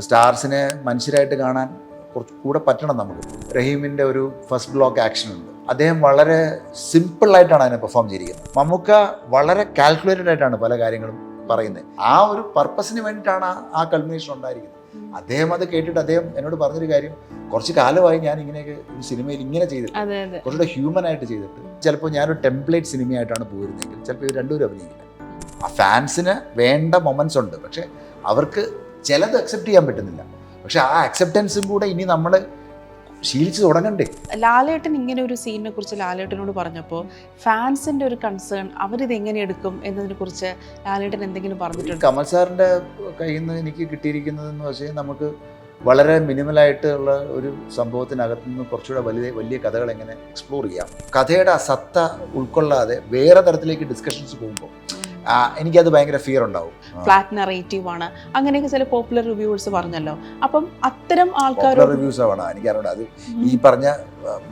ഇപ്പോൾ സ്റ്റാർസിനെ മനുഷ്യരായിട്ട് കാണാൻ കുറച്ച് കൂടെ പറ്റണം നമുക്ക്. റഹീമിൻ്റെ ഒരു ഫസ്റ്റ് ബ്ലോക്ക് ആക്ഷൻ ഉണ്ട്, അദ്ദേഹം വളരെ സിമ്പിളായിട്ടാണ് അതിനെ പെർഫോം ചെയ്തിരിക്കുന്നത്. മമ്മൂക്ക വളരെ കാൽക്കുലേറ്റഡ് ആയിട്ടാണ് പല കാര്യങ്ങളും പറയുന്നത്. ആ ഒരു പർപ്പസിന് വേണ്ടിയിട്ടാണ് ആ കൾമിനേഷൻ ഉണ്ടായിരിക്കുന്നത്. അദ്ദേഹം അത് കേട്ടിട്ട് അദ്ദേഹം എന്നോട് പറഞ്ഞൊരു കാര്യം, കുറച്ച് കാലമായി ഞാൻ ഇങ്ങനെയൊക്കെ ഒരു സിനിമയിൽ ഇങ്ങനെ ചെയ്തിട്ട് കുറച്ചുകൂടെ ഹ്യൂമൻ ആയിട്ട് ചെയ്തിട്ട്, ചിലപ്പോൾ ഞാനൊരു ടെംപ്ലേറ്റ് സിനിമയായിട്ടാണ് പോയിരുന്നെങ്കിൽ ചിലപ്പോൾ ഇവർ രണ്ടുപേരും അഭിനയിക്കില്ല. ആ ഫാൻസിന് വേണ്ട മൊമെന്റ്സ് ഉണ്ട്, പക്ഷെ അവർക്ക് ചിലത് അക്സെപ്റ്റ് ചെയ്യാൻ പറ്റുന്നില്ല. പക്ഷെ ആ അക്സെപ്റ്റൻസും കൂടെ ഇനി നമ്മൾ ശീലിച്ച് തുടങ്ങണ്ടേ. ലാലേട്ടൻ ഇങ്ങനെ ഒരു സീനിനെ കുറിച്ച് ലാലേട്ടനോട് പറഞ്ഞപ്പോൾ ഫാൻസിന്റെ ഒരു കൺസേൺ, അവരിത് എങ്ങനെ എടുക്കും എന്നതിനെ കുറിച്ച് ലാലേട്ടൻ എന്തെങ്കിലും പറഞ്ഞിട്ടുണ്ട്? കമൽ സാറിൻ്റെ കയ്യിൽ നിന്ന് എനിക്ക് കിട്ടിയിരിക്കുന്നതെന്ന് വെച്ചാൽ നമുക്ക് വളരെ മിനിമലായിട്ടുള്ള ഒരു സംഭവത്തിനകത്ത് നിന്ന് കുറച്ചുകൂടെ വലിയ കഥകൾ എങ്ങനെ എക്സ്പ്ലോർ ചെയ്യാം. കഥയുടെ ആ സത്ത ഉൾക്കൊള്ളാതെ വേറെ തരത്തിലേക്ക് ഡിസ്കഷൻസ് പോകുമ്പോൾ എനിക്കത് ഭയങ്കര ഫിയർ ഉണ്ടാവും. ഫ്ലാറ്റ് നറേറ്റീവ് ആണ് അങ്ങനെയൊക്കെ ചില പോപ്പുലർ റിവ്യൂവേഴ്സ് പറഞ്ഞല്ലോ. അപ്പം അത്തരം ആൾക്കാർ റിവ്യൂസ് ആണ് എനിക്കറിയാം. അത് ഈ പറഞ്ഞ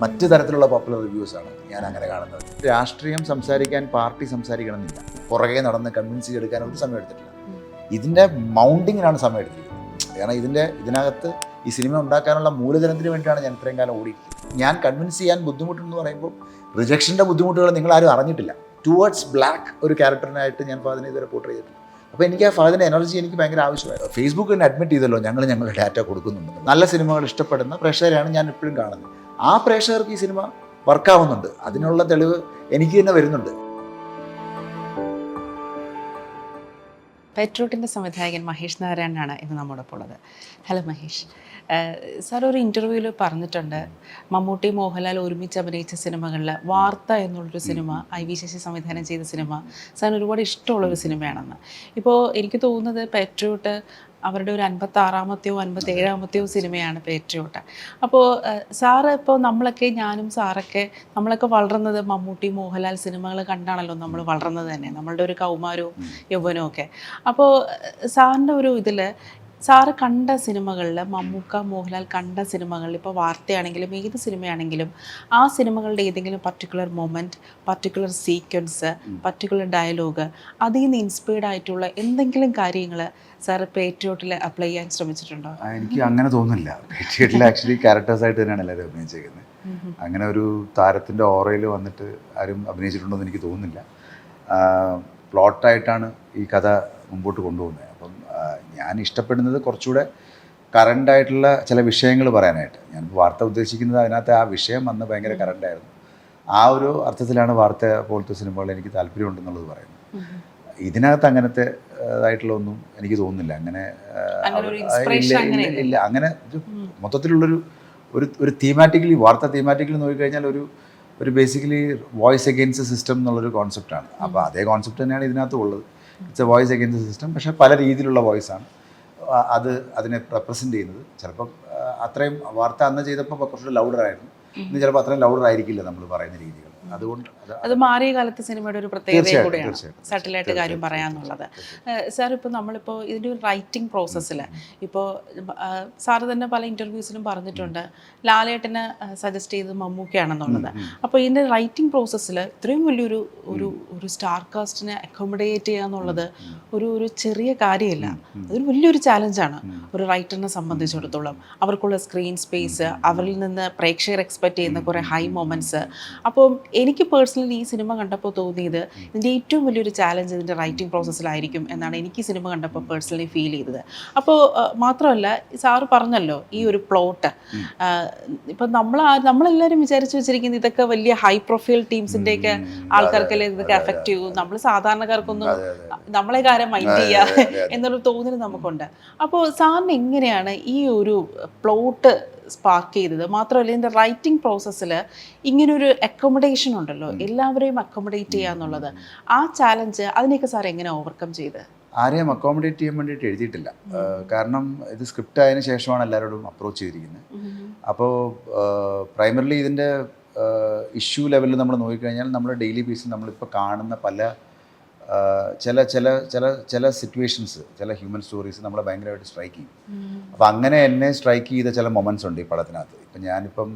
മറ്റു തരത്തിലുള്ള പോപ്പുലർ റിവ്യൂസ് ആണ് ഞാൻ അങ്ങനെ കാണുന്നത്. രാഷ്ട്രീയം സംസാരിക്കാൻ പാർട്ടി സംസാരിക്കണം എന്നില്ല, പുറകെ നടന്ന് കൺവിൻസ് ചെയ്തെടുക്കാൻ ഒരു സമയം എടുത്തിട്ടില്ല. ഇതിൻ്റെ മൗണ്ടിങ്ങിനാണ് സമയം എടുത്തിരിക്കുന്നത്. കാരണം ഇതിനകത്ത് ഈ സിനിമ ഉണ്ടാക്കാനുള്ള മൂലധനത്തിന് വേണ്ടിയാണ് ഞാൻ ഇത്രയും കാലം ഓടിയിരിക്കുന്നത്. ഞാൻ കൺവിൻസ് ചെയ്യാൻ ബുദ്ധിമുട്ടെന്ന് പറയുമ്പോൾ റിജക്ഷൻ്റെ ബുദ്ധിമുട്ടുകൾ നിങ്ങളാരും അറിഞ്ഞിട്ടില്ല. ടുവേർഡ്സ് ബ്ലാക്ക് ഒരു ക്യാരക്ടറിനായിട്ട് ഞാൻ ഫഹദിനെ ഇതുവരെ പോർട്രേ ചെയ്തിട്ടുണ്ട്. അപ്പോൾ എനിക്ക് ആ ഫഹദിൻ്റെ എനർജി എനിക്ക് ഭയങ്കര ആവശ്യമായിരുന്നു. ഫേസ്ബുക്ക് തന്നെ അഡ്മിറ്റ് ചെയ്തല്ലോ, ഞങ്ങളുടെ ഡാറ്റ കൊടുക്കുന്നുണ്ട്. നല്ല സിനിമകൾ ഇഷ്ടപ്പെടുന്ന പ്രേക്ഷകരെയാണ് ഞാൻ എപ്പോഴും കാണുന്നത്. ആ പ്രേക്ഷകർക്ക് ഈ സിനിമ വർക്കാവുന്നുണ്ട്, അതിനുള്ള തെളിവ് എനിക്ക് തന്നെ വരുന്നുണ്ട്. പെട്രൂട്ടിൻ്റെ സംവിധായകൻ മഹേഷ് നാരായണനാണ് ഇന്ന് നമ്മോടൊപ്പം ഉള്ളത്. ഹലോ മഹേഷ്. സാർ ഒരു ഇൻ്റർവ്യൂവിൽ പറഞ്ഞിട്ടുണ്ട്, മമ്മൂട്ടി മോഹൻലാൽ ഒരുമിച്ച് അഭിനയിച്ച സിനിമകളിൽ വാർത്ത എന്നുള്ളൊരു സിനിമ, IV ശശി സംവിധാനം ചെയ്ത സിനിമ സാറിന് ഒരുപാട് ഇഷ്ടമുള്ളൊരു സിനിമയാണെന്ന്. ഇപ്പോൾ എനിക്ക് തോന്നുന്നത് പെട്രൂട്ട് അവരുടെ ഒരു 56-മത്തെയോ 57-മത്തെയോ സിനിമയാണ് പേട്രിയോട്ട്. അപ്പോൾ സാറ് ഇപ്പോൾ ഞാനും സാറൊക്കെ നമ്മളൊക്കെ വളർന്നത് മമ്മൂട്ടി മോഹൻലാൽ സിനിമകൾ കണ്ടാണല്ലോ നമ്മൾ വളർന്നത് തന്നെ, നമ്മളുടെ ഒരു കൗമാരവും യൗവനവും ഒക്കെ. അപ്പോൾ സാറിൻ്റെ ഒരു ഇതിൽ സാറ് കണ്ട സിനിമകളിൽ, മമ്മൂക്ക മോഹൻലാൽ കണ്ട സിനിമകളിൽ, ഇപ്പോൾ വാർത്തയാണെങ്കിലും ഏത് സിനിമയാണെങ്കിലും ആ സിനിമകളുടെ ഏതെങ്കിലും particular moment, particular sequence, particular dialogue, അതിൽ നിന്ന് ഇൻസ്പയർഡ് ആയിട്ടുള്ള എന്തെങ്കിലും കാര്യങ്ങൾ സാറ് പേട്രിയോട്ടിൽ അപ്ലൈ ചെയ്യാൻ ശ്രമിച്ചിട്ടുണ്ടോ? എനിക്ക് അങ്ങനെ തോന്നുന്നില്ല. പേട്രിയോട്ടിൽ ആക്ച്വലി ക്യാരക്ടേഴ്സായിട്ട് തന്നെയാണ് എല്ലാവരും അഭിനയിച്ചേക്കുന്നത്. അങ്ങനെ ഒരു താരത്തിൻ്റെ ഓറയിൽ വന്നിട്ട് ആരും അഭിനയിച്ചിട്ടുണ്ടോ എന്ന് എനിക്ക് തോന്നുന്നില്ല. പ്ലോട്ടായിട്ടാണ് ഈ കഥ മുമ്പോട്ട് കൊണ്ടുപോകുന്നത്. അപ്പം ഞാൻ ഇഷ്ടപ്പെടുന്നത് കുറച്ചുകൂടെ കറണ്ടായിട്ടുള്ള ചില വിഷയങ്ങൾ പറയാനായിട്ട്. ഞാൻ വാർത്ത ഉദ്ദേശിക്കുന്നത് അതിനകത്ത് ആ വിഷയം വന്ന് ഭയങ്കര കറണ്ടായിരുന്നു. ആ ഒരു അർത്ഥത്തിലാണ് വാർത്ത പോലത്തെ സിനിമകൾ എനിക്ക് താല്പര്യമുണ്ടെന്നുള്ളത് പറയുന്നത്. ഇതിനകത്ത് അങ്ങനത്തെ ആയിട്ടുള്ള ഒന്നും എനിക്ക് തോന്നുന്നില്ല. അങ്ങനെ ഇല്ല. അങ്ങനെ മൊത്തത്തിലുള്ളൊരു ഒരു തീമാറ്റിക്കലി, വാർത്ത തീമാറ്റിക്കലി നോക്കിക്കഴിഞ്ഞാൽ ഒരു ബേസിക്കലി വോയിസ് അഗെയിൻസ്റ്റ് സിസ്റ്റം എന്നുള്ളൊരു കോൺസെപ്റ്റാണ്. അപ്പോൾ അതേ കോൺസെപ്റ്റ് തന്നെയാണ് ഇതിനകത്ത് ഉള്ളത്. It's A voice against system, പക്ഷേ പല രീതിയിലുള്ള വോയിസാണ് അതിനെ റെപ്രസെൻ്റ് ചെയ്യുന്നത്. ചിലപ്പം അത്രയും വാർത്ത അന്ന് ചെയ്തപ്പോൾ കുറച്ചുകൂടി ലൗഡറായിരുന്നു, ഇന്ന് ചിലപ്പോൾ അത്രയും ലൗഡർ ആയിരിക്കില്ല നമ്മൾ പറയുന്ന രീതികൾ. അതുകൊണ്ട് അത് മാറിയ കാലത്തെ സിനിമയുടെ ഒരു പ്രത്യേകത കൂടെയാണ് സട്ടിലായിട്ട് കാര്യം പറയാന്നുള്ളത്. സാർ ഇപ്പോൾ നമ്മളിപ്പോൾ ഇതിൻ്റെ ഒരു റൈറ്റിംഗ് പ്രോസസ്സിൽ ഇപ്പോൾ സാറ് തന്നെ പല ഇൻ്റർവ്യൂസിലും പറഞ്ഞിട്ടുണ്ട് ലാലേട്ടന് സജസ്റ്റ് ചെയ്തത് മമ്മൂക്കയാണെന്നുള്ളത്. അപ്പോൾ ഇതിൻ്റെ റൈറ്റിംഗ് പ്രോസസ്സിൽ ഇത്രയും വലിയൊരു ഒരു സ്റ്റാർ കാസ്റ്റിനെ അക്കോമഡേറ്റ് ചെയ്യുക എന്നുള്ളത് ഒരു ചെറിയ കാര്യമല്ല. അതൊരു വലിയൊരു ചാലഞ്ചാണ് ഒരു റൈറ്ററിനെ സംബന്ധിച്ചിടത്തോളം. അവർക്കുള്ള സ്ക്രീൻ സ്പേസ്, അവരിൽ നിന്ന് പ്രേക്ഷകർ എക്സ്പെക്റ്റ് ചെയ്യുന്ന കുറേ ഹൈ മൊമെൻറ്റ്സ്. അപ്പോൾ എനിക്ക് പേഴ്സണലി ഈ സിനിമ കണ്ടപ്പോൾ തോന്നിയത് ഇതിൻ്റെ ഏറ്റവും വലിയൊരു ചാലഞ്ച് ഇതിൻ്റെ റൈറ്റിംഗ് പ്രോസസ്സിലായിരിക്കും എന്നാണ് എനിക്ക് സിനിമ കണ്ടപ്പോൾ പേഴ്സണലി ഫീൽ ചെയ്തത്. അപ്പോൾ മാത്രമല്ല സാറ് പറഞ്ഞല്ലോ ഈ ഒരു പ്ലോട്ട്, ഇപ്പം നമ്മളെല്ലാവരും വിചാരിച്ചു വെച്ചിരിക്കുന്നത് ഇതൊക്കെ വലിയ ഹൈ പ്രൊഫൈൽ ടീംസിൻ്റെയൊക്കെ ആൾക്കാർക്കല്ലേ ഇതൊക്കെ എഫക്റ്റ് ചെയ്യൂ, നമ്മൾ സാധാരണക്കാർക്കൊന്നും നമ്മളെ കാര്യം മൈൻഡ് ചെയ്യുക എന്നൊരു തോന്നൽ നമുക്കുണ്ട്. അപ്പോൾ സാറിന് എങ്ങനെയാണ് ഈ ഒരു പ്ലോട്ട് സ്പാർക്ക് ചെയ്തത്? മാത്രമല്ല ഇതിൻ്റെ റൈറ്റിംഗ് പ്രോസസ്സിൽ ഇങ്ങനൊരു അക്കോമഡേഷൻ ഉണ്ടല്ലോ, എല്ലാവരെയും അക്കോമഡേറ്റ് ചെയ്യുക എന്നുള്ളത്, ആ ചാലഞ്ച് അതിനെയൊക്കെ സാർ എങ്ങനെ ഓവർകം ചെയ്ത്? ആരെയും അക്കോമഡേറ്റ് ചെയ്യാൻ വേണ്ടിയിട്ട് എഴുതിയിട്ടില്ല. കാരണം ഇത് സ്ക്രിപ്റ്റ് ആയതിനു ശേഷമാണ് എല്ലാവരോടും അപ്രോച്ച് ചെയ്തിരിക്കുന്നത്. അപ്പോൾ പ്രൈമറിലി ഇതിൻ്റെ ഇഷ്യൂ ലെവലിൽ നമ്മൾ നോക്കിക്കഴിഞ്ഞാൽ നമ്മുടെ ഡെയിലി ബേസിൽ നമ്മളിപ്പോൾ കാണുന്ന പല ചില ചില ചില ചില സിറ്റുവേഷൻസ്, ചില ഹ്യൂമൻ സ്റ്റോറീസ് നമ്മളെ ഭയങ്കരമായിട്ട് സ്ട്രൈക്ക് ചെയ്യും. അപ്പോൾ അങ്ങനെ എന്നെ സ്ട്രൈക്ക് ചെയ്ത ചില മൊമെൻറ്റ്സ് ഉണ്ട് ഈ പടത്തിനകത്ത്. ഇപ്പം ഞാനിപ്പം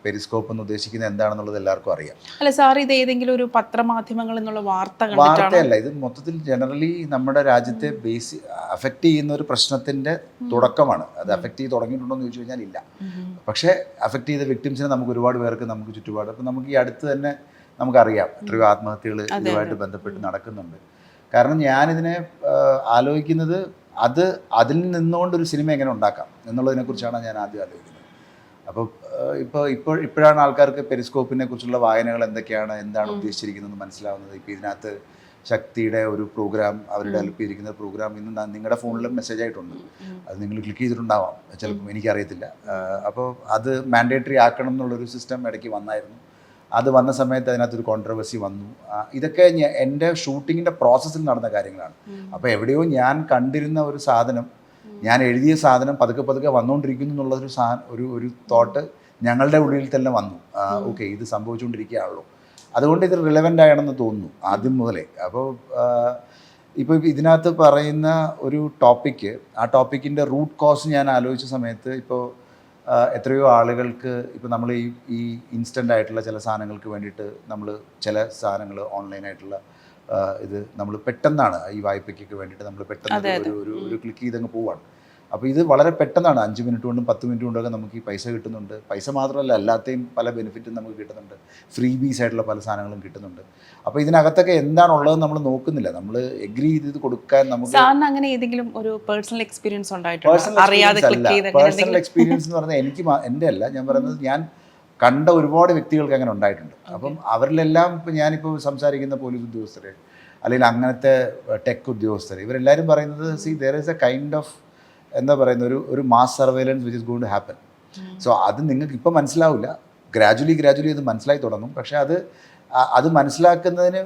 പെരിസ്കോപ്പ് എന്ന് ഉദ്ദേശിക്കുന്നത് എന്താണെന്നുള്ളത് എല്ലാവർക്കും അറിയാം. അല്ല സാർ, ഇത് ഏതെങ്കിലും ഒരു പത്രമാധ്യമങ്ങളിൽ നിന്നുള്ള വാർത്തയല്ല, ഇത് മൊത്തത്തിൽ ജനറലി നമ്മുടെ രാജ്യത്തെ അഫക്റ്റ് ചെയ്യുന്ന ഒരു പ്രശ്നത്തിൻ്റെ തുടക്കമാണ്. അത് അഫക്റ്റ് ചെയ്ത് തുടങ്ങിയിട്ടുണ്ടോ എന്ന് ചോദിച്ചു കഴിഞ്ഞാൽ ഇല്ല. പക്ഷേ അഫക്റ്റ് ചെയ്ത വിക്ടിംസിനെ നമുക്ക് ഒരുപാട് പേർക്ക് നമുക്ക് ചുറ്റുപാട്, അപ്പം നമുക്ക് ഈ അടുത്ത് തന്നെ നമുക്കറിയാം എത്രയോ ആത്മഹത്യകൾ ഇതുമായിട്ട് ബന്ധപ്പെട്ട് നടക്കുന്നുണ്ട്. കാരണം ഞാനിതിനെ ആലോചിക്കുന്നത് അതിൽ നിന്നുകൊണ്ടൊരു സിനിമ എങ്ങനെ ഉണ്ടാക്കാം എന്നുള്ളതിനെക്കുറിച്ചാണ് ഞാൻ ആദ്യം ആലോചിക്കുന്നത്. അപ്പോൾ ഇപ്പോഴാണ് ആൾക്കാർക്ക് പെരിസ്കോപ്പിനെ കുറിച്ചുള്ള വായനകൾ എന്താണ് ഉദ്ദേശിച്ചിരിക്കുന്നത് മനസ്സിലാവുന്നത്. ഇപ്പോൾ ഇതിനകത്ത് ശക്തിയുടെ ഒരു പ്രോഗ്രാം അവർ ഡെവലപ്പ് ചെയ്തിരിക്കുന്ന പ്രോഗ്രാം ഇന്ന് നിങ്ങളുടെ ഫോണിലും മെസ്സേജ് ആയിട്ടുണ്ട്. അത് നിങ്ങൾ ക്ലിക്ക് ചെയ്തിട്ടുണ്ടാവാം, ചിലപ്പോൾ എനിക്കറിയത്തില്ല. അപ്പോൾ അത് മാൻഡേറ്ററി ആക്കണം എന്നുള്ളൊരു സിസ്റ്റം ഇടയ്ക്ക് വന്നായിരുന്നു. അത് വന്ന സമയത്ത് അതിനകത്തൊരു കോൺട്രവേഴ്സി വന്നു. ഇതൊക്കെ എൻ്റെ ഷൂട്ടിങ്ങിൻ്റെ പ്രോസസ്സിൽ നടന്ന കാര്യങ്ങളാണ്. അപ്പോൾ എവിടെയോ ഞാൻ കണ്ടിരുന്ന ഒരു സാധനം, ഞാൻ എഴുതിയ സാധനം പതുക്കെ പതുക്കെ വന്നുകൊണ്ടിരിക്കുന്നു എന്നുള്ളൊരു ഒരു തോട്ട് ഞങ്ങളുടെ ഉള്ളിൽ തന്നെ വന്നു. ഓക്കെ, ഇത് സംഭവിച്ചുകൊണ്ടിരിക്കുകയാണല്ലോ, അതുകൊണ്ട് ഇത് റിലവൻ്റ് ആണെന്ന് തോന്നുന്നു ആദ്യം മുതലേ. അപ്പോൾ ഇപ്പോൾ ഇതിനകത്ത് പറയുന്ന ഒരു ടോപ്പിക്ക്, ആ ടോപ്പിക്കിൻ്റെ റൂട്ട് കോസ് ഞാൻ ആലോചിച്ച സമയത്ത് ഇപ്പോൾ എത്രയോ ആളുകൾക്ക് ഇപ്പോൾ നമ്മൾ ഈ ഇൻസ്റ്റൻ്റ് ആയിട്ടുള്ള ചില സാധനങ്ങൾക്ക് വേണ്ടിയിട്ട് നമ്മൾ ചില സാധനങ്ങൾ ഓൺലൈനായിട്ടുള്ള ഇത് നമ്മൾ പെട്ടെന്നാണ് ഈ വായ്പയ്ക്കൊക്കെ വേണ്ടിയിട്ട് നമ്മൾ പെട്ടെന്ന് ഒരു ക്ലിക്ക് ചെയ്തങ്ങ് പോവാണ്. അപ്പോൾ ഇത് വളരെ പെട്ടെന്നാണ്, 5 മിനിറ്റ് കൊണ്ടും 10 മിനിറ്റ് കൊണ്ടൊക്കെ നമുക്ക് ഈ പൈസ കിട്ടുന്നുണ്ട്. പൈസ മാത്രമല്ല, എല്ലാത്തെയും പല ബെനിഫിറ്റും നമുക്ക് കിട്ടുന്നുണ്ട്. ഫ്രീ ബീസ് ആയിട്ടുള്ള പല സാധനങ്ങളും കിട്ടുന്നുണ്ട്. അപ്പോൾ ഇതിനകത്തൊക്കെ എന്താണുള്ളത് നമ്മൾ നോക്കുന്നില്ല, നമ്മൾ എഗ്രി ചെയ്ത് കൊടുക്കാൻ നമുക്ക്. അങ്ങനെ ഏതെങ്കിലും ഒരു പേഴ്സണൽ എക്സ്പീരിയൻസ് പേഴ്സണൽ എക്സ്പീരിയൻസ് എന്ന് പറഞ്ഞാൽ എൻ്റെ അല്ല ഞാൻ പറയുന്നത്, ഞാൻ കണ്ട ഒരുപാട് വ്യക്തികൾക്ക് അങ്ങനെ ഉണ്ടായിട്ടുണ്ട്. അപ്പം അവരിലെല്ലാം ഇപ്പോൾ ഞാനിപ്പോൾ സംസാരിക്കുന്ന പോലീസ് ഉദ്യോഗസ്ഥർ അല്ലെങ്കിൽ അങ്ങനത്തെ ടെക് ഉദ്യോഗസ്ഥർ, ഇവരെല്ലാവരും പറയുന്നത് there is a kind of എന്താ പറയുന്ന ഒരു mass surveillance which is going to happen. So അത് നിങ്ങൾക്ക് ഇപ്പോൾ മനസ്സിലാവില്ല, ഗ്രാജുവലി അത് മനസ്സിലായി തുടങ്ങും. പക്ഷേ അത് മനസ്സിലാക്കുന്നതിന്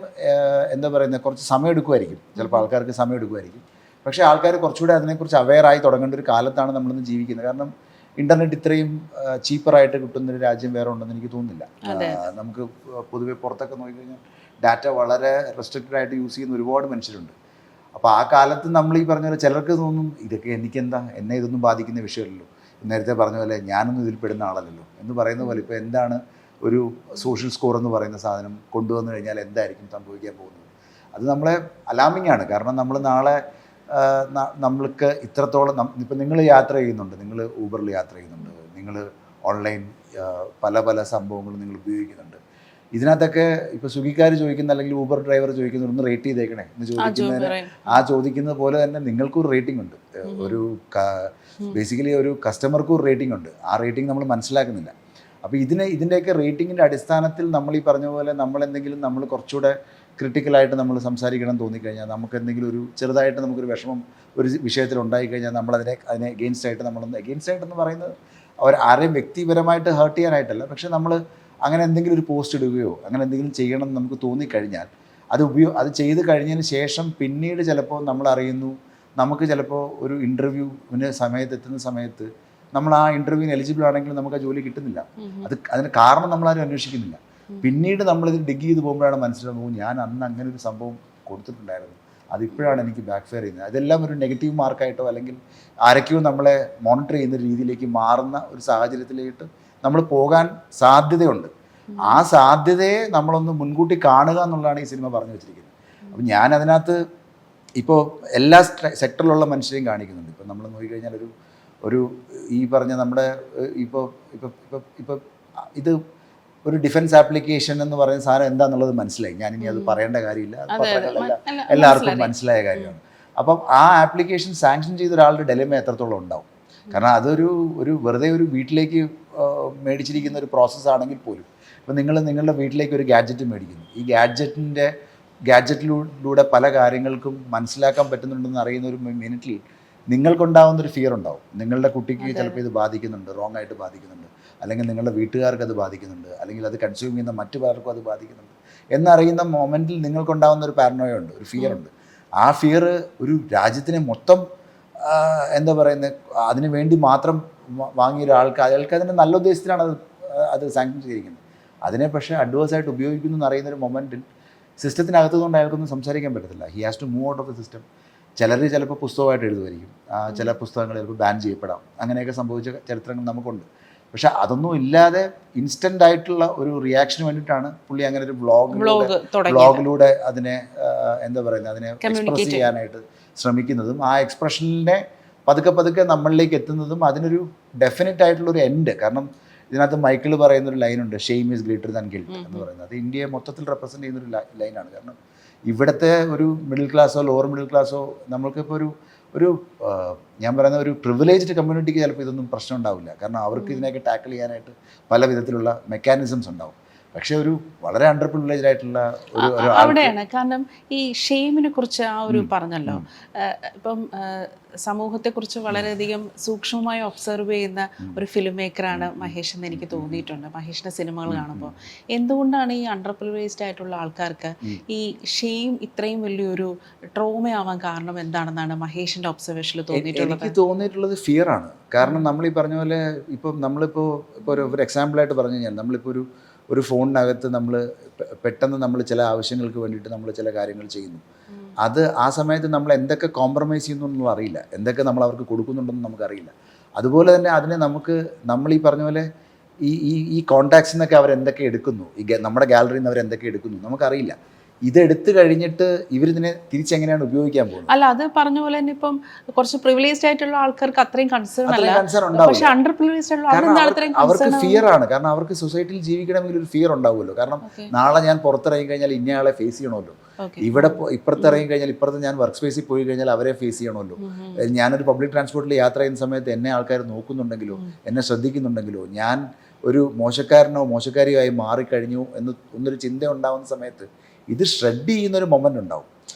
എന്താ പറയുന്നത് കുറച്ച് സമയം എടുക്കുമായിരിക്കും, ചിലപ്പോൾ ആൾക്കാർക്ക് സമയം എടുക്കുമായിരിക്കും. പക്ഷേ ആൾക്കാർ കുറച്ചുകൂടെ അതിനെക്കുറിച്ച് അവെയറായി തുടങ്ങേണ്ട ഒരു കാലത്താണ് നമ്മളിന്ന് ജീവിക്കുന്നത്. കാരണം ഇൻ്റർനെറ്റ് ഇത്രയും ചീപ്പറായിട്ട് കിട്ടുന്നൊരു രാജ്യം വേറെ ഉണ്ടെന്ന് എനിക്ക് തോന്നുന്നില്ല. നമുക്ക് പൊതുവെ പുറത്തൊക്കെ നോക്കിക്കഴിഞ്ഞാൽ ഡാറ്റ വളരെ റെസ്ട്രിക്റ്റഡ് ആയിട്ട് യൂസ് ചെയ്യുന്ന ഒരുപാട് മനുഷ്യരുണ്ട്. അപ്പോൾ ആ കാലത്ത് നമ്മൾ ഈ പറഞ്ഞ പോലെ ചിലർക്ക് തോന്നും ഇതൊക്കെ എനിക്കെന്താ, എന്നെ ഇതൊന്നും ബാധിക്കുന്ന വിഷയമല്ലല്ലോ, നേരത്തെ പറഞ്ഞ പോലെ ഞാനൊന്നും ഇതിൽ പെടുന്ന ആളല്ലല്ലോ എന്ന് പറയുന്ന പോലെ ഇപ്പോൾ എന്താണ് ഒരു സോഷ്യൽ സ്കോർ എന്ന് പറയുന്ന സാധനം കൊണ്ടുവന്നു കഴിഞ്ഞാൽ എന്തായിരിക്കും സംഭവിക്കാൻ പോകുന്നത്. അത് നമ്മളെ അലാമിംഗ് ആണ്. കാരണം നമ്മൾ നാളെ നമ്മൾക്ക് ഇത്രത്തോളം ഇപ്പം നിങ്ങൾ യാത്ര ചെയ്യുന്നുണ്ട്, നിങ്ങൾ ഊബറിൽ യാത്ര ചെയ്യുന്നുണ്ട്, നിങ്ങൾ ഓൺലൈൻ പല സംഭവങ്ങളും നിങ്ങൾ ഉപയോഗിക്കുന്നുണ്ട്. ഇതിനകത്തൊക്കെ ഇപ്പോൾ സ്വിഗ്ഗിക്കാർ ചോദിക്കുന്ന അല്ലെങ്കിൽ ഊബർ ഡ്രൈവർ ചോദിക്കുന്ന ഒന്ന് റേറ്റ് ചെയ്തേക്കണേ എന്ന് ചോദിക്കുന്നതിന് ചോദിക്കുന്നത് പോലെ തന്നെ നിങ്ങൾക്കൊരു റേറ്റിംഗ് ഉണ്ട്. ഒരു ബേസിക്കലി ഒരു കസ്റ്റമർക്കും ഒരു റേറ്റിംഗ് ഉണ്ട്. ആ റേറ്റിംഗ് നമ്മൾ മനസ്സിലാക്കുന്നില്ല. അപ്പോൾ ഇതിൻ്റെയൊക്കെ റേറ്റിങ്ങിൻ്റെ അടിസ്ഥാനത്തിൽ നമ്മൾ ഈ പറഞ്ഞ പോലെ നമ്മൾ കുറച്ചുകൂടെ ക്രിട്ടിക്കലായിട്ട് നമ്മൾ സംസാരിക്കണം തോന്നിക്കഴിഞ്ഞാൽ, നമുക്ക് എന്തെങ്കിലും ഒരു ചെറുതായിട്ട് നമുക്കൊരു വിഷമം ഒരു വിഷയത്തിൽ ഉണ്ടായിക്കഴിഞ്ഞാൽ അതിനെ എഗെയിൻസ്റ്റ് ആയിട്ടെന്ന് പറയുന്നത് ആരെയും വ്യക്തിപരമായിട്ട് ഹേർട്ട് ചെയ്യാനായിട്ടല്ല, പക്ഷേ നമ്മൾ അങ്ങനെ എന്തെങ്കിലും ഒരു പോസ്റ്റ് ഇടുകയോ അങ്ങനെ എന്തെങ്കിലും ചെയ്യണം എന്ന് നമുക്ക് തോന്നിക്കഴിഞ്ഞാൽ അത് ചെയ്ത് കഴിഞ്ഞതിന് ശേഷം പിന്നീട് ചിലപ്പോൾ നമ്മൾ അറിയുന്നു, നമുക്ക് ചിലപ്പോൾ ഒരു ഇൻ്റർവ്യൂവിന് എത്തുന്ന സമയത്ത് നമ്മൾ ആ ഇൻ്റർവ്യൂവിന് എലിജിബിൾ ആണെങ്കിൽ നമുക്ക് ആ ജോലി കിട്ടുന്നില്ല. അതിന് കാരണം നമ്മളാരും അന്വേഷിക്കുന്നില്ല. പിന്നീട് നമ്മളിത് ഡിഗ് ചെയ്ത് പോകുമ്പോഴാണ് മനസ്സിലാകുന്നത്, ഞാൻ അന്ന് അങ്ങനെ ഒരു സംഭവം കൊടുത്തിട്ടുണ്ടായിരുന്നു, അതിപ്പോഴാണ് എനിക്ക് ബാക്ക് ഫെയർ ചെയ്യുന്നത്. അതെല്ലാം ഒരു നെഗറ്റീവ് മാർക്കായിട്ടോ അല്ലെങ്കിൽ ആരൊക്കെയോ നമ്മളെ മോണിറ്റർ ചെയ്യുന്ന രീതിയിലേക്ക് മാറുന്ന ഒരു സാഹചര്യത്തിലേക്ക് നമ്മൾ പോകാൻ സാധ്യതയുണ്ട്. ആ സാധ്യതയെ നമ്മളൊന്ന് മുൻകൂട്ടി കാണുക എന്നുള്ളതാണ് ഈ സിനിമ പറഞ്ഞു വെച്ചിരിക്കുന്നത്. അപ്പം ഞാൻ അതിനകത്ത് ഇപ്പോൾ എല്ലാ സെക്ടറിലുള്ള മനുഷ്യരെയും കാണിക്കുന്നുണ്ട്. ഇപ്പം നമ്മൾ നോക്കിക്കഴിഞ്ഞാൽ ഒരു ഈ പറഞ്ഞ നമ്മുടെ ഇപ്പോൾ ഇത് ഒരു ഡിഫൻസ് ആപ്ലിക്കേഷൻ എന്ന് പറയുന്ന സാധനം എന്താണെന്നുള്ളത് മനസ്സിലായി. ഞാനിനി അത് പറയേണ്ട കാര്യമില്ല, എല്ലാവർക്കും മനസ്സിലായ കാര്യമാണ്. അപ്പം ആ ആപ്ലിക്കേഷൻ സാങ്ഷൻ ചെയ്ത ഒരാളുടെ ഡെലിമ എത്രത്തോളം ഉണ്ടാവും. കാരണം അതൊരു വെറുതെ ഒരു വീട്ടിലേക്ക് മേടിച്ചിരിക്കുന്ന ഒരു പ്രോസസ്സാണെങ്കിൽ പോലും ഇപ്പം നിങ്ങളുടെ വീട്ടിലേക്ക് ഒരു ഗാഡ്ജറ്റ് മേടിക്കുന്നു, ഈ ഗാഡ്ജറ്റിലൂടെ പല കാര്യങ്ങൾക്കും മനസ്സിലാക്കാൻ പറ്റുന്നുണ്ടെന്ന് അറിയുന്ന ഒരു മിനിറ്റിൽ നിങ്ങൾക്കുണ്ടാകുന്നൊരു ഫിയർ ഉണ്ടാവും. നിങ്ങളുടെ കുട്ടിക്ക് ചിലപ്പോൾ ഇത് ബാധിക്കുന്നുണ്ട്, റോങ് ആയിട്ട് ബാധിക്കുന്നുണ്ട്, അല്ലെങ്കിൽ നിങ്ങളുടെ വീട്ടുകാർക്ക് അത് ബാധിക്കുന്നുണ്ട്, അല്ലെങ്കിൽ അത് കൺസ്യൂം ചെയ്യുന്ന മറ്റു പലർക്കും അത് ബാധിക്കുന്നുണ്ട് എന്നറിയുന്ന മൊമെൻറ്റിൽ നിങ്ങൾക്കുണ്ടാകുന്ന ഒരു പാരനോയ ഉണ്ട്, ഒരു ഫിയർ ഉണ്ട്. ആ ഫിയർ ഒരു രാജ്യത്തിനെ മൊത്തം എന്താ പറയുന്നത് അതിനു വേണ്ടി മാത്രം വാങ്ങിയ ഒരാൾക്ക് അയാൾക്ക് അതിൻ്റെ നല്ല ഉദ്ദേശത്തിലാണ് അത് സാങ്ഷൻ ചെയ്തിരിക്കുന്നത്. അതിനെ പക്ഷേ അഡ്വേഴ്സായിട്ട് ഉപയോഗിക്കുന്നു എന്നറിയുന്നൊരു മൊമെൻറ്റിൽ സിസ്റ്റത്തിനകത്തുകൊണ്ട് അയാൾക്കൊന്നും സംസാരിക്കാൻ പറ്റത്തില്ല. He has to move out of the system. ചിലപ്പോൾ പുസ്തകമായിട്ട് എഴുതുമായിരിക്കും, ചില പുസ്തകങ്ങൾ ചിലപ്പോൾ ബാൻ ചെയ്യപ്പെടാം, അങ്ങനെയൊക്കെ സംഭവിച്ച ചരിത്രങ്ങൾ നമുക്കുണ്ട്. പക്ഷെ അതൊന്നും ഇല്ലാതെ ഇൻസ്റ്റൻ്റ് ആയിട്ടുള്ള ഒരു റിയാക്ഷന് വേണ്ടിയിട്ടാണ് പുള്ളി അങ്ങനെ ഒരു വ്ളോഗിലൂടെ അതിനെ എന്താ പറയുന്നത്, അതിനെ എക്സ്പ്രസ് ചെയ്യാനായിട്ട് ശ്രമിക്കുന്നതും ആ എക്സ്പ്രഷനിനെ പതുക്കെ നമ്മളിലേക്ക് എത്തുന്നതും അതിനൊരു ഡെഫിനറ്റ് ആയിട്ടുള്ളൊരു എൻഡ്. കാരണം ഇതിനകത്ത് മൈക്കിൾ പറയുന്നൊരു ലൈനുണ്ട്, shame is greater than guilt എന്ന് പറയുന്നത്. അത് ഇന്ത്യയെ മൊത്തത്തിൽ റെപ്രസെൻറ്റ് ചെയ്യുന്നൊരു ലൈനാണ്. കാരണം ഇവിടുത്തെ ഒരു മിഡിൽ ക്ലാസ്സോ ലോവർ മിഡിൽ ക്ലാസ്സോ നമ്മൾക്കിപ്പോൾ ഒരു ഞാൻ പറയുന്ന ഒരു പ്രിവിലേജ്ഡ് കമ്മ്യൂണിറ്റിക്ക് ചിലപ്പോൾ ഇതൊന്നും പ്രശ്നം ഉണ്ടാവില്ല. കാരണം അവർക്ക് ഇതിനെയൊക്കെ ടാക്കിൾ ചെയ്യാനായിട്ട് പല വിധത്തിലുള്ള മെക്കാനിസംസ് ഉണ്ടാവും. പക്ഷേ ഒരു വളരെ അണ്ടർ പ്രിവിലേജ്ഡ് ആയിട്ടുള്ള ഒരു അവിടെയാണ്. കാരണം ഈ ഷെയിമിനെ കുറിച്ച് ആ ഒരു പറഞ്ഞല്ലോ, ഇപ്പം സമൂഹത്തെക്കുറിച്ച് വളരെയധികം സൂക്ഷ്മമായി ഒബ്സർവ് ചെയ്യുന്ന ഒരു ഫിലിം മേക്കറാണ് മഹേഷ് എന്ന് എനിക്ക് തോന്നിയിട്ടുണ്ട്. മഹേഷിൻ്റെ സിനിമകൾ കാണുമ്പോൾ എന്തുകൊണ്ടാണ് ഈ അണ്ടർ പ്രിവിലേജ്ഡ് ആയിട്ടുള്ള ആൾക്കാർക്ക് ഈ ഷെയിം ഇത്രയും വലിയൊരു ട്രോമയാവാൻ കാരണം എന്താണെന്നാണ് മഹേഷിൻ്റെ ഒബ്സർവേഷനിൽ തോന്നിയിട്ടുള്ളത്? എനിക്ക് തോന്നിയിട്ടുള്ളത് ഫിയറാണ്. കാരണം നമ്മൾ ഈ പറഞ്ഞ പോലെ നമ്മളിപ്പോൾ ഒരു എക്സാമ്പിളായിട്ട് പറഞ്ഞു കഴിഞ്ഞാൽ നമ്മളിപ്പോൾ ഒരു ഫോണിനകത്ത് പെട്ടെന്ന് നമ്മൾ ചില ആവശ്യങ്ങൾക്ക് വേണ്ടിയിട്ട് നമ്മൾ ചില കാര്യങ്ങൾ ചെയ്യുന്നു. അത് ആ സമയത്ത് നമ്മൾ എന്തൊക്കെ കോംപ്രമൈസ് ചെയ്യുന്നൊന്നും അറിയില്ല, എന്തൊക്കെ നമ്മൾ അവർക്ക് കൊടുക്കുന്നുണ്ടെന്ന് നമുക്കറിയില്ല. അതുപോലെ തന്നെ അതിനെ നമ്മൾ ഈ പറഞ്ഞ പോലെ ഈ കോൺടാക്ട്സിൽ നിന്നൊക്കെ അവരെന്തൊക്കെ എടുക്കുന്നു, നമ്മുടെ ഗാലറിയിൽ നിന്ന് അവരെന്തൊക്കെ എടുക്കുന്നു നമുക്കറിയില്ല. ഇതെടുത്ത് കഴിഞ്ഞിട്ട് ഇവരിതിനെ തിരിച്ചെങ്ങനെയാണ് ഉപയോഗിക്കാൻ പോകുന്നത്? അല്ല, അത് പറഞ്ഞ പോലെ തന്നെ ഇപ്പം കുറച്ച് പ്രിവിലേജ്ഡ് ആയിട്ടുള്ള ആൾക്കാർക്ക് അത്രയും കൺസേൺ അല്ല, പക്ഷേ അണ്ടർ പ്രിവിലേജ്ഡ് ആയിട്ടുള്ള അവർക്ക് ഫിയർ ആണ്. കാരണം അവർക്ക് സൊസൈറ്റിയിൽ ജീവിക്കണമെങ്കിൽ ഒരു ഫിയർ ഉണ്ടാവുമല്ലോ. കാരണം നാളെ ഞാൻ പുറത്തിറങ്ങി കഴിഞ്ഞാൽ ഇന്നയാളെ ഫേസ് ചെയ്യണമല്ലോ, ഇവിടെ ഇപ്പുറത്തിറങ്ങി കഴിഞ്ഞാൽ ഇപ്പുറത്ത് ഞാൻ വർക്ക് സ്പേസിൽ പോയി കഴിഞ്ഞാൽ അവരെ ഫേസ് ചെയ്യണമല്ലോ, ഞാനൊരു പബ്ലിക് ട്രാൻസ്പോർട്ടിൽ യാത്ര ചെയ്യുന്ന സമയത്ത് എന്നെ ആൾക്കാർ നോക്കുന്നുണ്ടെങ്കിലോ എന്നെ ശ്രദ്ധിക്കുന്നുണ്ടെങ്കിലോ ഞാൻ ഒരു മോശക്കാരനോ മോശക്കാരിയോ ആയി മാറിക്കഴിഞ്ഞു എന്നൊരു ചിന്ത ഉണ്ടാവുന്ന സമയത്ത് ഇത് ഷ്രെഡ് ചെയ്യുന്നൊരു മൊമെൻ്റ് ഉണ്ടാവും.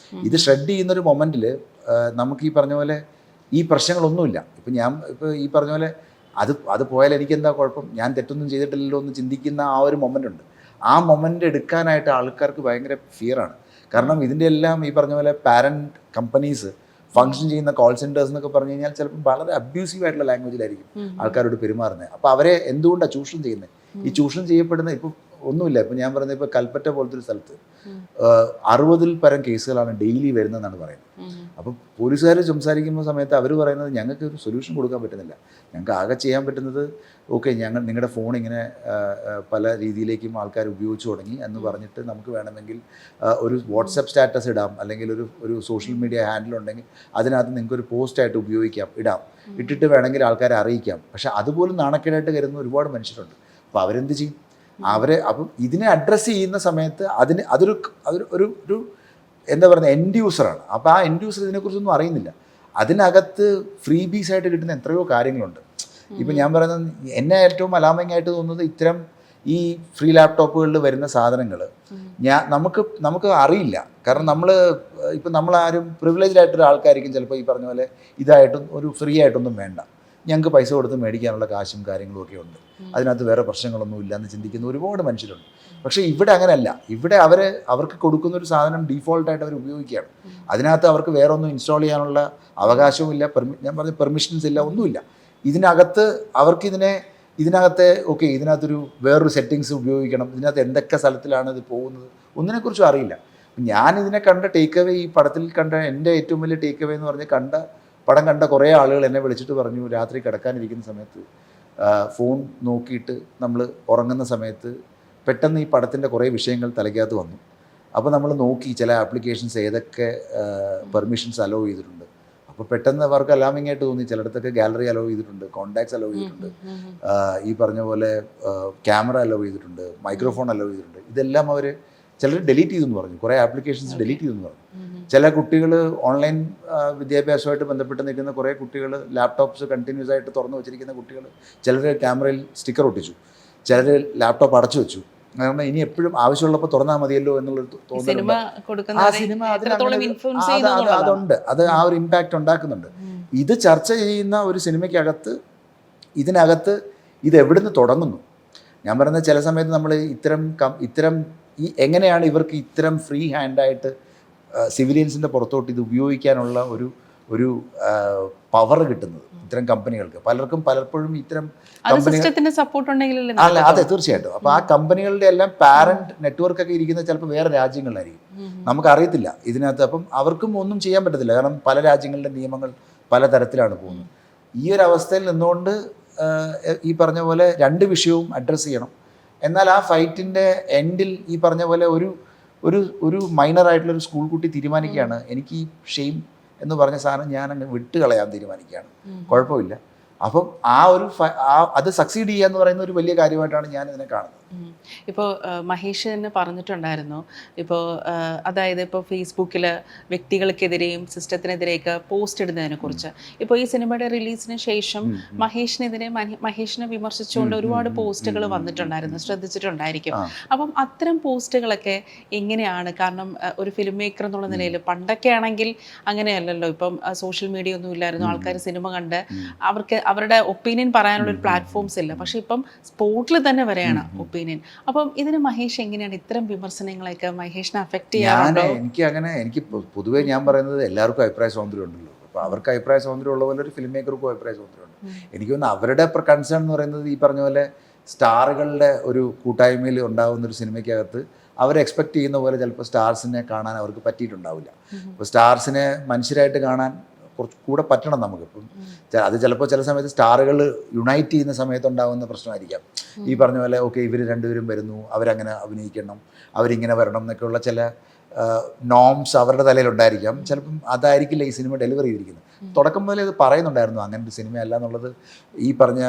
ഇത് ഷ്രെഡ് ചെയ്യുന്നൊരു മൊമെൻറ്റിൽ നമുക്ക് ഈ പറഞ്ഞ പോലെ ഈ പ്രശ്നങ്ങളൊന്നുമില്ല. ഇപ്പോൾ ഈ പറഞ്ഞ പോലെ അത് പോയാൽ എനിക്കെന്താ കുഴപ്പം, ഞാൻ തെറ്റൊന്നും ചെയ്തിട്ടില്ലല്ലോ എന്ന് ചിന്തിക്കുന്ന ആ ഒരു മൊമെൻ്റ് ഉണ്ട്. ആ മൊമെൻ്റ് എടുക്കാനായിട്ട് ആൾക്കാർക്ക് ഭയങ്കര ഫിയറാണ്. കാരണം ഇതിൻ്റെ എല്ലാം ഈ പറഞ്ഞ പോലെ പാരൻറ്റ് കമ്പനീസ് ഫങ്ഷൻ ചെയ്യുന്ന കോൾ സെൻറ്റേഴ്സ് എന്നൊക്കെ പറഞ്ഞു കഴിഞ്ഞാൽ ചിലപ്പോൾ വളരെ അബ്യൂസീവ് ആയിട്ടുള്ള ലാംഗ്വേജിലായിരിക്കും ആൾക്കാരോട് പെരുമാറുന്നത്. അപ്പോൾ അവരെ എന്തുകൊണ്ടാണ് ചൂഷണം ചെയ്യുന്നത്? ഈ ചൂഷണം ചെയ്യപ്പെടുന്ന ഇപ്പോൾ ഒന്നുമില്ല. ഇപ്പോൾ ഞാൻ പറയുന്നത് ഇപ്പോൾ കൽപ്പറ്റ പോലത്തെ ഒരു സ്ഥലത്ത് 60-ൽ പരം കേസുകളാണ് ഡെയിലി വരുന്നതെന്നാണ് പറയുന്നത്. അപ്പോൾ പോലീസുകാർ സംസാരിക്കുന്ന സമയത്ത് അവർ പറയുന്നത് ഞങ്ങൾക്ക് ഒരു സൊല്യൂഷൻ കൊടുക്കാൻ പറ്റുന്നില്ല, ഞങ്ങൾക്ക് ആകെ ചെയ്യാൻ പറ്റുന്നത് നിങ്ങളുടെ ഫോൺ ഇങ്ങനെ പല രീതിയിലേക്കും ആൾക്കാർ ഉപയോഗിച്ച് തുടങ്ങി എന്ന് പറഞ്ഞിട്ട് നമുക്ക് വേണമെങ്കിൽ ഒരു വാട്സപ്പ് സ്റ്റാറ്റസ് ഇടാം, അല്ലെങ്കിൽ ഒരു സോഷ്യൽ മീഡിയ ഹാൻഡിൽ ഉണ്ടെങ്കിൽ അതിനകത്ത് നിങ്ങൾക്കൊരു പോസ്റ്റായിട്ട് ഇട്ടിട്ട് വേണമെങ്കിൽ ആൾക്കാരെ അറിയിക്കാം. പക്ഷേ അതുപോലും നാണക്കേടായിട്ട് കരുതുന്ന ഒരുപാട് മനുഷ്യരുണ്ട്. അപ്പോൾ അവരെന്ത് ചെയ്യും? അപ്പം ഇതിനെ അഡ്രസ്സ് ചെയ്യുന്ന സമയത്ത് അതൊരു എന്താ പറയുക എൻഡ് യൂസറാണ്. അപ്പോൾ ആ എൻഡ് യൂസർ ഇതിനെക്കുറിച്ചൊന്നും അറിയുന്നില്ല. അതിനകത്ത് ഫ്രീ ബീസ് ആയിട്ട് കിട്ടുന്ന എത്രയോ കാര്യങ്ങളുണ്ട്. ഇപ്പം ഞാൻ പറയുന്നത് എന്നെ ഏറ്റവും അലാമിംഗ് ആയിട്ട് തോന്നുന്നത് ഇത്തരം ഈ ഫ്രീ ലാപ്ടോപ്പുകളിൽ വരുന്ന സാധനങ്ങൾ നമുക്ക് അറിയില്ല. കാരണം നമ്മളാരും പ്രിവിലേജ്ഡ് ആയിട്ടൊരു ആൾക്കായിരിക്കും ചിലപ്പോൾ ഈ പറഞ്ഞ പോലെ ഇതായിട്ടും ഒരു ഫ്രീ ആയിട്ടൊന്നും വേണ്ട, ഞങ്ങൾക്ക് പൈസ കൊടുത്ത് മേടിക്കാനുള്ള കാശും കാര്യങ്ങളും ഒക്കെ ഉണ്ട്, അതിനകത്ത് വേറെ പ്രശ്നങ്ങളൊന്നും ഇല്ല എന്ന് ചിന്തിക്കുന്ന ഒരുപാട് മനുഷ്യരുണ്ട്. പക്ഷേ ഇവിടെ അങ്ങനെയല്ല. ഇവിടെ അവർക്ക് കൊടുക്കുന്ന ഒരു സാധനം ഡീഫോൾട്ടായിട്ട് അവർ ഉപയോഗിക്കുകയാണ്. അതിനകത്ത് അവർക്ക് വേറെ ഒന്നും ഇൻസ്റ്റാൾ ചെയ്യാനുള്ള അവകാശവും ഇല്ല, ഞാൻ പറഞ്ഞ പെർമിഷൻസ് ഇല്ല, ഒന്നുമില്ല. ഇതിനകത്ത് ഇതിനകത്തൊരു വേറൊരു സെറ്റിങ്സ് ഉപയോഗിക്കണം, ഇതിനകത്ത് എന്തൊക്കെ സ്ഥലത്തിലാണ് ഇത് പോകുന്നത് ഒന്നിനെക്കുറിച്ചും അറിയില്ല. ഞാൻ ഇതിനെ കണ്ട ടേക്ക് അവേ, ഈ പടത്തിൽ കണ്ട എൻ്റെ ഏറ്റവും വലിയ ടേക്ക് അവേ എന്ന് പറഞ്ഞാൽ പടം കണ്ട കുറേ ആളുകൾ എന്നെ വിളിച്ചിട്ട് പറഞ്ഞു, രാത്രി കിടക്കാനിരിക്കുന്ന സമയത്ത് ഫോൺ നോക്കിയിട്ട് നമ്മൾ ഉറങ്ങുന്ന സമയത്ത് പെട്ടെന്ന് ഈ പടത്തിൻ്റെ കുറേ വിഷയങ്ങൾ തലയ്ക്കകത്ത് വന്നു. അപ്പോൾ നമ്മൾ നോക്കി ചില ആപ്ലിക്കേഷൻസ് ഏതൊക്കെ പെർമിഷൻസ് അലോ ചെയ്തിട്ടുണ്ട്. അപ്പോൾ പെട്ടെന്ന് അവർക്ക് അലാമിംഗ് ആയിട്ട് തോന്നി. ചിലയിടത്തൊക്കെ ഗാലറി അലോ ചെയ്തിട്ടുണ്ട്, കോൺടാക്ട്സ് അലോ ചെയ്തിട്ടുണ്ട്, ഈ പറഞ്ഞ പോലെ ക്യാമറ അലോ ചെയ്തിട്ടുണ്ട്, മൈക്രോഫോൺ അലോ ചെയ്തിട്ടുണ്ട്. ഇതെല്ലാം അവർ ചിലർ ഡിലീറ്റ് ചെയ്തെന്ന് പറഞ്ഞു, കുറേ ആപ്ലിക്കേഷൻസ് ഡിലീറ്റ് ചെയ്തെന്ന് പറഞ്ഞു. ചില കുട്ടികൾ ഓൺലൈൻ വിദ്യാഭ്യാസമായിട്ട് ബന്ധപ്പെട്ട് നിൽക്കുന്ന കുറേ കുട്ടികൾ ലാപ്ടോപ്സ് കണ്ടിന്യൂസ് ആയിട്ട് തുറന്നു വെച്ചിരിക്കുന്ന കുട്ടികൾ, ചിലർ ക്യാമറയിൽ സ്റ്റിക്കർ ഒട്ടിച്ചു, ചിലർ ലാപ്ടോപ്പ് അടച്ചു വെച്ചു. കാരണം ഇനി എപ്പോഴും ആവശ്യമുള്ളപ്പോൾ തുറന്നാൽ മതിയല്ലോ എന്നുള്ളൊരു തോന്നലുണ്ട്. ആ സിനിമ അതുണ്ട്, അത് ആ ഒരു ഇമ്പാക്റ്റ് ഉണ്ടാക്കുന്നുണ്ട്. ഇത് ചർച്ച ചെയ്യുന്ന ഒരു സിനിമയ്ക്കകത്ത് ഇതിനകത്ത് ഇത് എവിടുന്ന് തുടങ്ങുന്നു? ഞാൻ പറയുന്നത് ചില സമയത്ത് നമ്മൾ ഇത്തരം എങ്ങനെയാണ് ഇവർക്ക് ഇത്തരം ഫ്രീ ഹാൻഡായിട്ട് സിവിലിയൻസിൻ്റെ പുറത്തോട്ട് ഇത് ഉപയോഗിക്കാനുള്ള ഒരു പവർ കിട്ടുന്നത് ഇത്തരം കമ്പനികൾക്ക്. പലപ്പോഴും ഇത്തരം സിസ്റ്റത്തിന്റെ സപ്പോർട്ട് ഉണ്ടെങ്കിലല്ലേ. അല്ല, അതെ, തീർച്ചയായിട്ടും. അപ്പോൾ ആ കമ്പനികളുടെ എല്ലാം പാരന്റ് നെറ്റ്വർക്കൊക്കെ ഇരിക്കുന്നത് ചിലപ്പോൾ വേറെ രാജ്യങ്ങളിലായിരിക്കും, നമുക്കറിയത്തില്ല ഇതിനകത്ത്. അപ്പം അവർക്കും ഒന്നും ചെയ്യാൻ പറ്റത്തില്ല, കാരണം പല രാജ്യങ്ങളുടെ നിയമങ്ങൾ പല തരത്തിലാണ് പോകുന്നത്. ഈ ഒരു അവസ്ഥയിൽ നിന്നുകൊണ്ട് ഈ പറഞ്ഞ പോലെ രണ്ട് വിഷയവും അഡ്രസ്സ് ചെയ്യണം. എന്നാൽ ആ ഫൈറ്റിൻ്റെ എൻഡിൽ ഈ പറഞ്ഞ പോലെ ഒരു മൈനറായിട്ടുള്ളൊരു സ്കൂൾ കുട്ടി തീരുമാനിക്കുകയാണ്, എനിക്ക് ഈ ഷെയിം എന്ന് പറഞ്ഞ സാധനം ഞാൻ അങ്ങ് വിട്ടുകളയാൻ തീരുമാനിക്കുകയാണ്, കുഴപ്പമില്ല. അപ്പം അത് സക്സീഡ് ചെയ്യുക എന്ന് പറയുന്ന ഒരു വലിയ കാര്യമായിട്ടാണ് ഞാൻ ഇതിനെ കാണുന്നത്. ഇപ്പോൾ മഹേഷ് തന്നെ പറഞ്ഞിട്ടുണ്ടായിരുന്നു, ഇപ്പോൾ അതായത് ഇപ്പോൾ ഫേസ്ബുക്കിൽ വ്യക്തികൾക്കെതിരെയും സിസ്റ്റത്തിനെതിരെയൊക്കെ പോസ്റ്റ് ഇടുന്നതിനെ കുറിച്ച്. ഇപ്പോൾ ഈ സിനിമയുടെ റിലീസിന് ശേഷം മഹേഷിനെ വിമർശിച്ചുകൊണ്ട് ഒരുപാട് പോസ്റ്റുകൾ വന്നിട്ടുണ്ടായിരുന്നു, ശ്രദ്ധിച്ചിട്ടുണ്ടായിരിക്കും. അപ്പം അത്തരം പോസ്റ്റുകളൊക്കെ എങ്ങനെയാണ്? കാരണം ഒരു ഫിലിം മേക്കർ എന്നുള്ള നിലയിൽ പണ്ടൊക്കെ ആണെങ്കിൽ അങ്ങനെയല്ലല്ലോ, ഇപ്പം സോഷ്യൽ മീഡിയ ഒന്നും ഇല്ലായിരുന്നു, ആൾക്കാർ സിനിമ കണ്ട് അവർക്ക് അവരുടെ ഒപ്പീനിയൻ പറയാനുള്ള ഒരു പ്ലാറ്റ്ഫോംസ് ഇല്ല. പക്ഷെ ഇപ്പം സ്പോട്ടിൽ തന്നെ വരെയാണ് ഒപ്പീനിയൻ. അപ്പം ഇതിന് മഹേഷ് എങ്ങനെയാണ് ഇത്തരം വിമർശനങ്ങളൊക്കെ മഹേഷിനെ അഫക്റ്റ് ചെയ്യാറുണ്ടോ? എനിക്ക് പൊതുവേ ഞാൻ പറയുന്നത് എല്ലാവർക്കും അഭിപ്രായ സ്വാതന്ത്ര്യം ഉണ്ടല്ലോ. അപ്പോൾ അവർക്ക് അഭിപ്രായ സ്വാതന്ത്ര്യം ഉള്ള പോലെ ഒരു ഫിലിം മേക്കർക്കും അഭിപ്രായ സ്വാതന്ത്ര്യമുണ്ട്. എനിക്ക് തോന്നുന്നു അവരുടെ കൺസേൺ എന്ന് പറയുന്നത് ഈ പറഞ്ഞ പോലെ സ്റ്റാറുകളുടെ ഒരു കൂട്ടായ്മയിൽ ഉണ്ടാകുന്ന ഒരു സിനിമയ്ക്കകത്ത് അവർ എക്സ്പെക്ട് ചെയ്യുന്ന പോലെ ചിലപ്പോൾ സ്റ്റാർസിനെ കാണാൻ അവർക്ക് പറ്റിയിട്ടുണ്ടാവില്ല. അപ്പോൾ സ്റ്റാർസിനെ മനുഷ്യരായിട്ട് കാണാൻ കുറച്ച് കൂടെ പറ്റണം നമുക്കിപ്പം. അത് ചിലപ്പോൾ ചില സമയത്ത് സ്റ്റാറുകൾ യുണൈറ്റ് ചെയ്യുന്ന സമയത്തുണ്ടാകുന്ന പ്രശ്നമായിരിക്കാം. ഈ പറഞ്ഞ പോലെ ഓക്കെ, ഇവർ രണ്ടുപേരും വരുന്നു, അവരങ്ങനെ അഭിനയിക്കണം, അവരിങ്ങനെ വരണം എന്നൊക്കെയുള്ള ചില നോംസ് അവരുടെ തലയിലുണ്ടായിരിക്കാം. ചിലപ്പം അതായിരിക്കില്ല ഈ സിനിമ ഡെലിവറി ചെയ്തിരിക്കുന്നത്. തുടക്കം മുതലേ അത് പറയുന്നുണ്ടായിരുന്നു, അങ്ങനെ ഒരു സിനിമയല്ല എന്നുള്ളത്. ഈ പറഞ്ഞ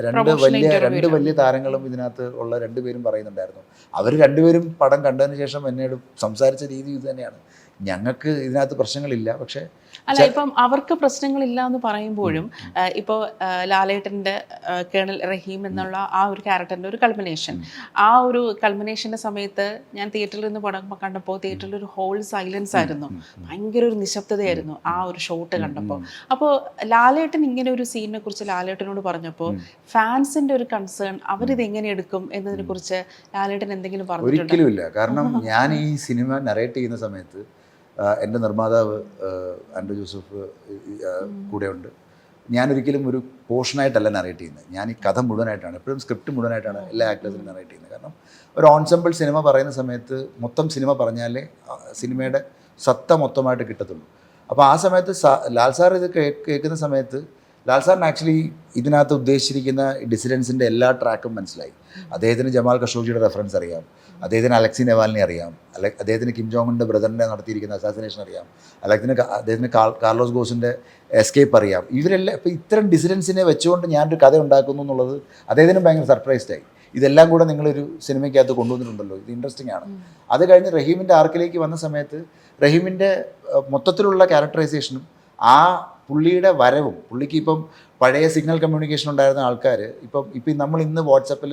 രണ്ട് വലിയ താരങ്ങളും ഇതിനകത്ത് ഉള്ള രണ്ടുപേരും പറയുന്നുണ്ടായിരുന്നു. അവർ രണ്ടുപേരും പടം കണ്ടതിന് ശേഷം എന്നോട് സംസാരിച്ച രീതി ഇത് തന്നെയാണ്, ഞങ്ങൾക്ക് ഇതിനകത്ത് പ്രശ്നങ്ങളില്ല. പക്ഷേ അല്ല, ഇപ്പം അവർക്ക് പ്രശ്നങ്ങളില്ല എന്ന് പറയുമ്പോഴും ഇപ്പോൾ ലാലേട്ടൻ്റെ കേണൽ റഹീം എന്നുള്ള ആ ഒരു ക്യാരക്ടറിൻ്റെ ഒരു കൾമിനേഷൻ, ആ ഒരു കൾമിനേഷൻ്റെ സമയത്ത് ഞാൻ തിയേറ്ററിൽ നിന്ന് പടം കണ്ടപ്പോൾ തിയേറ്ററിൽ ഒരു ഹോൾ സൈലൻസ് ആയിരുന്നു, ഭയങ്കര ഒരു നിശബ്ദതയായിരുന്നു ആ ഒരു ഷോട്ട് കണ്ടപ്പോൾ. അപ്പോൾ ലാലേട്ടൻ ഇങ്ങനെ ഒരു സീനിനെ കുറിച്ച് ലാലേട്ടനോട് പറഞ്ഞപ്പോൾ ഫാൻസിൻ്റെ ഒരു കൺസേൺ, അവരിത് എങ്ങനെ എടുക്കും എന്നതിനെ കുറിച്ച് ലാലേട്ടൻ എന്തെങ്കിലും പറഞ്ഞിട്ടുണ്ടോ? ഒരിക്കലും ഇല്ല. കാരണം ഞാൻ ഈ സിനിമ നറേറ്റ് ചെയ്യുന്ന സമയത്ത് എൻ്റെ നിർമ്മാതാവ് ആൻഡ്രൂ ജോസഫ് കൂടെയുണ്ട്. ഞാനൊരിക്കലും ഒരു പോർഷനായിട്ടല്ല നറേറ്റ് ചെയ്യുന്നത്, ഞാൻ ഈ കഥ മുഴുവനായിട്ടാണ്, എപ്പോഴും സ്ക്രിപ്റ്റ് മുഴുവനായിട്ടാണ് എല്ലാ ആക്ടേഴ്സിനും നറേറ്റ് ചെയ്യുന്നത്. കാരണം ഒരു ഓൺസെമ്പിൾ സിനിമ പറയുന്ന സമയത്ത് മൊത്തം സിനിമ പറഞ്ഞാലേ സിനിമയുടെ സത്ത മൊത്തമായിട്ട് കിട്ടത്തുള്ളൂ. അപ്പോൾ ആ സമയത്ത് ലാൽ സാർ ഇത് കേൾക്കുന്ന സമയത്ത് ലാൽ സാറിന് ആക്ച്വലി ഇതിനകത്ത് ഉദ്ദേശിച്ചിരിക്കുന്ന ഡിസിഡൻസിൻ്റെ എല്ലാ ട്രാക്കും മനസ്സിലായി. അദ്ദേഹത്തിന് ജമാൽ ഖഷോഗിയുടെ റെഫറൻസ് അറിയാം, അദ്ദേഹത്തിന് അലക്സി നവാലിനെ അറിയാം, അദ്ദേഹത്തിന് കിം ജോങ്ങിൻ്റെ ബ്രദറിൻ്റെ നടത്തിയിരിക്കുന്ന അസാസിനേഷൻ അറിയാം, അദ്ദേഹത്തിന് കാർലോസ് ഗോസിൻ്റെ എസ്കേപ്പ് അറിയാം. ഇവരെല്ലാം ഇപ്പോൾ ഇത്തരം ഡിസിഡൻസിനെ വെച്ചുകൊണ്ട് ഞാനൊരു കഥ ഉണ്ടാക്കുന്നു എന്നുള്ളത് അദ്ദേഹത്തിന് ഭയങ്കര സർപ്രൈസ്ഡായി. ഇതെല്ലാം കൂടെ നിങ്ങളൊരു സിനിമയ്ക്കകത്ത് കൊണ്ടുവന്നിട്ടുണ്ടല്ലോ, ഇത് ഇൻട്രസ്റ്റിംഗ് ആണ്. അത് കഴിഞ്ഞ് റഹീമിൻ്റെ ആർക്കിലേക്ക് വന്ന സമയത്ത് റഹീമിൻ്റെ മൊത്തത്തിലുള്ള ക്യാരക്ടറൈസേഷനും ആ പുള്ളിയുടെ വരവും, പുള്ളിക്ക് ഇപ്പം പഴയ സിഗ്നൽ കമ്മ്യൂണിക്കേഷൻ ഉണ്ടായിരുന്ന ആൾക്കാർ ഇപ്പം നമ്മൾ ഇന്ന് വാട്സപ്പിൽ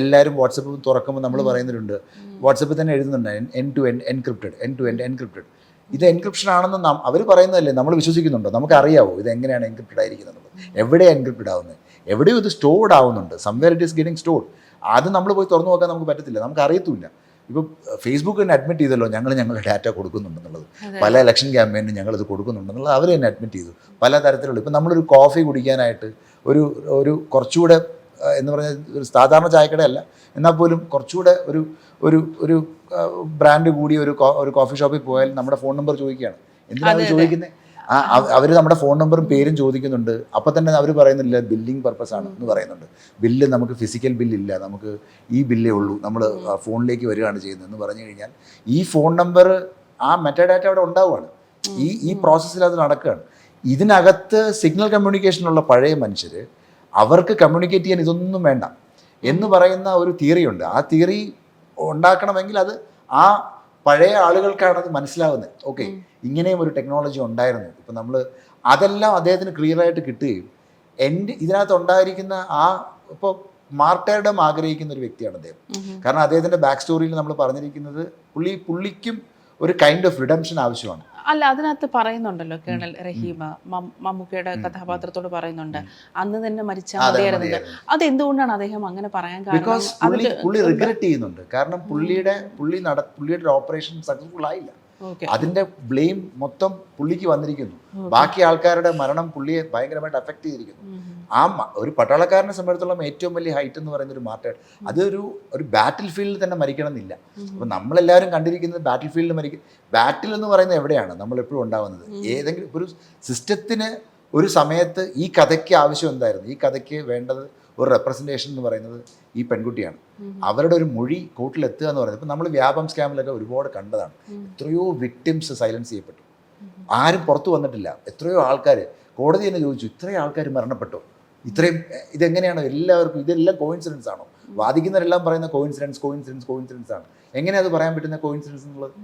എല്ലാവരും വാട്സപ്പ് തുറക്കുമ്പോൾ നമ്മൾ പറയുന്നവരുണ്ട്, വാട്സപ്പിൽ തന്നെ എഴുതുന്നുണ്ട് എൻ ടു എൻഡ് എൻക്രിപ്റ്റഡ്. ഇത് എൻക്രിപ്ഷൻ ആണെന്ന് അവർ പറയുന്നതല്ലേ, നമ്മൾ വിശ്വസിക്കുന്നുണ്ടോ? നമുക്കറിയാവോ ഇത് എങ്ങനെയാണ് എൻക്രിപ്റ്റഡ് ആയിരിക്കുന്നത്? എവിടെയാണ് എൻക്രിപ്റ്റഡ് ആവുന്നത്? എവിടെയോ ഇത് സ്റ്റോർഡ് ആവുന്നുണ്ട്, somewhere it is getting stored. അത് നമ്മൾ പോയി തുറന്നു നോക്കാൻ നമുക്ക് പറ്റത്തില്ല, നമുക്ക് അറിയത്തില്ല. ഇപ്പോൾ ഫേസ്ബുക്ക് തന്നെ അഡ്മിറ്റ് ചെയ്തല്ലോ, ഞങ്ങളുടെ ഡാറ്റ കൊടുക്കുന്നുണ്ടെന്നുള്ളത്, പല ഇലക്ഷൻ ക്യാമ്പയിനും ഞങ്ങളിത് കൊടുക്കുന്നുണ്ടെന്നുള്ളത് അവർ തന്നെ അഡ്മിറ്റ് ചെയ്തു. പല തരത്തിലുള്ള, ഇപ്പം നമ്മളൊരു കോഫി കുടിക്കാനായിട്ട് ഒരു കുറച്ചുകൂടെ എന്ന് പറഞ്ഞാൽ ഒരു സാധാരണ ചായക്കടയല്ല, എന്നാൽ പോലും കുറച്ചുകൂടെ ഒരു ബ്രാൻഡ് കൂടി ഒരു കോഫി ഷോപ്പിൽ പോയാൽ നമ്മുടെ ഫോൺ നമ്പർ ചോദിക്കുകയാണ്. എന്തിനാണ് ചോദിക്കുന്നത്? അവർ നമ്മുടെ ഫോൺ നമ്പറും പേരും ചോദിക്കുന്നുണ്ട്. അപ്പം തന്നെ അവർ പറയുന്നില്ല ബില്ലിംഗ് പർപ്പസ് ആണ് എന്ന് പറയുന്നുണ്ട്. ബില്ല് നമുക്ക് ഫിസിക്കൽ ബില്ലില്ല, നമുക്ക് ഈ ബില്ലേ ഉള്ളൂ, നമ്മൾ ഫോണിലേക്ക് വരികയാണ് ചെയ്യുന്നതെന്ന് പറഞ്ഞു കഴിഞ്ഞാൽ ഈ ഫോൺ നമ്പർ, ആ മെറ്റാഡാറ്റ അവിടെ ഉണ്ടാവുകയാണ്. ഈ പ്രോസസ്സിൽ അത് നടക്കുകയാണ്. ഇതിനകത്ത് സിഗ്നൽ കമ്മ്യൂണിക്കേഷനുള്ള പഴയ മനുഷ്യർ, അവർക്ക് കമ്മ്യൂണിക്കേറ്റ് ചെയ്യാൻ ഇതൊന്നും വേണ്ട എന്ന് പറയുന്ന ഒരു തിയറിയുണ്ട്. ആ തിയറി ഉണ്ടാക്കണമെങ്കിൽ അത് ആ പഴയ ആളുകൾക്കാണ് അത് മനസ്സിലാവുന്നത്. ഓക്കെ, ഇങ്ങനെയും ഒരു ടെക്നോളജി ഉണ്ടായിരുന്നു. ഇപ്പം നമ്മൾ അതെല്ലാം അദ്ദേഹത്തിന് ക്ലിയറായിട്ട് കിട്ടുകയും ഇതിനകത്ത് ഉണ്ടായിരിക്കുന്ന ഇപ്പോൾ മാർട്ടേർഡം ആഗ്രഹിക്കുന്ന ഒരു വ്യക്തിയാണ് അദ്ദേഹം. കാരണം അദ്ദേഹത്തിൻ്റെ ബാക്ക് സ്റ്റോറിയിൽ നമ്മൾ പറഞ്ഞിരിക്കുന്നത് പുള്ളിക്കും ഒരു കൈൻഡ് ഓഫ് റിഡംഷൻ ആവശ്യമാണ്. അല്ല, അതിനകത്ത് പറയുന്നുണ്ടല്ലോ കേണൽ റഹീമ മമ്മൂക്കയുടെ കഥാപാത്രത്തോട് പറയുന്നുണ്ട് അന്ന് തന്നെ മരിച്ചാൽ മതിയായിരുന്നത്. അതെന്തുകൊണ്ടാണ് അദ്ദേഹം അങ്ങനെ പറയാൻ കാരണം? പുള്ളി റിഗ്രറ്റ് ചെയ്യുന്നുണ്ട്. കാരണം പുള്ളിയുടെ ഓപ്പറേഷൻ സക്സസ്ഫുൾ ആയില്ല. ഓക്കെ. അതിന്റെ ബ്ലെയിം മൊത്തം പുള്ളിക്ക് വന്നിരിക്കുന്നു. ബാക്കി ആൾക്കാരുടെ മരണം പുള്ളിയെ ഭയങ്കരമായിട്ട് അഫക്റ്റ് ചെയ്തിരിക്കുന്നു. ഒരു പട്ടാളക്കാരനെ സംബന്ധിച്ചിടത്തോളം ഏറ്റവും വലിയ ഹൈറ്റ് എന്ന് പറയുന്ന ഒരു മാർട്ടേൺ, അതൊരു ബാറ്റിൽ ഫീൽഡിൽ തന്നെ മരിക്കണം എന്നില്ല. അപ്പം നമ്മളെല്ലാവരും കണ്ടിരിക്കുന്നത് ബാറ്റിൽ ഫീൽഡിൽ ബാറ്റിൽ എന്ന് പറയുന്നത് എവിടെയാണ് നമ്മൾ എപ്പോഴും ഉണ്ടാകുന്നത്? ഏതെങ്കിലും ഒരു സിസ്റ്റത്തിന് ഒരു സമയത്ത് ഈ കഥയ്ക്ക് ആവശ്യം എന്തായിരുന്നു? ഈ കഥയ്ക്ക് വേണ്ടത് ഒരു റെപ്രസെൻറ്റേഷൻ എന്ന് പറയുന്നത് ഈ പെൺകുട്ടിയാണ്. അവരുടെ ഒരു മൊഴി കോർട്ടിലെത്തുക എന്ന് പറയുന്നത്, ഇപ്പം നമ്മൾ വ്യാപം സ്കാമിലൊക്കെ ഒരുപാട് കണ്ടതാണ്. എത്രയോ വിക്ടിംസ് സൈലൻസ് ചെയ്യപ്പെട്ടു, ആരും പുറത്തു വന്നിട്ടില്ല. എത്രയോ ആൾക്കാർ കോടതി തന്നെ ചോദിച്ചു, ഇത്രയും ആൾക്കാർ മരണപ്പെട്ടു, ഇത്രയും ഇതെങ്ങനെയാണോ എല്ലാവർക്കും ഇതെല്ലാം കോയിൻസിഡൻസ് ആണോ? വാദിക്കുന്നവരെല്ലാം പറയുന്ന കോയിൻസിഡൻസ് ആണ്. എങ്ങനെ അത് പറയാൻ പറ്റുന്ന കോയിൻസിഡൻസ് എന്നുള്ളത്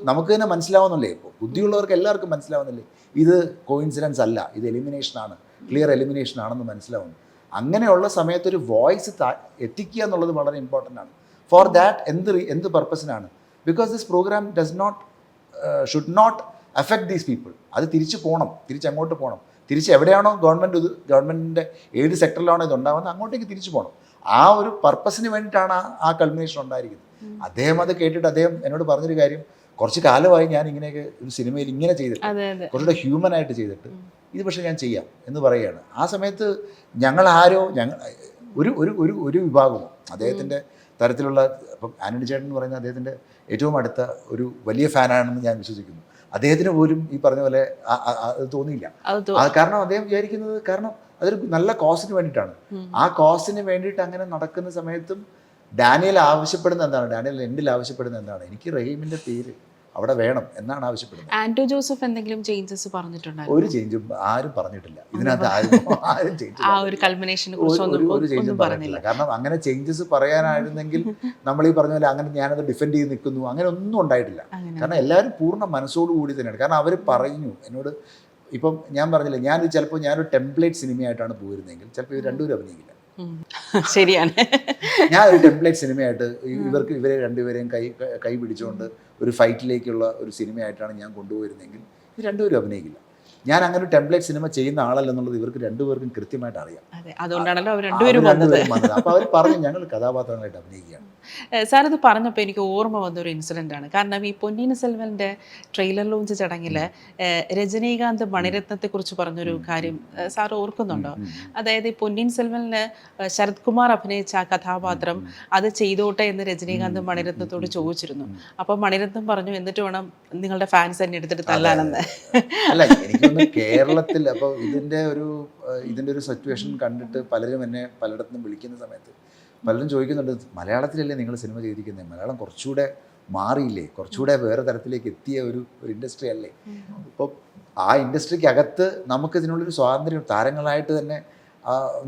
നമുക്ക് തന്നെ മനസ്സിലാവുന്നില്ലേ? ഇപ്പോൾ ബുദ്ധിയുള്ളവർക്ക് എല്ലാവർക്കും മനസ്സിലാവുന്നില്ലേ ഇത് കോയിൻസിഡൻസ് അല്ല, ഇത് എലിമിനേഷനാണ്, ക്ലിയർ എലിമിനേഷൻ ആണെന്ന് മനസ്സിലാവുന്നു. അങ്ങനെയുള്ള സമയത്ത് ഒരു വോയിസ് എത്തിക്കുക എന്നുള്ളത് വളരെ ഇമ്പോർട്ടൻ്റ് ആണ്. ഫോർ ദാറ്റ് എന്ത് പർപ്പസിനാണ്? Because this programme should not affect these people. അത് തിരിച്ചങ്ങോട്ട് പോകണം. എവിടെയാണോ ഗവൺമെൻറ്റിൻ്റെ ഏത് സെക്ടറിലാണോ ഇത് ഉണ്ടാകുന്നത് അങ്ങോട്ടേക്ക് തിരിച്ചു പോകണം. ആ ഒരു പർപ്പസിന് വേണ്ടിയിട്ടാണ് ആ കൾമിനേഷൻ ഉണ്ടായിരിക്കുന്നത്. അദ്ദേഹം അത് കേട്ടിട്ട് അദ്ദേഹം എന്നോട് പറഞ്ഞൊരു കാര്യം, കുറച്ച് കാലമായി ഞാൻ ഇങ്ങനെയൊക്കെ ഒരു സിനിമയിൽ ഇങ്ങനെ ചെയ്തിട്ട് കുറച്ചുകൂടെ ഹ്യൂമനായിട്ട് ചെയ്തിട്ട് ഇത് പക്ഷേ ഞാൻ ചെയ്യാം എന്ന് പറയുകയാണ്. ആ സമയത്ത് ഞങ്ങൾ ഒരു വിഭാഗമോ അദ്ദേഹത്തിൻ്റെ തരത്തിലുള്ള, ഇപ്പം ആന്റണി ചേട്ടൻ എന്ന് പറയുന്നത് അദ്ദേഹത്തിൻ്റെ ഏറ്റവും അടുത്ത ഒരു വലിയ ഫാനാണെന്ന് ഞാൻ വിശ്വസിക്കുന്നു. അദ്ദേഹത്തിന് പോലും ഈ പറഞ്ഞ പോലെ അത് തോന്നിയില്ല. കാരണം അദ്ദേഹം വിചാരിക്കുന്നത്, കാരണം അതൊരു നല്ല കോസിന് വേണ്ടിയിട്ടാണ്. ആ കോസിന് വേണ്ടിയിട്ട് അങ്ങനെ നടക്കുന്ന സമയത്തും ഡാനിയൽ എൻഡിൽ ആവശ്യപ്പെടുന്നത് എന്താണ്? എനിക്ക് റഹീമിൻ്റെ പേര് അവിടെ വേണം എന്നാണ് ആവശ്യപ്പെടുന്നത്. ആന്റോ ജോസഫ് എന്തെങ്കിലും ചേഞ്ചസ് പറഞ്ഞിട്ടുണ്ടായിരുന്നു? ഒരു ചേഞ്ചും ആരും പറഞ്ഞിട്ടില്ല ഇതിനകത്ത്. ആരും ചേഞ്ചും പറഞ്ഞിട്ടില്ല. കാരണം അങ്ങനെ ചേഞ്ചസ് പറയാനായിരുന്നെങ്കിൽ നമ്മൾ ഈ പറഞ്ഞ പോലെ അങ്ങനെ ഞാനത് ഡിഫെൻഡ് ചെയ്ത് നിൽക്കുന്നു, അങ്ങനെ ഒന്നും ഉണ്ടായിട്ടില്ല. കാരണം എല്ലാവരും പൂർണ്ണ മനസ്സോടുകൂടി തന്നെയാണ്. കാരണം അവർ പറഞ്ഞു എന്നോട്, ഇപ്പം ഞാൻ പറഞ്ഞില്ല, ഞാനൊരു ടെംപ്ലേറ്റ് സിനിമയായിട്ടാണ് പോയിരുന്നെങ്കിൽ ചിലപ്പോൾ ഇവർ രണ്ടുപേരും അഭിനയിക്കില്ല. ശരിയാണ്. ഞാൻ ഒരു ടെംപ്ലേറ്റ് സിനിമയായിട്ട് ഇവരെ രണ്ടുപേരെയും കൈ പിടിച്ചുകൊണ്ട് ഒരു ഫൈറ്റിലേക്കുള്ള ഒരു സിനിമയായിട്ടാണ് ഞാൻ കൊണ്ടുപോയിരുന്നെങ്കിൽ ഇത് രണ്ടുപേരും അഭിനയിക്കില്ല. ഞാൻ അങ്ങനെ ഒരു ടെംപ്ലേറ്റ് സിനിമ ചെയ്യുന്ന ആളല്ലെന്നുള്ളത് ഇവർക്ക് രണ്ടുപേർക്കും കൃത്യമായിട്ട് അറിയാം. അതുകൊണ്ടാണല്ലോ അവർ രണ്ടുപേരും വന്നത്. അപ്പോൾ അവർ പറഞ്ഞു ഞങ്ങൾ കഥാപാത്രങ്ങളായിട്ട് അഭിനയിക്കുകയാണ്. സാർ ഇത് പറഞ്ഞപ്പോൾ എനിക്ക് ഓർമ്മ വന്നൊരു ഇൻസിഡൻ്റ് ആണ്. കാരണം ഈ പൊന്നിയിൻ സെൽവൻ്റെ ട്രെയിലർ ലോഞ്ച് ചടങ്ങിൽ രജനീകാന്ത് മണിരത്നത്തെക്കുറിച്ച് പറഞ്ഞൊരു കാര്യം സാർ ഓർക്കുന്നുണ്ടോ? അതായത് ഈ പൊന്നിയിൻ സെൽവനിൽ ശരത് കുമാർ അഭിനയിച്ച ആ കഥാപാത്രം അത് ചെയ്തോട്ടെ എന്ന് രജനീകാന്ത് മണിരത്നത്തോട് ചോദിച്ചിരുന്നു. അപ്പോൾ മണിരത്നം പറഞ്ഞു, എന്നിട്ട് വേണം നിങ്ങളുടെ ഫാൻസ് തന്നെ എടുത്തിട്ട് തല്ലാനെന്ന്. അല്ല, എനിക്കൊന്ന് കേരളത്തിൽ അപ്പോൾ ഇതിൻ്റെ ഒരു സിറ്റുവേഷൻ കണ്ടിട്ട് പലരും എന്നെ പലയിടത്തും വിളിക്കുന്ന സമയത്ത് പലരും ചോദിക്കുന്നുണ്ട്, മലയാളത്തിലല്ലേ നിങ്ങൾ സിനിമ ചെയ്തിരിക്കുന്നത്, മലയാളം കുറച്ചുകൂടെ മാറിയില്ലേ, കുറച്ചുകൂടെ വേറെ തരത്തിലേക്ക് എത്തിയ ഒരു ഇൻഡസ്ട്രി അല്ലേ? അപ്പോൾ ആ ഇൻഡസ്ട്രിക്ക് അകത്ത് നമുക്ക് ഇതിനുള്ളൊരു സ്വാതന്ത്ര്യം താരങ്ങളായിട്ട് തന്നെ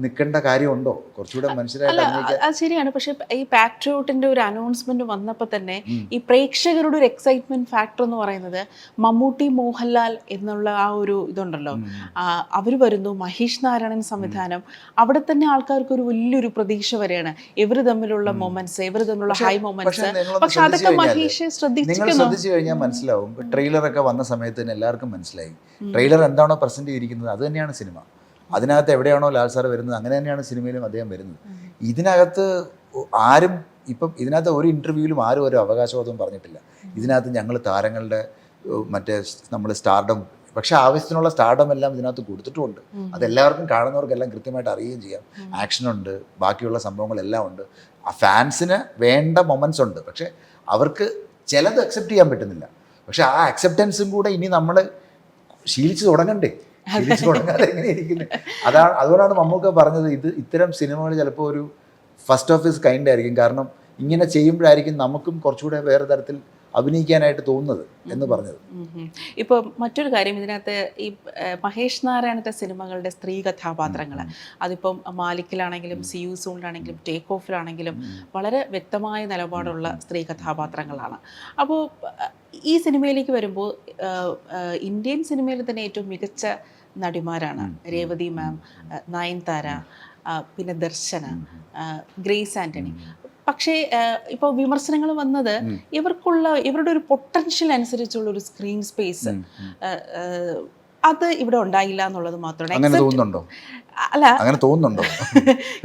നിൽക്കേണ്ട കാര്യമുണ്ടോ? കുറച്ചുകൂടെ മനുഷ്യരായിട്ട് അഭിനയിക്കാൻ. അത് ശരിയാണ്. പക്ഷെ ഈ പാട്രിയോട്ടിന്റെ ഒരു അനൗൺസ്മെന്റ് വന്നപ്പോൾ തന്നെ ഈ പ്രേക്ഷകരുടെ ഒരു എക്സൈറ്റ്മെന്റ് ഫാക്ടർ എന്ന് പറയുന്നത് മമ്മൂട്ടി, മോഹൻലാൽ എന്നുള്ള ആ ഒരു ഇതുണ്ടല്ലോ, അവർ വരുന്നു, മഹേഷ് നാരായണൻ സംവിധാനം, അവിടെ തന്നെ ആൾക്കാർക്ക് ഒരു വലിയൊരു പ്രതീക്ഷ വരെയാണ്. ഇവർ തമ്മിലുള്ള മൊമെന്റ്സ്, ഇവർ തമ്മിലുള്ള ഹൈ മൊമെന്റ്സ്. പക്ഷെ അതൊക്കെ മഹേഷ് ശ്രദ്ധിച്ചു കഴിഞ്ഞാൽ മനസ്സിലാവും. ട്രെയിലറൊക്കെ വന്ന സമയത്ത് തന്നെ എല്ലാവർക്കും മനസ്സിലായി ട്രെയിലർ എന്താണോ പ്രസന്റ് ചെയ്തിരിക്കുന്നത് അത് തന്നെയാണ് സിനിമ. അതിനകത്ത് എവിടെയാണോ ലാൽ സാർ വരുന്നത് അങ്ങനെ തന്നെയാണ് സിനിമയിലും അദ്ദേഹം വരുന്നത്. ഇതിനകത്ത് ആരും ഇപ്പം ഇതിനകത്ത് ഒരു ഇൻ്റർവ്യൂവിലും ആരും ഒരു അവകാശവാദവും പറഞ്ഞിട്ടില്ല ഇതിനകത്ത് ഞങ്ങൾ താരങ്ങളുടെ നമ്മൾ സ്റ്റാർഡം, പക്ഷേ ആവശ്യത്തിനുള്ള സ്റ്റാർഡം എല്ലാം ഇതിനകത്ത് കൊടുത്തിട്ടുമുണ്ട്. അതെല്ലാവർക്കും കാണുന്നവർക്കെല്ലാം കൃത്യമായിട്ട് അറിയുകയും ചെയ്യാം. ആക്ഷനുണ്ട്, ബാക്കിയുള്ള സംഭവങ്ങളെല്ലാം ഉണ്ട്. ആ ഫാൻസിന് വേണ്ട മൊമെൻറ്റ്സ് ഉണ്ട്. പക്ഷേ അവർക്ക് ചിലത് അക്സെപ്റ്റ് ചെയ്യാൻ പറ്റുന്നില്ല. പക്ഷേ ആ അക്സെപ്റ്റൻസും കൂടെ ഇനി നമ്മൾ ശീലിച്ച് തുടങ്ങണ്ടേ? തുടങ്ങാതെ എങ്ങനെ ഇരിക്കുന്നത്? അതുകൊണ്ടാണ് മമ്മൂക്ക പറഞ്ഞത് ഇത്തരം സിനിമകൾ ചിലപ്പോൾ ഒരു ഫസ്റ്റ് ഓഫ് ഹിസ് കൈൻഡ് ആയിരിക്കും. കാരണം ഇങ്ങനെ ചെയ്യുമ്പോഴായിരിക്കും നമുക്കും കുറച്ചുകൂടെ വേറെ തരത്തിൽ അഭിനയിക്കാനായിട്ട് തോന്നുന്നത് എന്ന് പറഞ്ഞത്. ഇപ്പോൾ മറ്റൊരു കാര്യം, ഇതിനകത്ത് ഈ മഹേഷ് നാരായണത്തെ സിനിമകളുടെ സ്ത്രീ കഥാപാത്രങ്ങൾ, അതിപ്പം മാലിക്കിലാണെങ്കിലും സി യു സൂണിലാണെങ്കിലും ടേക്ക് ഓഫിലാണെങ്കിലും വളരെ വ്യക്തമായ നിലപാടുള്ള സ്ത്രീ കഥാപാത്രങ്ങളാണ്. അപ്പോൾ ഈ സിനിമയിലേക്ക് വരുമ്പോൾ ഇന്ത്യൻ സിനിമയിൽ തന്നെ ഏറ്റവും മികച്ച നടിമാരാണ് രേവതി മാം, നയൻതാര, പിന്നെ ദർശന, ഗ്രേസ് ആൻ്റണി. പക്ഷേ ഇപ്പോൾ വിമർശനങ്ങൾ വന്നത് ഇവരുടെ ഒരു പൊട്ടൻഷ്യൽ അനുസരിച്ചുള്ള ഒരു സ്ക്രീൻ സ്പേസ് അത് ഇവിടെ ഉണ്ടായില്ല എന്നുള്ളത് മാത്രമാണ്. അങ്ങനെ തോന്നുന്നുണ്ടോ? അല്ല, അങ്ങനെ തോന്നുന്നുണ്ടോ?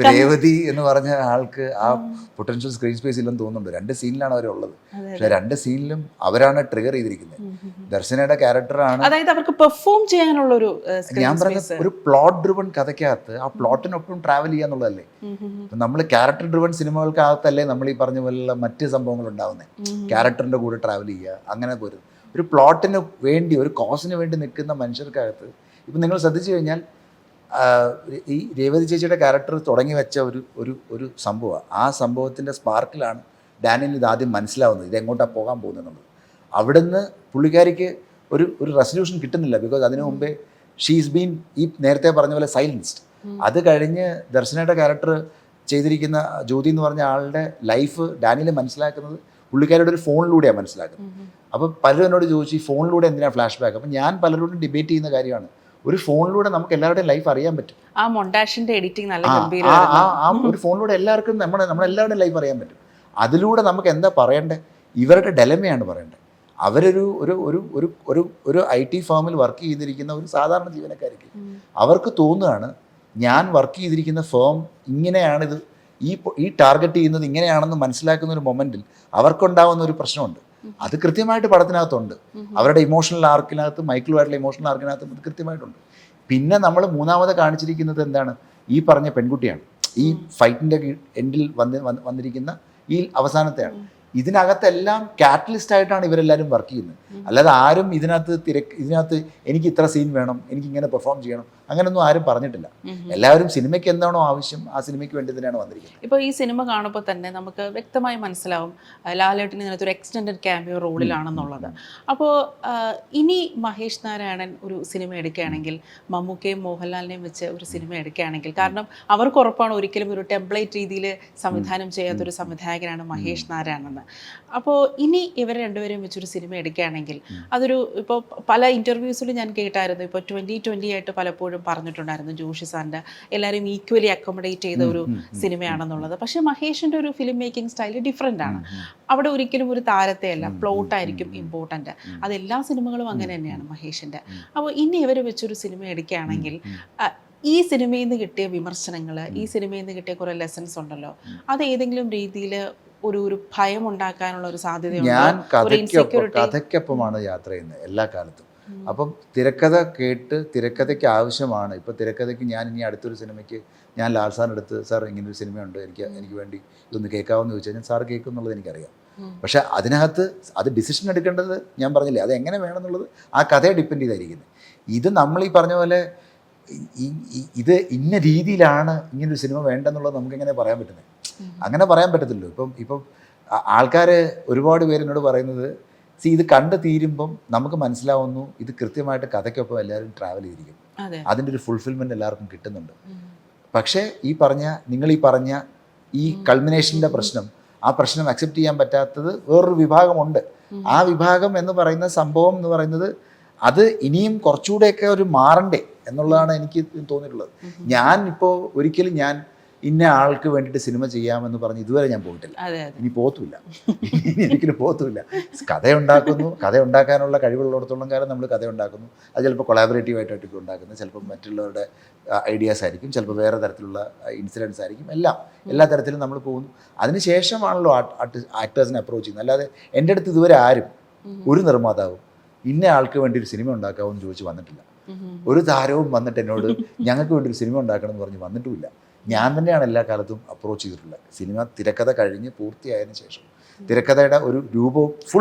രേവതി എന്ന് പറഞ്ഞ ആൾക്ക് ആ പൊട്ടൻഷ്യൽ സ്ക്രീൻ സ്പേസ് ഇല്ലെന്ന് തോന്നുന്നുണ്ട്. 2 സീനിലാണ് അവരുള്ളത്. പക്ഷെ 2 സീനിലും അവരാണ് ട്രിഗർ ചെയ്തിരിക്കുന്നത്. ദർശനയുടെ ക്യാരക്ടറാണ്. അതായത് അവർക്ക് പെർഫോം ചെയ്യാനുള്ള ഒരു ഞാൻ പറഞ്ഞ ഒരു പ്ലോട്ട് ഡ്രിവൺ കഥയ്ക്കകത്ത് ആ പ്ലോട്ടിനൊപ്പം ട്രാവൽ ചെയ്യാന്നുള്ളതല്ലേ. നമ്മൾ ക്യാരക്ടർ ഡ്രിവൺ സിനിമകൾക്കകത്തല്ലേ നമ്മൾ ഈ പറഞ്ഞ പോലുള്ള മറ്റ് സംഭവങ്ങൾ ഉണ്ടാവുന്നത്. ക്യാരക്ടറിന്റെ കൂടെ ട്രാവൽ ചെയ്യുക, അങ്ങനെ പോരും. ഒരു പ്ലോട്ടിന് വേണ്ടി, ഒരു കോസിന് വേണ്ടി നിൽക്കുന്ന മനുഷ്യർക്കകത്ത് ഇപ്പം നിങ്ങൾ ശ്രദ്ധിച്ചു കഴിഞ്ഞാൽ ഈ രേവതി ചേച്ചിയുടെ ക്യാരക്ടർ തുടങ്ങി വെച്ച ഒരു സംഭവമാണ്. ആ സംഭവത്തിൻ്റെ സ്പാർക്കിലാണ് ഡാനിയൽ ഇതാദ്യം മനസ്സിലാവുന്നത്, ഇത് എങ്ങോട്ടാണ് പോകാൻ പോകുന്നത്. അവിടുന്ന് പുള്ളിക്കാരിക്ക് ഒരു റെസൊല്യൂഷൻ കിട്ടുന്നില്ല. ബിക്കോസ് അതിനു മുമ്പേ ഷീസ് ബീൻ ഈ നേരത്തെ പറഞ്ഞ പോലെ സൈലൻസ്ഡ്. അത് കഴിഞ്ഞ് ദർശനയുടെ ക്യാരക്ടർ ചെയ്തിരിക്കുന്ന ജ്യോതി എന്ന് പറഞ്ഞ ആളുടെ ലൈഫ് ഡാനിയൽ മനസ്സിലാക്കുന്നത് പുള്ളിക്കാരുടെ ഒരു ഫോണിലൂടെയാണ് മനസ്സിലാക്കുന്നത്. അപ്പോൾ പലരും എന്നോട് ചോദിച്ചു ഈ ഫോണിലൂടെ എന്തിനാണ് ഫ്ലാഷ് ബാക്ക്. അപ്പം ഞാൻ പലരോടും ഡിബേറ്റ് ചെയ്യുന്ന കാര്യമാണ്, ഒരു ഫോണിലൂടെ നമുക്ക് എല്ലാവരുടെയും ലൈഫ് അറിയാൻ പറ്റും. ആ മൊണ്ടാഷിന്റെ എഡിറ്റിംഗ് നല്ല ആ ഒരു ഫോണിലൂടെ എല്ലാവർക്കും നമ്മളെല്ലാവരുടെയും ലൈഫ് അറിയാൻ പറ്റും. അതിലൂടെ നമുക്ക് എന്താ പറയണ്ടേ, ഇവരുടെ ഡെലമയാണ് പറയേണ്ടത്. അവരൊരു ഒരു ഒരു ഒരു ഒരു ഒരു IT ഫേമിൽ വർക്ക് ചെയ്തിരിക്കുന്ന ഒരു സാധാരണ ജീവനക്കാർക്ക് അവർക്ക് തോന്നുകയാണ് ഞാൻ വർക്ക് ചെയ്തിരിക്കുന്ന ഫേം ഇങ്ങനെയാണിത്, ഈ ടാർഗറ്റ് ചെയ്യുന്നത് ഇങ്ങനെയാണെന്ന് മനസ്സിലാക്കുന്ന ഒരു മൊമെൻറ്റിൽ അവർക്കുണ്ടാവുന്ന ഒരു പ്രശ്നമുണ്ട്. അത് കൃത്യമായിട്ട് പടത്തിനകത്തുണ്ട്. അവരുടെ ഇമോഷണൽ ആർക്കിനകത്ത്, മൈക്കിളുമായിട്ടുള്ള ഇമോഷണൽ ആർക്കിനകത്തും അത് കൃത്യമായിട്ടുണ്ട്. പിന്നെ നമ്മൾ മൂന്നാമത് കാണിച്ചിരിക്കുന്നത് എന്താണ്, ഈ പറഞ്ഞ പെൺകുട്ടിയാണ്. ഈ ഫൈറ്റിൻ്റെ എൻഡിൽ വന്നിരിക്കുന്ന ഈ അവസാനത്തെയാണ്. ഇതിനകത്തെല്ലാം കാറ്റലിസ്റ്റ് ആയിട്ടാണ് ഇവരെല്ലാവരും വർക്ക് ചെയ്യുന്നത്. അല്ലാതെ ആരും ഇതിനകത്ത് എനിക്ക് ഇത്ര സീൻ വേണം, എനിക്ക് ഇങ്ങനെ പെർഫോം ചെയ്യണം, അങ്ങനെയൊന്നും ആരും പറഞ്ഞിട്ടില്ല. എല്ലാവരും സിനിമയ്ക്ക് എന്താണോ ആവശ്യം ആ സിനിമയ്ക്ക് വേണ്ടി തന്നെയാണ് വന്നിരിക്കുന്നത്. ഇപ്പോൾ ഈ സിനിമ കാണുമ്പോൾ തന്നെ നമുക്ക് വ്യക്തമായി മനസ്സിലാവും ലാലേട്ടൻ ഇതിനകത്ത് ഒരു എക്സ്റ്റെൻഡഡ് ക്യാമിയോ റോളിലാണെന്നുള്ളത്. അപ്പോൾ ഇനി മഹേഷ് നാരായണൻ ഒരു സിനിമ എടുക്കുകയാണെങ്കിൽ, മമ്മൂക്കയും മോഹൻലാലിനെയും വെച്ച് ഒരു സിനിമ എടുക്കുകയാണെങ്കിൽ, കാരണം അവർക്ക് ഉറപ്പാണ് ഒരിക്കലും ഒരു ടെംപ്ലേറ്റ് രീതിയിൽ സംവിധാനം ചെയ്യാത്തൊരു സംവിധായകനാണ് മഹേഷ് നാരായണൻ. അപ്പോൾ ഇനി ഇവർ രണ്ടുപേരെയും വെച്ചൊരു സിനിമ എടുക്കുകയാണെങ്കിൽ അതൊരു, ഇപ്പോൾ പല ഇൻ്റർവ്യൂസിലും ഞാൻ കേട്ടായിരുന്നു, ഇപ്പോൾ 2020 ആയിട്ട് പലപ്പോഴും പറഞ്ഞിട്ടുണ്ടായിരുന്നു ജോഷി സാറിൻ്റെ എല്ലാവരും ഈക്വലി അക്കോമഡേറ്റ് ചെയ്ത ഒരു സിനിമയാണെന്നുള്ളത്. പക്ഷേ മഹേഷിൻ്റെ ഒരു ഫിലിം മേക്കിംഗ് സ്റ്റൈല് ഡിഫറെൻ്റ് ആണ്. അവിടെ ഒരിക്കലും ഒരു താരത്തെയല്ല, പ്ലോട്ടായിരിക്കും ഇമ്പോർട്ടൻ്റ്. അതെല്ലാ സിനിമകളും അങ്ങനെ തന്നെയാണ് മഹേഷിൻ്റെ. അപ്പോൾ ഇനി ഇവർ വെച്ചൊരു സിനിമ എടുക്കുകയാണെങ്കിൽ ഈ സിനിമയിൽ നിന്ന് കിട്ടിയ വിമർശനങ്ങൾ, ഈ സിനിമയിൽ നിന്ന് കിട്ടിയ കുറേ ലെസൺസ് ഉണ്ടല്ലോ, അത് ഏതെങ്കിലും രീതിയിൽ ഒരു ഭയം ഉണ്ടാക്കാനുള്ള ഒരു സാധ്യതയുണ്ട്? ഞാൻ കഥയ്ക്കൊപ്പമാണ് യാത്ര ചെയ്യുന്നത് എല്ലാ കാലത്തും. അപ്പം തിരക്കഥ കേട്ട് തിരക്കഥയ്ക്ക് ആവശ്യമാണ്. ഇപ്പം തിരക്കഥയ്ക്ക് ഞാൻ ഇനി അടുത്തൊരു സിനിമയ്ക്ക് ഞാൻ ലാൽ സാറിൻ്റെ അടുത്ത്, സാർ ഇങ്ങനൊരു സിനിമയുണ്ട്, എനിക്ക് വേണ്ടി ഇതൊന്ന് കേൾക്കാമെന്ന് ചോദിച്ചു കഴിഞ്ഞാൽ സാർ കേൾക്കും എന്നുള്ളത് എനിക്കറിയാം. പക്ഷേ അതിനകത്ത് അത് ഡിസിഷൻ എടുക്കേണ്ടത് ഞാൻ പറഞ്ഞില്ലേ, അത് എങ്ങനെ വേണമെന്നുള്ളത് ആ കഥയെ ഡിപ്പെൻഡ് ചെയ്തായിരിക്കുന്നത്. ഇത് നമ്മൾ ഈ പറഞ്ഞ പോലെ ഇത് ഇന്ന രീതിയിലാണ് ഇങ്ങനൊരു സിനിമ വേണ്ടെന്നുള്ളത് നമുക്കെങ്ങനെ പറയാൻ പറ്റുന്നത്? അങ്ങനെ പറയാൻ പറ്റത്തില്ലല്ലോ. ഇപ്പം ആൾക്കാർ ഒരുപാട് പേര് എന്നോട് പറയുന്നത്, ഇത് കണ്ട് തീരുമ്പം നമുക്ക് മനസ്സിലാവുന്നു ഇത് കൃത്യമായിട്ട് കഥയ്ക്കൊപ്പം എല്ലാവരും ട്രാവൽ ചെയ്തിരിക്കും, അതിൻ്റെ ഒരു ഫുൾഫിൽമെൻറ്റ് എല്ലാവർക്കും കിട്ടുന്നുണ്ട്. പക്ഷേ നിങ്ങൾ ഈ പറഞ്ഞ ഈ കൾമിനേഷൻ്റെ പ്രശ്നം, ആ പ്രശ്നം അക്സെപ്റ്റ് ചെയ്യാൻ പറ്റാത്തത് വേറൊരു വിഭാഗമുണ്ട്. ആ വിഭാഗം എന്ന് പറയുന്ന സംഭവം എന്ന് പറയുന്നത് അത് ഇനിയും കുറച്ചുകൂടെയൊക്കെ ഒരു മാറണ്ടേ എന്നുള്ളതാണ് എനിക്ക് തോന്നിയിട്ടുള്ളത്. ഞാൻ ഇപ്പോൾ ഒരിക്കലും ഞാൻ ഇന്ന ആൾക്ക് വേണ്ടിയിട്ട് സിനിമ ചെയ്യാമെന്ന് പറഞ്ഞ് ഇതുവരെ ഞാൻ പോയിട്ടില്ല, ഇനി പോത്തുമില്ല, എനിക്കിനി പോത്തുമില്ല. കഥ ഉണ്ടാക്കാനുള്ള കഴിവുള്ളിടത്തോളം കാലം നമ്മൾ കഥ ഉണ്ടാക്കുന്നു. അത് ചിലപ്പോൾ കൊളാബറേറ്റീവായിട്ടൊക്കെ ഉണ്ടാക്കുന്നത്, ചിലപ്പോൾ മറ്റുള്ളവരുടെ ഐഡിയാസ് ആയിരിക്കും, ചിലപ്പോൾ വേറെ തരത്തിലുള്ള ഇൻസിഡൻസ് ആയിരിക്കും, എല്ലാ തരത്തിലും നമ്മൾ പോകുന്നു. അതിനുശേഷമാണല്ലോ ആക്ടേഴ്സിനെ അപ്രോച്ച് ചെയ്യുന്നത്. അല്ലാതെ എൻ്റെ അടുത്ത് ഇതുവരെ ആരും ഒരു നിർമ്മാതാവും ഇന്ന ആൾക്ക് വേണ്ടി ഒരു സിനിമ ഉണ്ടാക്കാമെന്ന് ചോദിച്ച് വന്നിട്ടില്ല. ഒരു താരവും വന്നിട്ട് എന്നോട് ഞങ്ങൾക്ക് വേണ്ടി ഒരു സിനിമ ഉണ്ടാക്കണം എന്ന് പറഞ്ഞ് വന്നിട്ടുമില്ല. ഞാൻ തന്നെയാണ് എല്ലാ കാലത്തും അപ്രോച്ച് ചെയ്തിട്ടുള്ളത്. സിനിമ തിരക്കഥ കഴിഞ്ഞ് പൂർത്തിയായതിനു ശേഷം തിരക്കഥയുടെ ഒരു രൂപവും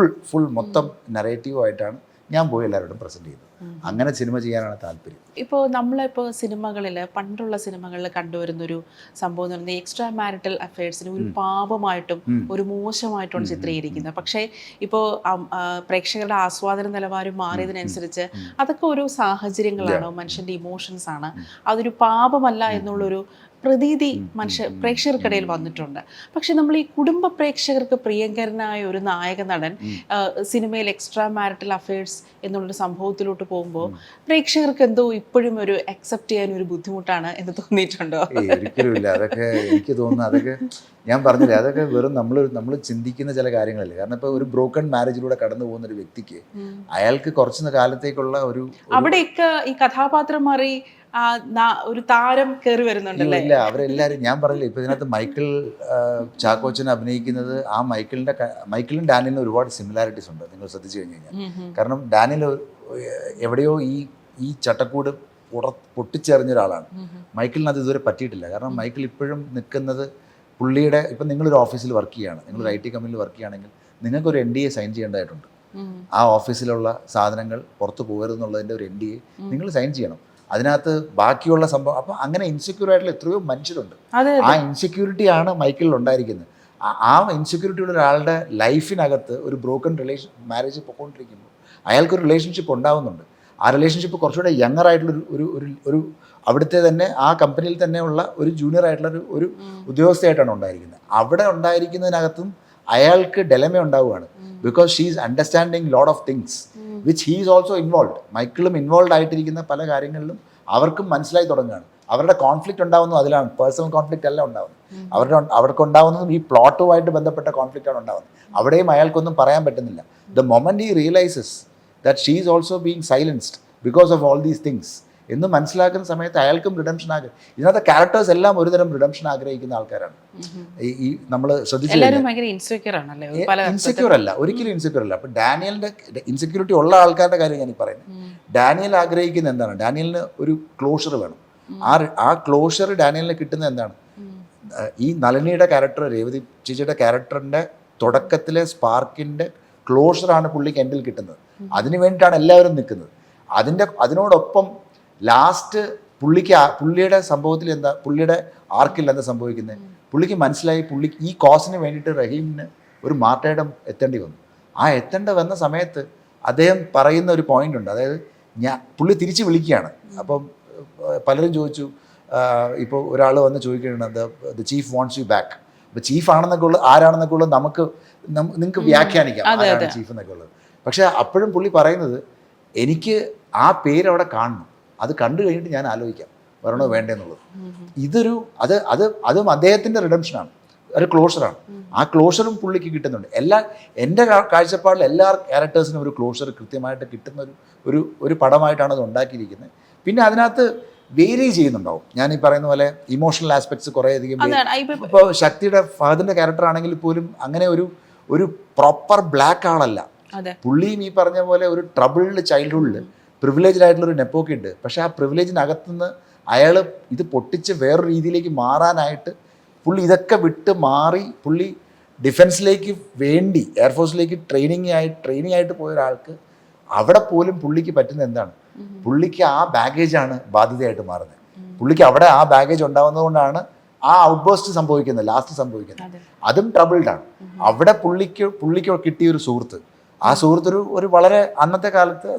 ഫുൾ മൊത്തം നറേറ്റീവായിട്ടാണ് ഞാൻ പോയി എല്ലാവരോടും പ്രസൻറ്റ് ചെയ്യുന്നത്. അങ്ങനെ സിനിമ ചെയ്യാനാണ് താല്പര്യം. ഇപ്പോൾ നമ്മളിപ്പോൾ സിനിമകളിൽ, പണ്ടുള്ള സിനിമകളിൽ കണ്ടുവരുന്നൊരു സംഭവം എന്ന് പറയുന്നത് എക്സ്ട്രാ മാരിറ്റൽ അഫെയർസിന് ഒരു പാപമായിട്ടും ഒരു മോശമായിട്ടുമാണ് ചിത്രീകരിക്കുന്നത്. പക്ഷേ ഇപ്പോൾ പ്രേക്ഷകരുടെ ആസ്വാദന നിലവാരം മാറിയതിനനുസരിച്ച് അതൊക്കെ ഒരു സാഹചര്യങ്ങളാണ്, മനുഷ്യൻ്റെ ഇമോഷൻസ് ആണ്. അതൊരു പാപമല്ല എന്നുള്ളൊരു പ്രതീതി പ്രേക്ഷകർക്കിടയിൽ വന്നിട്ടുണ്ട്. പക്ഷെ നമ്മൾ ഈ കുടുംബ പ്രേക്ഷകർക്ക് പ്രിയങ്കരനായ ഒരു നായക നടൻ സിനിമയിൽ എക്സ്ട്രാ മാരിറ്റൽ അഫയേഴ്സ് എന്നുള്ളൊരു സംഭവത്തിലോട്ട് പോകുമ്പോൾ പ്രേക്ഷകർക്ക് എന്തോ ഇപ്പോഴും ഒരു അക്സെപ്റ്റ് ചെയ്യാൻ ഒരു ബുദ്ധിമുട്ടാണ് എന്ന് തോന്നിയിട്ടുണ്ടോ? ഒരിക്കലും ഇല്ല. അതൊക്കെ എനിക്ക് തോന്നുന്നു, അതൊക്കെ ഞാൻ പറഞ്ഞില്ലേ, അതൊക്കെ വെറും നമ്മൾ ചിന്തിക്കുന്ന ചില കാര്യങ്ങളല്ലേ. കാരണം ഇപ്പോൾ ഒരു ബ്രോക്കൺ മാരേജിലൂടെ കടന്നു പോകുന്ന ഒരു വ്യക്തിക്ക് അയാൾക്ക് കുറച്ച് കാലത്തേക്കുള്ള ഒരു അവിടെയൊക്കെ ഈ കഥാപാത്രം മാറി ഒരു താരം കയറി വരുന്നുണ്ടല്ലേ? ഇല്ല, അവരെല്ലാവരും ഞാൻ പറഞ്ഞില്ല, ഇപ്പൊ ഇതിനകത്ത് മൈക്കിൾ ചാക്കോച്ചൻ അഭിനയിക്കുന്നത് ആ മൈക്കിളും ഡാനിയലിനും ഒരുപാട് സിമിലാരിറ്റീസ് ഉണ്ട് നിങ്ങൾ ശ്രദ്ധിച്ചു കഴിഞ്ഞു കഴിഞ്ഞാൽ. കാരണം ഡാനിയൽ എവിടെയോ ഈ ചട്ടക്കൂട് പൊട്ടിച്ചെറിഞ്ഞ ഒരാളാണ്. മൈക്കിളിന് അത് ഇതുവരെ പറ്റിയിട്ടില്ല. കാരണം മൈക്കിൾ ഇപ്പോഴും നിൽക്കുന്നത് പുള്ളിയുടെ, ഇപ്പം നിങ്ങളൊരു ഓഫീസിൽ വർക്ക് ചെയ്യുകയാണ്, നിങ്ങളൊരു IT കമ്പനിയിൽ വർക്ക് ചെയ്യുകയാണെങ്കിൽ നിങ്ങൾക്കൊരു NDA സൈൻ ചെയ്യേണ്ടതായിട്ടുണ്ട്. ആ ഓഫീസിലുള്ള സാധനങ്ങൾ പുറത്ത് പോകരുതെന്നുള്ളതിൻ്റെ ഒരു NDA നിങ്ങൾ സൈൻ ചെയ്യണം. അതിനകത്ത് ബാക്കിയുള്ള സംഭവം, അപ്പം അങ്ങനെ ഇൻസെക്യൂർ ആയിട്ടുള്ള എത്രയോ മനുഷ്യരുണ്ട്. ആ ഇൻസെക്യൂരിറ്റിയാണ് മൈക്കിളിൽ ഉണ്ടായിരിക്കുന്നത്. ആ ഇൻസെക്യൂരിറ്റിയുള്ള ഒരാളുടെ ലൈഫിനകത്ത് ഒരു ബ്രോക്കൺ മാരേജ് പൊക്കോണ്ടിരിക്കുമ്പോൾ അയാൾക്കൊരു റിലേഷൻഷിപ്പ് ഉണ്ടാവുന്നുണ്ട്. ആ റിലേഷൻഷിപ്പ് കുറച്ചുകൂടെ യങ്ങർ ആയിട്ടുള്ള ഒരു അവിടുത്തെ തന്നെ ആ കമ്പനിയിൽ തന്നെ ഉള്ള ഒരു ജൂനിയർ ആയിട്ടുള്ള ഒരു ഉദ്യോഗസ്ഥയായിട്ടാണ് ഉണ്ടായിരിക്കുന്നത്. അവിടെ ഉണ്ടായിരിക്കുന്നതിനകത്തും അയാൾക്ക് ഡെലമ ഉണ്ടാവുകയാണ്. Because she is understanding lot of things which he is also involve. മൈക്കിളും ഇൻവോൾവ് ആയിട്ടിരിക്കുന്ന പല കാര്യങ്ങളിലും അവർക്കും മനസ്സിലായി തുടങ്ങുകയാണ്. അവരുടെ കോൺഫ്ലിക്റ്റ് ഉണ്ടാവുന്നു അതിലാണ്, പേഴ്സണൽ കോൺഫ്ലിക്റ്റ് അല്ല ഉണ്ടാവുന്നത്. അവർക്ക് ഉണ്ടാവുന്നതും ഈ പ്ലോട്ടുമായിട്ട് ബന്ധപ്പെട്ട കോൺഫ്ലിക്റ്റാണ് ഉണ്ടാവുന്നത്. അവിടെയും അയാൾക്കൊന്നും പറയാൻ പറ്റുന്നില്ല. The moment he realises that she is also being silenced because of all these things എന്ന് മനസ്സിലാക്കുന്ന സമയത്ത് അയാൾക്കും റിഡംഷൻ ഇതിനകത്തെ ക്യാരക്ടേഴ്സ് എല്ലാം ഒരുതരം റിഡംഷൻ ആഗ്രഹിക്കുന്ന ആൾക്കാരാണ്. ഈ നമ്മൾ ഇൻസെക്യൂർ അല്ല, ഒരിക്കലും ഇൻസെക്യൂർ അല്ല. അപ്പം ഡാനിയലിന്റെ ഇൻസെക്യൂരിറ്റി ഉള്ള ആൾക്കാരുടെ കാര്യം ഞാൻ പറയുന്നത്. ഡാനിയൽ ആഗ്രഹിക്കുന്ന എന്താണ്? ഡാനിയലിന് ഒരു ക്ലോഷർ വേണം. ആ ക്ലോഷർ ഡാനിയലിന് കിട്ടുന്നത് എന്താണ്? ഈ നളിനിയുടെ ക്യാരക്ടർ, രേവതി ചേച്ചിയുടെ ക്യാരക്ടറിന്റെ തുടക്കത്തിലെ സ്പാർക്കിന്റെ ക്ലോഷറാണ് പുള്ളിക്ക് എൻഡിൽ കിട്ടുന്നത്. അതിനു വേണ്ടിയിട്ടാണ് എല്ലാവരും നിൽക്കുന്നത്. അതിനോടൊപ്പം ലാസ്റ്റ് പുള്ളിയുടെ സംഭവത്തിൽ എന്താ, പുള്ളിയുടെ ആർക്കിൽ എന്താ സംഭവിക്കുന്നത്? പുള്ളിക്ക് മനസ്സിലായി പുള്ളിക്ക് ഈ കോസിന് വേണ്ടിയിട്ട് റഹീമിന് ഒരു മാർട്ടേഡം എത്തേണ്ടി വന്നു. ആ എത്തേണ്ട വന്ന സമയത്ത് അദ്ദേഹം പറയുന്ന ഒരു പോയിന്റ് ഉണ്ട്. അതായത് പുള്ളി തിരിച്ച് വിളിക്കുകയാണ്. അപ്പം പലരും ചോദിച്ചു, ഇപ്പോൾ ഒരാൾ വന്ന് ചോദിക്കുകയാണ് the chief wants you back. അപ്പോൾ ചീഫ് ആണെന്നൊക്കെ ഉള്ളത് ആരാണെന്നൊക്കെ ഉള്ളത് നിങ്ങൾക്ക് വ്യാഖ്യാനിക്കാം ആരാണ് ചീഫ് എന്നൊക്കെ ഉള്ളത്. പക്ഷേ അപ്പോഴും പുള്ളി പറയുന്നത് എനിക്ക് ആ പേര് അവിടെ കാണണം, അത് കണ്ടു കഴിഞ്ഞിട്ട് ഞാൻ ആലോചിക്കാം വരണോ വേണ്ടെന്നുള്ളത്. അതും അദ്ദേഹത്തിൻ്റെ റിഡംഷനാണ്, ഒരു ക്ലോഷറാണ്. ആ ക്ലോഷറും പുള്ളിക്ക് കിട്ടുന്നുണ്ട്. എൻ്റെ കാഴ്ചപ്പാടിൽ എല്ലാ ക്യാരക്ടേഴ്സിനും ഒരു ക്ലോഷർ കൃത്യമായിട്ട് കിട്ടുന്ന ഒരു പടമായിട്ടാണ് അത് ഉണ്ടാക്കിയിരിക്കുന്നത്. പിന്നെ അതിനകത്ത് വേരി ചെയ്യുന്നുണ്ടാവും. ഞാൻ ഈ പറയുന്ന പോലെ ഇമോഷണൽ ആസ്പെക്ട്സ് കുറേ അധികം. ഇപ്പോൾ ശക്തിയുടെ ഫഹദിൻ്റെ ക്യാരക്ടർ ആണെങ്കിൽ പോലും അങ്ങനെ ഒരു പ്രോപ്പർ ബ്ലാക്ക് ആളല്ല. പുള്ളിയും ഈ പറഞ്ഞ പോലെ ഒരു ട്രബിൾഡ് ചൈൽഡ്ഹുഡിൽ പ്രിവിലേജ്ഡ് ആയിട്ടുള്ളൊരു നെപ്പോക്കെ ഉണ്ട്. പക്ഷേ ആ പ്രിവിലേജിനകത്തുനിന്ന് അയാൾ ഇത് പൊട്ടിച്ച് വേറൊരു രീതിയിലേക്ക് മാറാനായിട്ട് പുള്ളി ഇതൊക്കെ വിട്ട് മാറി പുള്ളി ഡിഫൻസിലേക്ക് വേണ്ടി എയർഫോഴ്സിലേക്ക് ട്രെയിനിങ് ആയിട്ട് പോയ ഒരാൾക്ക് അവിടെ പോലും പുള്ളിക്ക് പറ്റുന്ന എന്താണ്? പുള്ളിക്ക് ആ ബാഗേജാണ് ബാധ്യതയായിട്ട് മാറുന്നത്. പുള്ളിക്ക് അവിടെ ആ ബാഗേജ് ഉണ്ടാവുന്നതുകൊണ്ടാണ് ആ ഔട്ട്ബേസ്റ്റ് സംഭവിക്കുന്നത്, ലാസ്റ്റ് സംഭവിക്കുന്നത്. അതും ട്രബിൾഡാണ്. അവിടെ പുള്ളിക്ക് കിട്ടിയൊരു സുഹൃത്ത്, ആ സുഹൃത്ത് ഒരു വളരെ അന്നത്തെ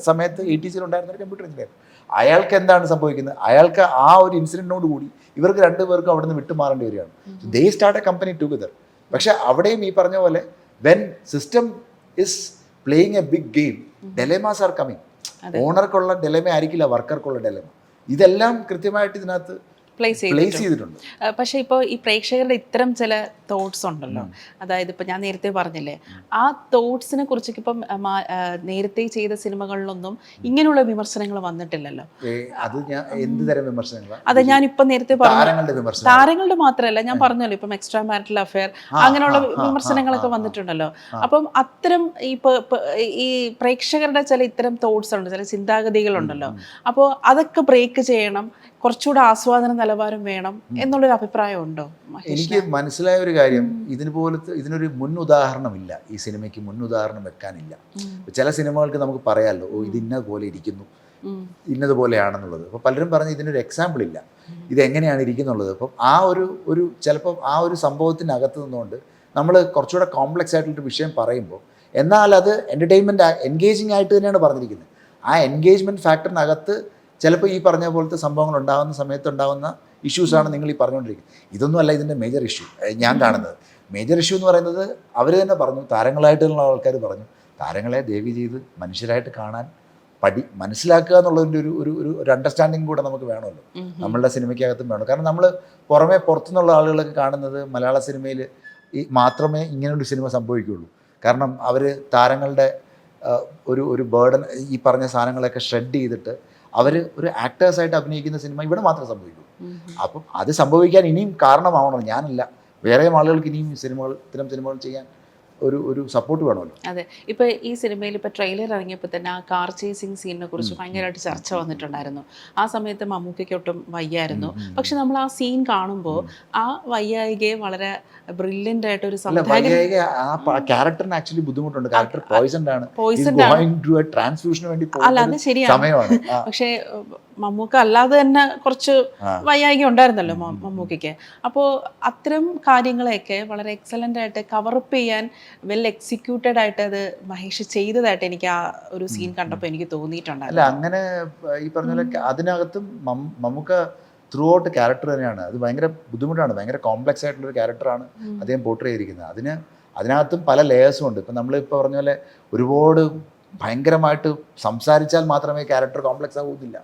സമയത്ത് 80s ഉണ്ടായിരുന്ന ഒരു കമ്പ്യൂട്ടർ എഞ്ചിനീയർ. അയാൾക്ക് എന്താണ് സംഭവിക്കുന്നത്? അയാൾക്ക് ആ ഒരു ഇൻസിഡൻറ്റിനോട് കൂടി ഇവർക്ക് രണ്ടുപേർക്കും അവിടെ നിന്ന് വിട്ടുമാറേണ്ടി വരികയാണ്. They start a company together. പക്ഷെ അവിടെയും ഈ പറഞ്ഞ പോലെ when system is playing a big game, dilemmas are coming. ഓണർക്കുള്ള ഡെലമ ആയിരിക്കില്ല വർക്കർക്കുള്ള ഡെലമ. ഇതെല്ലാം കൃത്യമായിട്ട് ഇതിനകത്ത് പ്ലേസ് ചെയ്തിട്ടുണ്ട്. പക്ഷേ ഇപ്പോൾ ഈ പ്രേക്ഷകരുടെ ഇത്തരം ചില തോട്ട്സ് ഉണ്ടല്ലോ, അതായത് ഇപ്പം ഞാൻ നേരത്തെ പറഞ്ഞില്ലേ, ആ തോട്ട്സിനെ കുറിച്ച് ഇപ്പം നേരത്തെ ചെയ്ത സിനിമകളിലൊന്നും ഇങ്ങനെയുള്ള വിമർശനങ്ങൾ വന്നിട്ടില്ലല്ലോ. അത് ഞാൻ എന്ത് തരം വിമർശനങ്ങളാണ്? അതെ, ഞാനിപ്പം നേരത്തെ പറഞ്ഞു, താരങ്ങളുടെ മാത്രമല്ല, ഞാൻ പറഞ്ഞല്ലോ ഇപ്പം എക്സ്ട്രാ മാരിറ്റൽ അഫെയർ അങ്ങനെയുള്ള വിമർശനങ്ങളൊക്കെ വന്നിട്ടുണ്ടല്ലോ. അപ്പം അത്തരം ഈ പ്രേക്ഷകരുടെ ചില ഇത്തരം തോട്ട്സ് ഉണ്ട്, ചില ചിന്താഗതികളുണ്ടല്ലോ. അപ്പോൾ അതൊക്കെ ബ്രേക്ക് ചെയ്യണം, കുറച്ചുകൂടെ ആസ്വാദന നിലവാരം വേണം എന്നുള്ളൊരു അഭിപ്രായം ഉണ്ടോ? എനിക്ക് മനസ്സിലായ ഒരു കാര്യം, ഇതിനൊരു മുൻ ഉദാഹരണമില്ല. ഈ സിനിമയ്ക്ക് മുൻ ഉദാഹരണം വെക്കാനില്ല. ചില സിനിമകൾക്ക് നമുക്ക് പറയാമല്ലോ, ഓ ഇത് ഇന്നതുപോലെ ഇരിക്കുന്നു, ഇന്നതുപോലെയാണെന്നുള്ളത്. അപ്പോൾ പലരും പറഞ്ഞ് ഇതിനൊരു എക്സാമ്പിൾ ഇല്ല, ഇതെങ്ങനെയാണ് ഇരിക്കുന്നുള്ളത്. അപ്പം ചിലപ്പോൾ ആ ഒരു സംഭവത്തിനകത്ത് നിന്നുകൊണ്ട് നമ്മൾ കുറച്ചുകൂടെ കോംപ്ലക്സ് ആയിട്ടുള്ളൊരു വിഷയം പറയുമ്പോൾ, എന്നാൽ അത് എൻ്റർടൈൻമെൻറ്റ് എൻഗേജിങ് ആയിട്ട് തന്നെയാണ് പറഞ്ഞിരിക്കുന്നത്. ആ എൻഗേജ്മെൻറ്റ് ഫാക്ടറിനകത്ത് ചിലപ്പോൾ ഈ പറഞ്ഞ പോലത്തെ സംഭവങ്ങൾ ഉണ്ടാകുന്ന സമയത്തുണ്ടാകുന്ന ഇഷ്യൂസാണ് നിങ്ങൾ ഈ പറഞ്ഞുകൊണ്ടിരിക്കുന്നത്. ഇതൊന്നുമല്ല ഇതിൻ്റെ മേജർ ഇഷ്യൂ ഞാൻ കാണുന്നത്. മേജർ ഇഷ്യൂ എന്ന് പറയുന്നത് അവർ തന്നെ പറഞ്ഞു, താരങ്ങളായിട്ടുള്ള ആൾക്കാർ പറഞ്ഞു, താരങ്ങളെ ദയവ് ചെയ്ത് മനുഷ്യരായിട്ട് കാണാൻ മനസ്സിലാക്കുക എന്നുള്ളതിൻ്റെ ഒരു അണ്ടർസ്റ്റാൻഡിങ് കൂടെ നമുക്ക് വേണമല്ലോ, നമ്മളുടെ സിനിമയ്ക്കകത്തും വേണം. കാരണം നമ്മൾ പുറത്തുനിന്നുള്ള ആളുകളൊക്കെ കാണുന്നത് മലയാള സിനിമയിൽ മാത്രമേ ഇങ്ങനൊരു സിനിമ സംഭവിക്കുകയുള്ളൂ. കാരണം അവർ താരങ്ങളുടെ ഒരു ബേർഡൻ ഈ പറഞ്ഞ സാധനങ്ങളൊക്കെ ഷ്രെഡ് ചെയ്തിട്ട് അവർ ഒരു ആക്ടേഴ്സായിട്ട് അഭിനയിക്കുന്ന സിനിമ ഇവിടെ മാത്രമേ സംഭവിക്കൂ. അപ്പം അത് സംഭവിക്കാൻ ഇനിയും കാരണമാവണം, ഞാനല്ല, വേറെ ആളുകൾക്ക് ഇനിയും ഇത്തരം സിനിമകൾ ചെയ്യാൻ ഒരു സപ്പോർട്ട് വേണമല്ലോ. അതെ, ഇപ്പൊ ഈ സിനിമയിൽ ഇപ്പൊ ട്രെയിലർ ഇറങ്ങിയപ്പോൾ തന്നെ ആ കാർ ചേസിങ് സീനിനെ കുറിച്ച് ഭയങ്കരമായിട്ട് ചർച്ച വന്നിട്ടുണ്ടായിരുന്നു. ആ സമയത്ത് മമ്മൂക്കയ്ക്ക് ഒട്ടും വയ്യായിരുന്നു. പക്ഷെ നമ്മൾ ആ സീൻ കാണുമ്പോൾ ആ വയ്യായികയെ വളരെ ബ്രില്യൻ്റ് ആയിട്ട് ഒരു ക്യാരക്ടറിന് ആക്ച്വലി ബുദ്ധിമുട്ടുണ്ട്. ക്യാരക്ടർ പോയിസൺഡ് ആണ്, ട്രാൻസ്ഫ്യൂഷന് വേണ്ടി അല്ല അത് ശരിയാണ്. പക്ഷേ മമ്മൂക്ക അല്ലാതെ തന്നെ കുറച്ച് വയ്യായിക ഉണ്ടായിരുന്നല്ലോ മമ്മൂക്കയ്ക്ക്. അപ്പോൾ അത്തരം കാര്യങ്ങളെയൊക്കെ വളരെ എക്സലൻ്റ് ആയിട്ട് കവറപ്പ് ചെയ്യാൻ വെൽ എക്സിക്യൂട്ടഡ് ആയിട്ട് അത് മഹേഷ് ചെയ്തതായിട്ട് എനിക്ക് ആ ഒരു സീൻ കണ്ടപ്പോൾ എനിക്ക് തോന്നിയിട്ടുണ്ടായിരുന്നു. അല്ല അങ്ങനെ ഈ പറഞ്ഞ പോലെ അതിനകത്തും മമ്മൂക്ക ത്രൂ ഔട്ട് ക്യാരക്ടർ തന്നെയാണ്. അത് ഭയങ്കര ബുദ്ധിമുട്ടാണ്, ഭയങ്കര കോംപ്ലക്സ് ആയിട്ടുള്ളൊരു ക്യാരക്ടറാണ് അദ്ദേഹം പോർട്രേ ചെയ്തിരിക്കുന്നത്. അതിനകത്തും പല ലേയേഴ്സും ഉണ്ട്. ഇപ്പം നമ്മളിപ്പോൾ പറഞ്ഞ പോലെ ഒരുപാട് ഭയങ്കരമായിട്ട് സംസാരിച്ചാൽ മാത്രമേ ക്യാരക്ടർ കോംപ്ലക്സ് ആകുന്നില്ല,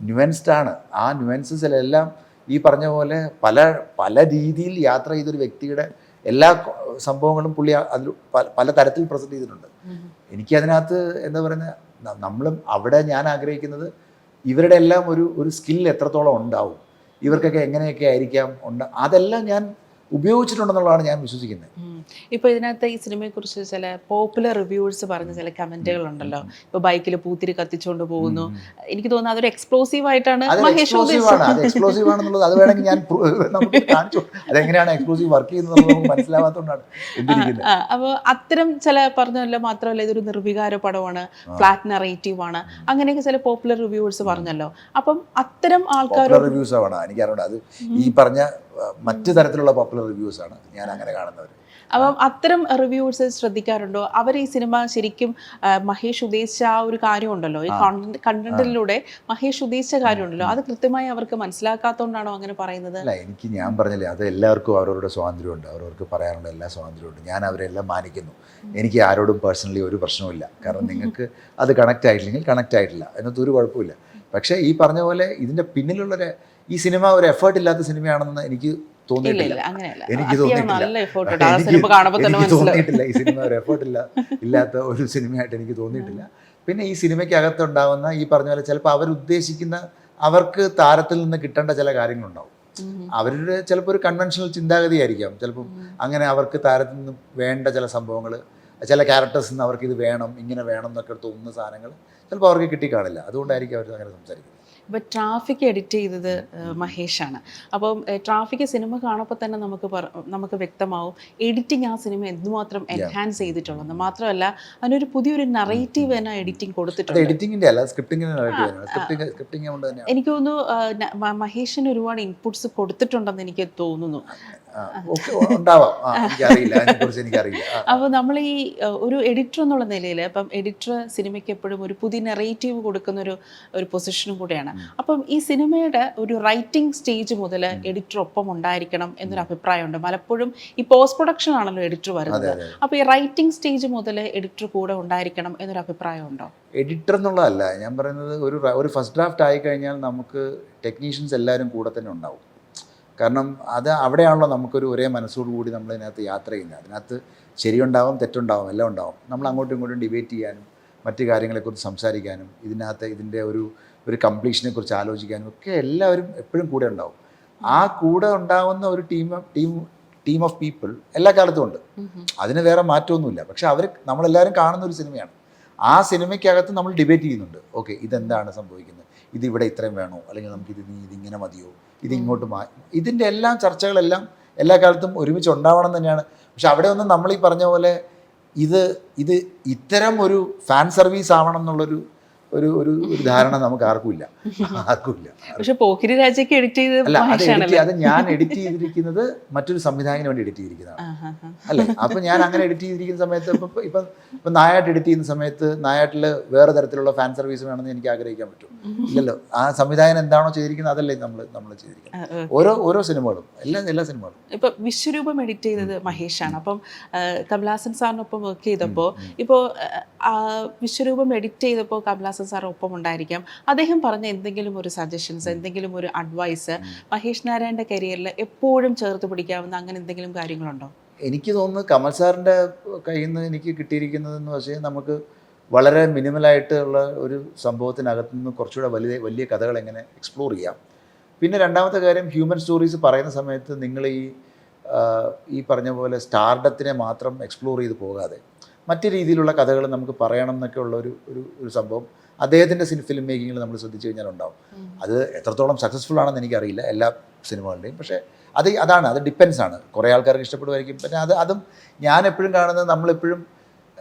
ന്യൂവൻസ്ഡ് ആണ്. ആ ന്യൂവൻസസിലെല്ലാം ഈ പറഞ്ഞ പോലെ പല രീതിയിൽ യാത്ര ചെയ്തൊരു വ്യക്തിയുടെ എല്ലാ സംഭവങ്ങളും പുള്ളി അതിൽ പല തരത്തിൽ പ്രസൻറ്റ് ചെയ്തിട്ടുണ്ട്. എനിക്കതിനകത്ത് എന്താ പറയുന്നത്, നമ്മളും അവിടെ ഞാൻ ആഗ്രഹിക്കുന്നത് ഇവരുടെ എല്ലാം ഒരു സ്കിൽ എത്രത്തോളം ഉണ്ടാവും, ഇവർക്കൊക്കെ എങ്ങനെയൊക്കെ ആയിരിക്കാം അതെല്ലാം ഞാൻ ഉപയോഗിച്ചിട്ടുണ്ടെന്നുള്ളതാണ് ഞാൻ വിശ്വസിക്കുന്നത്. ഇപ്പോൾ ഇതിനകത്ത് ഈ സിനിമയെക്കുറിച്ച് ചില പോപ്പുലർ റിവ്യൂവേഴ്സ് പറഞ്ഞ ചില കമന്റുകളുണ്ടല്ലോ. ഇപ്പോൾ ബൈക്കിൽ പൂത്തിരി കത്തിച്ചുകൊണ്ട് പോകുന്നു, എനിക്ക് തോന്നുന്നു അതൊരു എക്സ്പ്ലോസീവ് ആയിട്ടാണ് മഹേഷ് എക്സ്പ്ലോസീവ് ആണെന്നുള്ളത്. അത് വേണമെങ്കിൽ ഞാൻ നമുക്ക് കാണിച്ചു, അതെങ്ങനെയാണ് എക്സ്പ്ലോസീവ് വർക്ക് ചെയ്യുന്നത് നമുക്ക് മനസ്സിലാവാത്തതുകൊണ്ടാണ്. അപ്പോൾ അത്തരം ചില പറഞ്ഞല്ലോ. മാത്രമല്ല ഇതൊരു നിർവികാര പടമാണ്, ഫ്ലാറ്റ് നറേറ്റീവ് ആണ്, അങ്ങനെയൊക്കെ ചില പോപ്പുലർ റിവ്യൂവേഴ്സ് പറഞ്ഞല്ലോ. അപ്പം അത്തരം ആൾക്കാർ റിവ്യൂസ് ആണ് എനിക്കറിയാം. അത് ഈ പറഞ്ഞ മറ്റു തരത്തിലുള്ള പോപ്പുലർ റിവ്യൂസ് ആണ് ഞാൻ അങ്ങനെ കാണുന്നവർ. അപ്പം അത്തരം റിവ്യൂവേഴ്സ് ശ്രദ്ധിക്കാറുണ്ടോ? അവർ ഈ സിനിമ ശരിക്കും മഹേഷ് ഉദ്ദേശിച്ച ആ ഒരു കാര്യമുണ്ടല്ലോ, ഈ കണ്ടന്റിലൂടെ മഹേഷ് ഉദ്ദേശിച്ച കാര്യമുണ്ടല്ലോ, അത് കൃത്യമായി അവർക്ക് മനസ്സിലാക്കാത്തതുകൊണ്ടാണോ അങ്ങനെ പറയുന്നത്? അല്ല, ഞാൻ പറഞ്ഞില്ലേ, അത് എല്ലാവർക്കും അവരവരുടെ സ്വാതന്ത്ര്യമുണ്ട്, അവരവർക്ക് പറയാനുള്ള എല്ലാ സ്വാതന്ത്ര്യമുണ്ട്. ഞാൻ അവരെല്ലാം മാനിക്കുന്നു. എനിക്ക് ആരോടും പേഴ്സണലി ഒരു പ്രശ്നവുമില്ല. കാരണം നിങ്ങൾക്ക് അത് കണക്റ്റ് ആയിട്ടില്ലെങ്കിൽ കണക്റ്റ് ആയിട്ടില്ല, അതിനകത്ത് ഒരു കുഴപ്പമില്ല. പക്ഷേ ഈ പറഞ്ഞ പോലെ ഇതിൻ്റെ പിന്നിലുള്ളൊരു ഈ സിനിമ ഒരു എഫേർട്ട് ഇല്ലാത്ത സിനിമയാണെന്ന് എനിക്ക് തോന്നിയിട്ടില്ല. എനിക്ക് തോന്നിയിട്ടില്ല ഈ സിനിമ ഒരു എഫേർട്ട് ഇല്ലാത്ത ഒരു സിനിമയായിട്ട് എനിക്ക് തോന്നിയിട്ടില്ല. പിന്നെ ഈ സിനിമയ്ക്കകത്തുണ്ടാവുന്ന ഈ പറഞ്ഞ പോലെ ചിലപ്പോൾ അവരുദ്ദേശിക്കുന്ന അവർക്ക് താരത്തിൽ നിന്ന് കിട്ടേണ്ട ചില കാര്യങ്ങളുണ്ടാവും. അവരുടെ ചിലപ്പോൾ ഒരു കൺവെൻഷണൽ ചിന്താഗതിയായിരിക്കാം. ചിലപ്പം അങ്ങനെ അവർക്ക് താരത്തിൽ നിന്ന് വേണ്ട ചില സംഭവങ്ങൾ, ചില ക്യാരക്ടേഴ്സിൽ നിന്ന് അവർക്ക് ഇത് വേണം, ഇങ്ങനെ വേണം എന്നൊക്കെ തോന്നുന്ന സാധനങ്ങൾ ചിലപ്പോൾ അവർക്ക് കിട്ടിക്കാണില്ല. അതുകൊണ്ടായിരിക്കും അവർ അങ്ങനെ സംസാരിക്കുന്നത്. ഇപ്പോൾ ട്രാഫിക് എഡിറ്റ് ചെയ്തത് മഹേഷാണ്. അപ്പം ട്രാഫിക് സിനിമ കാണുമ്പോൾ തന്നെ നമുക്ക് വ്യക്തമാവും എഡിറ്റിംഗ് ആ സിനിമ എന്തുമാത്രം എൻഹാൻസ് ചെയ്തിട്ടുള്ളത്. മാത്രമല്ല അതിനൊരു പുതിയൊരു നറേറ്റീവ് തന്നെ എഡിറ്റിംഗ് കൊടുത്തിട്ടുണ്ട്. എനിക്ക് തോന്നുന്നു മഹേഷിന് ഒരുപാട് ഇൻപുട്സ് കൊടുത്തിട്ടുണ്ടെന്ന് എനിക്ക് തോന്നുന്നു. അപ്പോൾ നമ്മൾ ഈ ഒരു എഡിറ്റർ എന്നുള്ള നിലയിൽ ഇപ്പം എഡിറ്റർ സിനിമയ്ക്ക് എപ്പോഴും ഒരു പുതിയ നെറേറ്റീവ് കൊടുക്കുന്ന ഒരു പൊസിഷനും കൂടെയാണ്. അപ്പം ഈ സിനിമയുടെ ഒരു റൈറ്റിംഗ് സ്റ്റേജ് മുതൽ എഡിറ്റർ ഒപ്പം ഉണ്ടായിരിക്കണം എന്നൊരു അഭിപ്രായമുണ്ട്. പലപ്പോഴും ഈ പോസ്റ്റ് പ്രൊഡക്ഷൻ ആണല്ലോ എഡിറ്റർ വരുന്നത്. അപ്പോൾ ഈ റൈറ്റിംഗ് സ്റ്റേജ് മുതൽ എഡിറ്റർ കൂടെ ഉണ്ടായിരിക്കണം എന്നൊരു അഭിപ്രായമുണ്ടോ? എഡിറ്റർ എന്നുള്ളതല്ല ഞാൻ പറയുന്നത്, ഒരു ഫസ്റ്റ് ഡ്രാഫ്റ്റ് ആയിക്കഴിഞ്ഞാൽ നമുക്ക് ടെക്നീഷ്യൻസ് എല്ലാവരും കൂടെ തന്നെ ഉണ്ടാവും. കാരണം അവിടെയാണല്ലോ നമുക്കൊരു ഒരേ മനസ്സോടുകൂടി നമ്മളിതിനകത്ത് യാത്ര ചെയ്യുന്നത്. അതിനകത്ത് ശരിയുണ്ടാവും, തെറ്റുണ്ടാവും, എല്ലാം ഉണ്ടാവും. നമ്മൾ അങ്ങോട്ടും ഇങ്ങോട്ടും ഡിബേറ്റ് ചെയ്യാനും മറ്റു കാര്യങ്ങളെക്കുറിച്ച് സംസാരിക്കാനും ഇതിൻ്റെ ഒരു കംപ്ലീഷനെ കുറിച്ച് ആലോചിക്കാനും ഒക്കെ എല്ലാവരും എപ്പോഴും കൂടെ ഉണ്ടാവും. ആ കൂടെ ഉണ്ടാവുന്ന ഒരു ടീം ഓഫ് പീപ്പിൾ എല്ലാ കാലത്തും ഉണ്ട്. അതിന് വേറെ മാറ്റമൊന്നുമില്ല. പക്ഷെ നമ്മളെല്ലാവരും കാണുന്ന ഒരു സിനിമയാണ്. ആ സിനിമയ്ക്കകത്ത് നമ്മൾ ഡിബേറ്റ് ചെയ്യുന്നുണ്ട്. ഓക്കെ, ഇതെന്താണ് സംഭവിക്കുന്നത്, ഇതിവിടെ ഇത്രയും വേണോ, അല്ലെങ്കിൽ നമുക്ക് ഇതിങ്ങനെ മതിയോ, ഇതിങ്ങോട്ട് ഇതിൻ്റെ എല്ലാം ചർച്ചകളെല്ലാം എല്ലാ കാലത്തും ഒരുമിച്ച് ഉണ്ടാവണം തന്നെയാണ്. പക്ഷെ അവിടെ ഒന്നും നമ്മൾ ഈ പറഞ്ഞ പോലെ ഇത് ഇത്തരം ഒരു ഫാൻ സർവീസ് ആവണം എന്നുള്ളൊരു ഒരു ഒരു ഒരു ധാരണ നമുക്ക് ആർക്കും ഇല്ല. പക്ഷെ പോക്കിരി രാജയ്ക്ക് എഡിറ്റ് അല്ല, ചെയ്ത് അത് ഞാൻ എഡിറ്റ് ചെയ്തിരിക്കുന്നത് മറ്റൊരു സംവിധായകന് വേണ്ടി എഡിറ്റ് ചെയ്തിരിക്കുന്നതാണ് അല്ലേ. അപ്പൊ ഞാൻ അങ്ങനെ എഡിറ്റ് ചെയ്തിരിക്കുന്ന സമയത്ത് ഇപ്പൊ നായാട്ട് എഡിറ്റ് ചെയ്യുന്ന സമയത്ത് നായാട്ടിൽ വേറെ തരത്തിലുള്ള ഫാൻ സർവീസ് വേണമെന്ന് എനിക്ക് ആഗ്രഹിക്കാൻ പറ്റും? ഇല്ലല്ലോ. ആ സംവിധായകൻ എന്താണോ ചെയ്തിരിക്കുന്നത് അതല്ലേ നമ്മൾ ചെയ്തിരിക്കുന്നത്. ഓരോ സിനിമകളും എല്ലാ സിനിമകളും. ഇപ്പൊ വിശ്വരൂപം എഡിറ്റ് ചെയ്തത് മഹേഷാണ്. അപ്പം കമലഹാസൻ സാറിനൊപ്പം വർക്ക് ചെയ്തപ്പോൾ ഇപ്പോൾ വിശ്വരൂപം എഡിറ്റ് ചെയ്തപ്പോൾ കമലഹാസൻ സാർ ഒപ്പം ഉണ്ടായിരിക്കാം. അദ്ദേഹം പറഞ്ഞ എന്തെങ്കിലും ഒരു സജഷൻസ്, എന്തെങ്കിലും ഒരു അഡ്വൈസ് മഹേഷ് നാരായണന്റെ കരിയറിൽ എപ്പോഴും ചേർത്ത് പിടിക്കാവുന്ന അങ്ങനെ എന്തെങ്കിലും കാര്യങ്ങളുണ്ടോ? എനിക്ക് തോന്നുന്നു കമൽ സാറിൻ്റെ കയ്യിൽ നിന്ന് എനിക്ക് കിട്ടിയിരിക്കുന്നതെന്ന് വെച്ചാൽ നമുക്ക് വളരെ മിനിമലായിട്ടുള്ള ഒരു സംഭവത്തിനകത്ത് നിന്ന് കുറച്ചുകൂടെ വലിയ കഥകൾ എങ്ങനെ എക്സ്പ്ലോർ ചെയ്യാം. പിന്നെ രണ്ടാമത്തെ കാര്യം, ഹ്യൂമൻ സ്റ്റോറീസ് പറയുന്ന സമയത്ത് നിങ്ങൾ ഈ പറഞ്ഞ പോലെ സ്റ്റാർഡത്തിനെ മാത്രം എക്സ്പ്ലോർ ചെയ്ത് പോകാതെ മറ്റു രീതിയിലുള്ള കഥകൾ നമുക്ക് പറയണം എന്നൊക്കെ ഉള്ള ഒരു സംഭവം അദ്ദേഹത്തിൻ്റെ ഫിലിം മേക്കിങ്ങിൽ നമ്മൾ ശ്രദ്ധിച്ചു കഴിഞ്ഞാൽ ഉണ്ടാവും. അത് എത്രത്തോളം സക്സസ്ഫുൾ ആണെന്ന് എനിക്കറിയില്ല എല്ലാ സിനിമകളുടെയും. പക്ഷേ അത് ഡിപ്പെൻസ് ആണ്. കുറേ ആൾക്കാർക്ക് ഇഷ്ടപ്പെടുമായിരിക്കും. പിന്നെ അതും ഞാൻ എപ്പോഴും കാണുന്നത്, നമ്മളെപ്പോഴും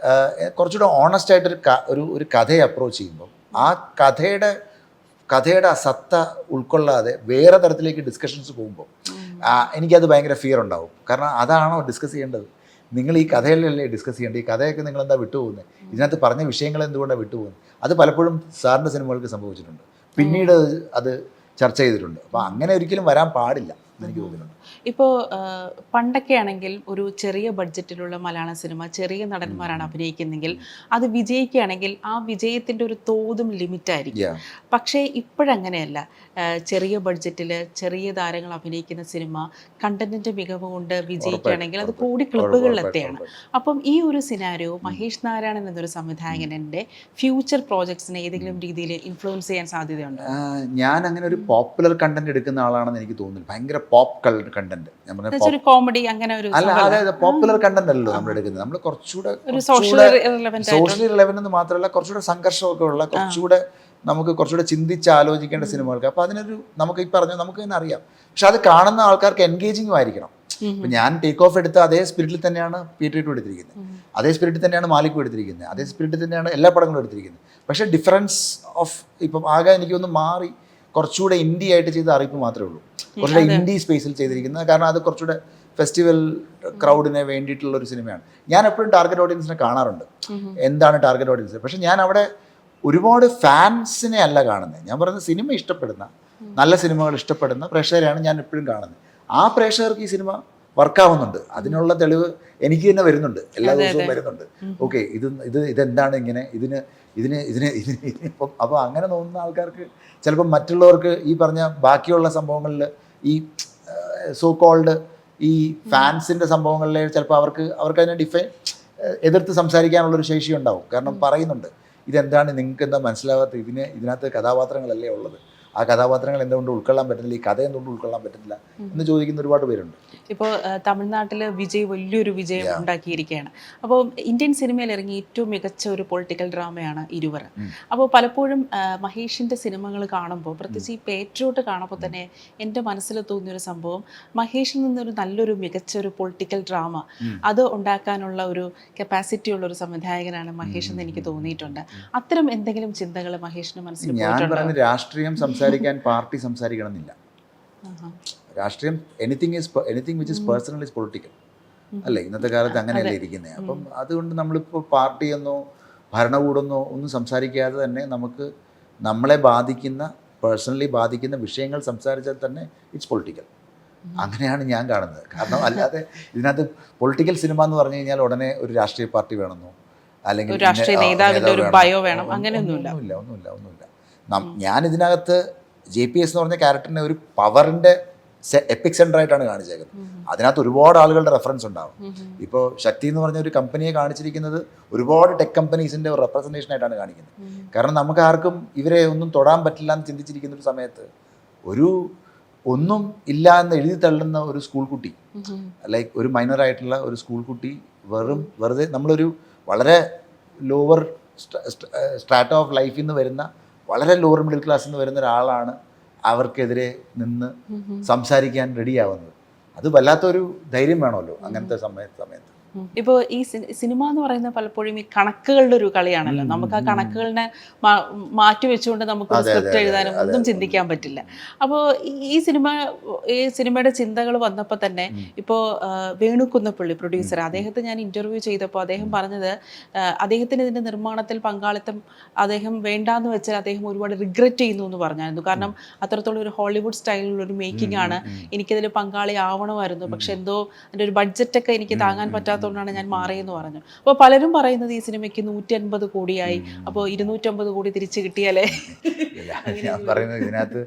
കുറച്ചുകൂടെ ഓണസ്റ്റ് ആയിട്ടൊരു ഒരു കഥയെ അപ്രോച്ച് ചെയ്യുമ്പോൾ ആ കഥയുടെ സത്ത ഉൾക്കൊള്ളാതെ വേറെ തരത്തിലേക്ക് ഡിസ്കഷൻസ് പോകുമ്പോൾ എനിക്കത് ഭയങ്കര ഫിയർ ഉണ്ടാവും. കാരണം അതാണോ ഡിസ്കസ് ചെയ്യേണ്ടത്? നിങ്ങൾ ഈ കഥയിലല്ലേ ഡിസ്കസ് ചെയ്യേണ്ടത്? ഈ കഥയൊക്കെ നിങ്ങളെന്താ വിട്ടുപോകുന്നത്? ഇതിനകത്ത് പറഞ്ഞ വിഷയങ്ങൾ എന്തുകൊണ്ടാണ് വിട്ടുപോകുന്നത്? അത് പലപ്പോഴും സാറിൻ്റെ സിനിമകൾക്ക് സംഭവിച്ചിട്ടുണ്ട്. പിന്നീട് അത് ചർച്ച ചെയ്തിട്ടുണ്ട്. അപ്പോൾ അങ്ങനെ ഒരിക്കലും വരാൻ പാടില്ല എനിക്ക് തോന്നുന്നുണ്ട്. ഇപ്പോൾ പണ്ടൊക്കെ ആണെങ്കിൽ ഒരു ചെറിയ ബഡ്ജറ്റിലുള്ള മലയാള സിനിമ ചെറിയ നടന്മാരാണ് അഭിനയിക്കുന്നെങ്കിൽ അത് വിജയിക്കുകയാണെങ്കിൽ ആ വിജയത്തിൻ്റെ ഒരു തോതും ലിമിറ്റായിരിക്കും. പക്ഷേ ഇപ്പോഴങ്ങനെയല്ല. ചെറിയ ബഡ്ജറ്റിൽ ചെറിയ താരങ്ങൾ അഭിനയിക്കുന്ന സിനിമ കണ്ടന്റിൻ്റെ മികവ് കൊണ്ട് വിജയിക്കുകയാണെങ്കിൽ അത് കോടി ക്ലബുകളിലെത്തിയാണ്. അപ്പം ഈ ഒരു സിനാരിയോ മഹേഷ് നാരായണൻ എന്നൊരു സംവിധായകൻ്റെ ഫ്യൂച്ചർ പ്രോജക്ട്സിനെ ഏതെങ്കിലും രീതിയിൽ ഇൻഫ്ലുവൻസ് ചെയ്യാൻ സാധ്യതയുണ്ട്? ഞാൻ അങ്ങനെ ഒരു പോപ്പുലർ കണ്ടന്റ് എടുക്കുന്ന ആളാണെന്ന് എനിക്ക് തോന്നുന്നില്ല. ഭയങ്കര പോപ്പ് കണ്ടന്റ്, കോമഡി അങ്ങനെ ഒരു അല്ല, അതായത് പോപ്പുലർ കണ്ടന്റ് അല്ലല്ലോ നമ്മൾ എടുക്കുന്നത്. നമ്മൾ കുറച്ചുകൂടെ സോഷ്യലി റിലവന്റ് എന്ന് മാത്രമല്ല, കുറച്ചുകൂടെ സംഘർഷമൊക്കെ ഉള്ള, നമുക്ക് കുറച്ചുകൂടെ ചിന്തിച്ച് ആലോചിക്കേണ്ട സിനിമകൾക്ക്. അപ്പോൾ നമുക്ക് ഈ പറഞ്ഞു നമുക്ക് തന്നെ അറിയാം. പക്ഷെ അത് കാണുന്ന ആൾക്കാർക്ക് എൻഗേജിങ്ങും ആയിരിക്കണം. ഇപ്പം ഞാൻ ടേക്ക് ഓഫ് എടുത്ത അതേ സ്പിരിറ്റിൽ തന്നെയാണ് പീറ്റർ ടു എടുത്തിരിക്കുന്നത്, അതേ സ്പിരിറ്റിൽ തന്നെയാണ് മാലിക്കും എടുത്തിരിക്കുന്നത്, അതേ സ്പിരിറ്റിൽ തന്നെയാണ് എല്ലാ പടങ്ങളും എടുത്തിരിക്കുന്നത്. പക്ഷേ ഡിഫറൻസ് ഓഫ് ഇപ്പം ആകെ എനിക്കൊന്ന് മാറി കുറച്ചുകൂടെ ഇൻഡി ആയിട്ട് ചെയ്ത അറിയിപ്പ് മാത്രമേ ഉള്ളൂ. കുറച്ചുകൂടെ ഇൻഡി സ്പേസിൽ ചെയ്തിരിക്കുന്നത്. കാരണം അത് കുറച്ചുകൂടെ ഫെസ്റ്റിവൽ ക്രൗഡിനെ വേണ്ടിയിട്ടുള്ള ഒരു സിനിമയാണ്. ഞാൻ എപ്പോഴും ടാർഗറ്റ് ഓഡിയൻസിനെ കാണാറുണ്ട്. എന്താണ് ടാർഗറ്റ് ഓഡിയൻസ്? പക്ഷെ ഞാൻ അവിടെ ഒരുപാട് ഫാൻസിനെ അല്ല കാണുന്നത്. ഞാൻ പറയുന്നത് സിനിമ ഇഷ്ടപ്പെടുന്ന, നല്ല സിനിമകൾ ഇഷ്ടപ്പെടുന്ന പ്രേക്ഷകരെയാണ് ഞാൻ എപ്പോഴും കാണുന്നത്. ആ പ്രേക്ഷകർക്ക് ഈ സിനിമ വർക്കാവുന്നുണ്ട്. അതിനുള്ള തെളിവ് എനിക്ക് തന്നെ വരുന്നുണ്ട്, എല്ലാ ദിവസവും വരുന്നുണ്ട്. ഓക്കെ, ഇതെന്താണ് ഇങ്ങനെ, ഇതിന് അപ്പോൾ അങ്ങനെ തോന്നുന്ന ആൾക്കാർക്ക് ചിലപ്പോൾ മറ്റുള്ളവർക്ക് ഈ പറഞ്ഞ ബാക്കിയുള്ള സംഭവങ്ങളിൽ ഈ സോ കോൾഡ് ഈ ഫാൻസിൻ്റെ സംഭവങ്ങളിൽ ചിലപ്പോൾ അവർക്ക് അതിനെ എതിർത്ത് സംസാരിക്കാനുള്ളൊരു ശേഷി ഉണ്ടാവും. കാരണം പറയുന്നുണ്ട്, ഇതെന്താണ്, നിങ്ങൾക്ക് എന്താ മനസ്സിലാവാത്ത, ഇതിനകത്ത് കഥാപാത്രങ്ങളല്ലേ ഉള്ളത്, ആ കഥാപാത്രങ്ങൾ എന്തുകൊണ്ട് ഉൾക്കൊള്ളാൻ പറ്റുന്നില്ല, ഈ കഥ എന്തുകൊണ്ട് ഉൾക്കൊള്ളാൻ പറ്റുന്നില്ല എന്ന് ചോദിക്കുന്ന ഒരുപാട് പേരുണ്ട്. ഇപ്പോൾ തമിഴ്നാട്ടിൽ വലിയൊരു വിജയം ഉണ്ടാക്കിയിരിക്കുകയാണ്. അപ്പോൾ ഇന്ത്യൻ സിനിമയിൽ ഇറങ്ങി ഏറ്റവും മികച്ച ഒരു പൊളിറ്റിക്കൽ ഡ്രാമയാണ് 20. അപ്പോൾ പലപ്പോഴും മഹേഷിൻ്റെ സിനിമകൾ കാണുമ്പോൾ, പ്രത്യേകിച്ച് ഈ പേട്രിയോട്ട് കാണുമ്പോൾ തന്നെ എൻ്റെ മനസ്സിൽ തോന്നിയൊരു സംഭവം, മഹേഷിൽ നിന്നൊരു നല്ലൊരു മികച്ച ഒരു പൊളിറ്റിക്കൽ ഡ്രാമ അത് ഉണ്ടാക്കാനുള്ള ഒരു കപ്പാസിറ്റി ഉള്ള ഒരു സംവിധായകനാണ് മഹേഷ് എന്ന് എനിക്ക് തോന്നിയിട്ടുണ്ട്. അത്തരം എന്തെങ്കിലും ചിന്തകൾ മഹേഷിന് മനസ്സിൽ പോയിട്ടുണ്ടോ? രാഷ്ട്രീയം സംസാരിക്കാൻ പാർട്ടി സംസാരിക്കണമെന്നില്ല. രാഷ്ട്രീയം anything which is personal is political അല്ലേ? ഇന്നത്തെ കാലത്ത് അങ്ങനെയല്ലേ ഇരിക്കുന്നത്. അപ്പം അതുകൊണ്ട് നമ്മളിപ്പോൾ പാർട്ടിയെന്നോ ഭരണകൂടമെന്നോ ഒന്നും സംസാരിക്കാതെ തന്നെ നമുക്ക് നമ്മളെ പേഴ്സണലി ബാധിക്കുന്ന വിഷയങ്ങൾ സംസാരിച്ചാൽ തന്നെ ഇറ്റ്സ് പൊളിറ്റിക്കൽ. അങ്ങനെയാണ് ഞാൻ കാണുന്നത്. കാരണം അല്ലാതെ ഇതിനകത്ത് പൊളിറ്റിക്കൽ സിനിമ എന്ന് പറഞ്ഞു കഴിഞ്ഞാൽ ഉടനെ ഒരു രാഷ്ട്രീയ പാർട്ടി വേണമെന്നോ അല്ലെങ്കിൽ ഒന്നുമില്ല. ഞാൻ ഇതിനകത്ത് JPS എന്ന് പറഞ്ഞ ക്യാരക്ടറിനെ ഒരു പവറിൻ്റെ എപ്പിക് സെൻ്റർ ആയിട്ടാണ് കാണിച്ചേക്കുന്നത്. അതിനകത്ത് ഒരുപാട് ആളുകളുടെ റെഫറൻസ് ഉണ്ടാവും. ഇപ്പോൾ ശക്തി എന്ന് പറഞ്ഞ ഒരു കമ്പനിയെ കാണിച്ചിരിക്കുന്നത് ഒരുപാട് ടെക് കമ്പനീസിൻ്റെ ഒരു റെപ്രസെൻറ്റേഷൻ ആയിട്ടാണ് കാണിക്കുന്നത്. കാരണം നമുക്ക് ആർക്കും ഇവരെ ഒന്നും തൊടാൻ പറ്റില്ല എന്ന് ചിന്തിച്ചിരിക്കുന്ന ഒരു സമയത്ത് ഒന്നും ഇല്ല എന്ന് എഴുതി തള്ളുന്ന ഒരു സ്കൂൾ കുട്ടി, ലൈക്ക് ഒരു മൈനറായിട്ടുള്ള ഒരു സ്കൂൾ കുട്ടി, വെറുതെ നമ്മളൊരു വളരെ ലോവർ സ്ട്രാറ്റ ഓഫ് ലൈഫിൽ നിന്ന് വരുന്ന, വളരെ ലോവർ മിഡിൽ ക്ലാസ്സിൽ നിന്ന് വരുന്ന ഒരാളാണ് അവർക്കെതിരെ നിന്ന് സംസാരിക്കാൻ റെഡിയാവുന്നത്. അത് വല്ലാത്തൊരു ധൈര്യം വേണമല്ലോ അങ്ങനത്തെ സമയത്ത്. ഇപ്പോൾ ഈ സിനിമ എന്ന് പറയുന്നത് പലപ്പോഴും ഈ കണക്കുകളുടെ ഒരു കളിയാണല്ലോ. നമുക്ക് ആ കണക്കുകളിനെ മാറ്റി വെച്ചുകൊണ്ട് നമുക്ക് സ്ക്രിപ്റ്റ് എഴുതാനും ഒന്നും ചിന്തിക്കാൻ പറ്റില്ല. അപ്പോൾ ഈ സിനിമയുടെ ചിന്തകൾ വന്നപ്പോൾ തന്നെ ഇപ്പോൾ വേണു കുന്നപ്പള്ളി പ്രൊഡ്യൂസർ, അദ്ദേഹത്തെ ഞാൻ ഇന്റർവ്യൂ ചെയ്തപ്പോൾ അദ്ദേഹം പറഞ്ഞത് അദ്ദേഹത്തിന് ഇതിന്റെ നിർമ്മാണത്തിൽ പങ്കാളിത്തം അദ്ദേഹം വേണ്ടാന്ന് വെച്ചാൽ അദ്ദേഹം ഒരുപാട് റിഗ്രറ്റ് ചെയ്യുന്നു എന്ന് പറഞ്ഞായിരുന്നു. കാരണം അത്രത്തോളം ഒരു ഹോളിവുഡ് സ്റ്റൈലിലുള്ള ഒരു മേക്കിംഗ് ആണ്, എനിക്കതിൽ പങ്കാളി ആവണമായിരുന്നു, പക്ഷെ എന്തോ അതിൻ്റെ ഒരു ബഡ്ജറ്റൊക്കെ എനിക്ക് താങ്ങാൻ പറ്റാത്തതുകൊണ്ടാണ് ഞാൻ മാറിയെന്ന് പറഞ്ഞു. അപ്പോൾ പലരും പറയുന്നത് ഈ സിനിമയ്ക്ക് 150 കോടിയായി, അപ്പോൾ 250 കോടി തിരിച്ചു കിട്ടിയാലേ. ഞാൻ പറയുന്നത്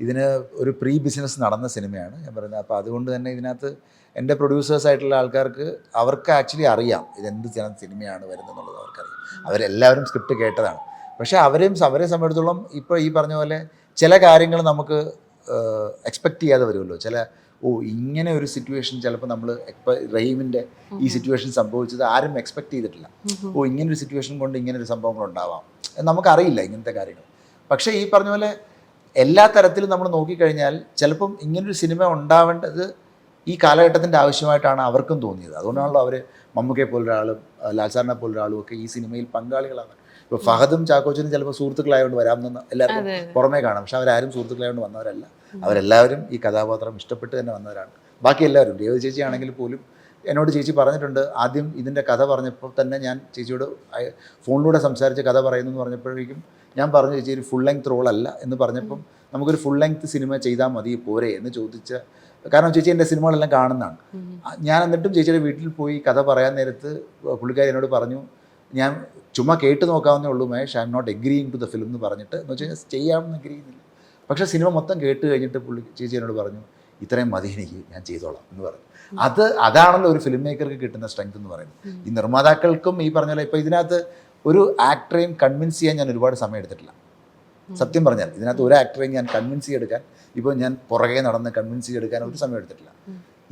ഇതിന് ഒരു പ്രീ ബിസിനസ് നടന്ന സിനിമയാണ് ഞാൻ പറയുന്നത്. അപ്പോൾ അതുകൊണ്ട് തന്നെ ഇതിനകത്ത് എൻ്റെ പ്രൊഡ്യൂസേഴ്സായിട്ടുള്ള ആൾക്കാർക്ക് അവർക്ക് ആക്ച്വലി അറിയാം ഇതെന്ത് സിനിമയാണ് വരുന്നത് എന്നുള്ളത് അവർക്കറിയാം. അവരെല്ലാവരും സ്ക്രിപ്റ്റ് കേട്ടതാണ്. പക്ഷേ അവരെ സംബന്ധിച്ചിടത്തോളം ഇപ്പോൾ ഈ പറഞ്ഞ പോലെ ചില കാര്യങ്ങൾ നമുക്ക് എക്സ്പെക്റ്റ് ചെയ്യാതെ വരുമല്ലോ. ഇങ്ങനെ ഒരു സിറ്റുവേഷൻ ചിലപ്പോൾ നമ്മൾ റഹീമിൻ്റെ ഈ സിറ്റുവേഷൻ സംഭവിച്ചത് ആരും എക്സ്പെക്ട് ചെയ്തിട്ടില്ല. ഇങ്ങനൊരു സിറ്റുവേഷൻ കൊണ്ട് ഇങ്ങനൊരു സംഭവങ്ങൾ ഉണ്ടാവാം, നമുക്കറിയില്ല ഇങ്ങനത്തെ കാര്യങ്ങൾ. പക്ഷേ ഈ പറഞ്ഞ പോലെ എല്ലാ തരത്തിലും നമ്മൾ നോക്കിക്കഴിഞ്ഞാൽ ചിലപ്പം ഇങ്ങനൊരു സിനിമ ഉണ്ടാവേണ്ടത് ഈ കാലഘട്ടത്തിൻ്റെ ആവശ്യമായിട്ടാണ് അവർക്കും തോന്നിയത്. അതുകൊണ്ടാണല്ലോ അവർ മമ്മൂക്കയെ പോലൊരാളും ലാൽസാറിനെ പോലൊരാളും ഒക്കെ ഈ സിനിമയിൽ പങ്കാളികളാണ്. ഇപ്പോൾ ഫഹദും ചാക്കോച്ചനും ചിലപ്പോൾ സുഹൃത്തുക്കളായതുകൊണ്ട് വരാമെന്ന് എല്ലാവർക്കും പുറമേ കാണാം. പക്ഷെ അവരാരും സുഹൃത്തുക്കളായതുകൊണ്ട് വന്നവരല്ല. അവരെല്ലാവരും ഈ കഥാപാത്രം ഇഷ്ടപ്പെട്ട് തന്നെ വന്നവരാണ്. ബാക്കി എല്ലാവരും, രേവതി ചേച്ചി ആണെങ്കിൽ പോലും എന്നോട് ചേച്ചി പറഞ്ഞിട്ടുണ്ട്, ആദ്യം ഇതിൻ്റെ കഥ പറഞ്ഞപ്പോൾ തന്നെ ഞാൻ ചേച്ചിയോട് ഫോണിലൂടെ സംസാരിച്ച് കഥ പറയുന്നു എന്ന് പറഞ്ഞപ്പോഴേക്കും ഞാൻ പറഞ്ഞു, ചേച്ചി ഒരു ഫുൾ ലെങ്ത് റോളല്ല എന്ന് പറഞ്ഞപ്പം നമുക്കൊരു ഫുൾ ലെങ്ത് സിനിമ ചെയ്താൽ മതി പോരെ എന്ന് ചോദിച്ച, കാരണം ചേച്ചി എൻ്റെ സിനിമകളെല്ലാം കാണുന്നതാണ്. ഞാൻ എന്നിട്ടും ചേച്ചിയുടെ വീട്ടിൽ പോയി കഥ പറയാൻ നേരത്ത് പുള്ളിക്കാരി എന്നോട് പറഞ്ഞു, ഞാൻ ചുമ്മാ കേട്ട് നോക്കാവുന്നേ ഉള്ളൂ Mahesh, I am not agreeing to the film എന്ന് പറഞ്ഞിട്ട്, എന്ന് വെച്ച് കഴിഞ്ഞാൽ ചെയ്യാമെന്ന് എഗ്രി ചെയ്യുന്നില്ല. പക്ഷേ സിനിമ മൊത്തം കേട്ട് കഴിഞ്ഞിട്ട് ചേച്ചി എന്നോട് പറഞ്ഞു, ഇത്രയും മതി എനിക്ക്, ഞാൻ ചെയ്തോളാം എന്ന് പറഞ്ഞു. അതാണല്ലോ ഒരു ഫിലിം മേക്കർക്ക് കിട്ടുന്ന സ്ട്രെങ്ത് എന്ന് പറയുന്നത്. ഈ നിർമ്മാതാക്കൾക്കും ഈ പറഞ്ഞ പോലെ ഇപ്പോൾ ഇതിനകത്ത് ഒരു ആക്ടറെയും കൺവിൻസ് ചെയ്യാൻ ഞാൻ ഒരുപാട് സമയം എടുത്തിട്ടില്ല. സത്യം പറഞ്ഞാൽ ഇതിനകത്ത് ഒരു ആക്ടറെയും ഞാൻ കൺവിൻസ് ചെയ്തെടുക്കാൻ, ഇപ്പോൾ ഞാൻ പുറകെ നടന്ന് കൺവിൻസ് ചെയ്തെടുക്കാൻ ഒരു സമയം എടുത്തിട്ടില്ല.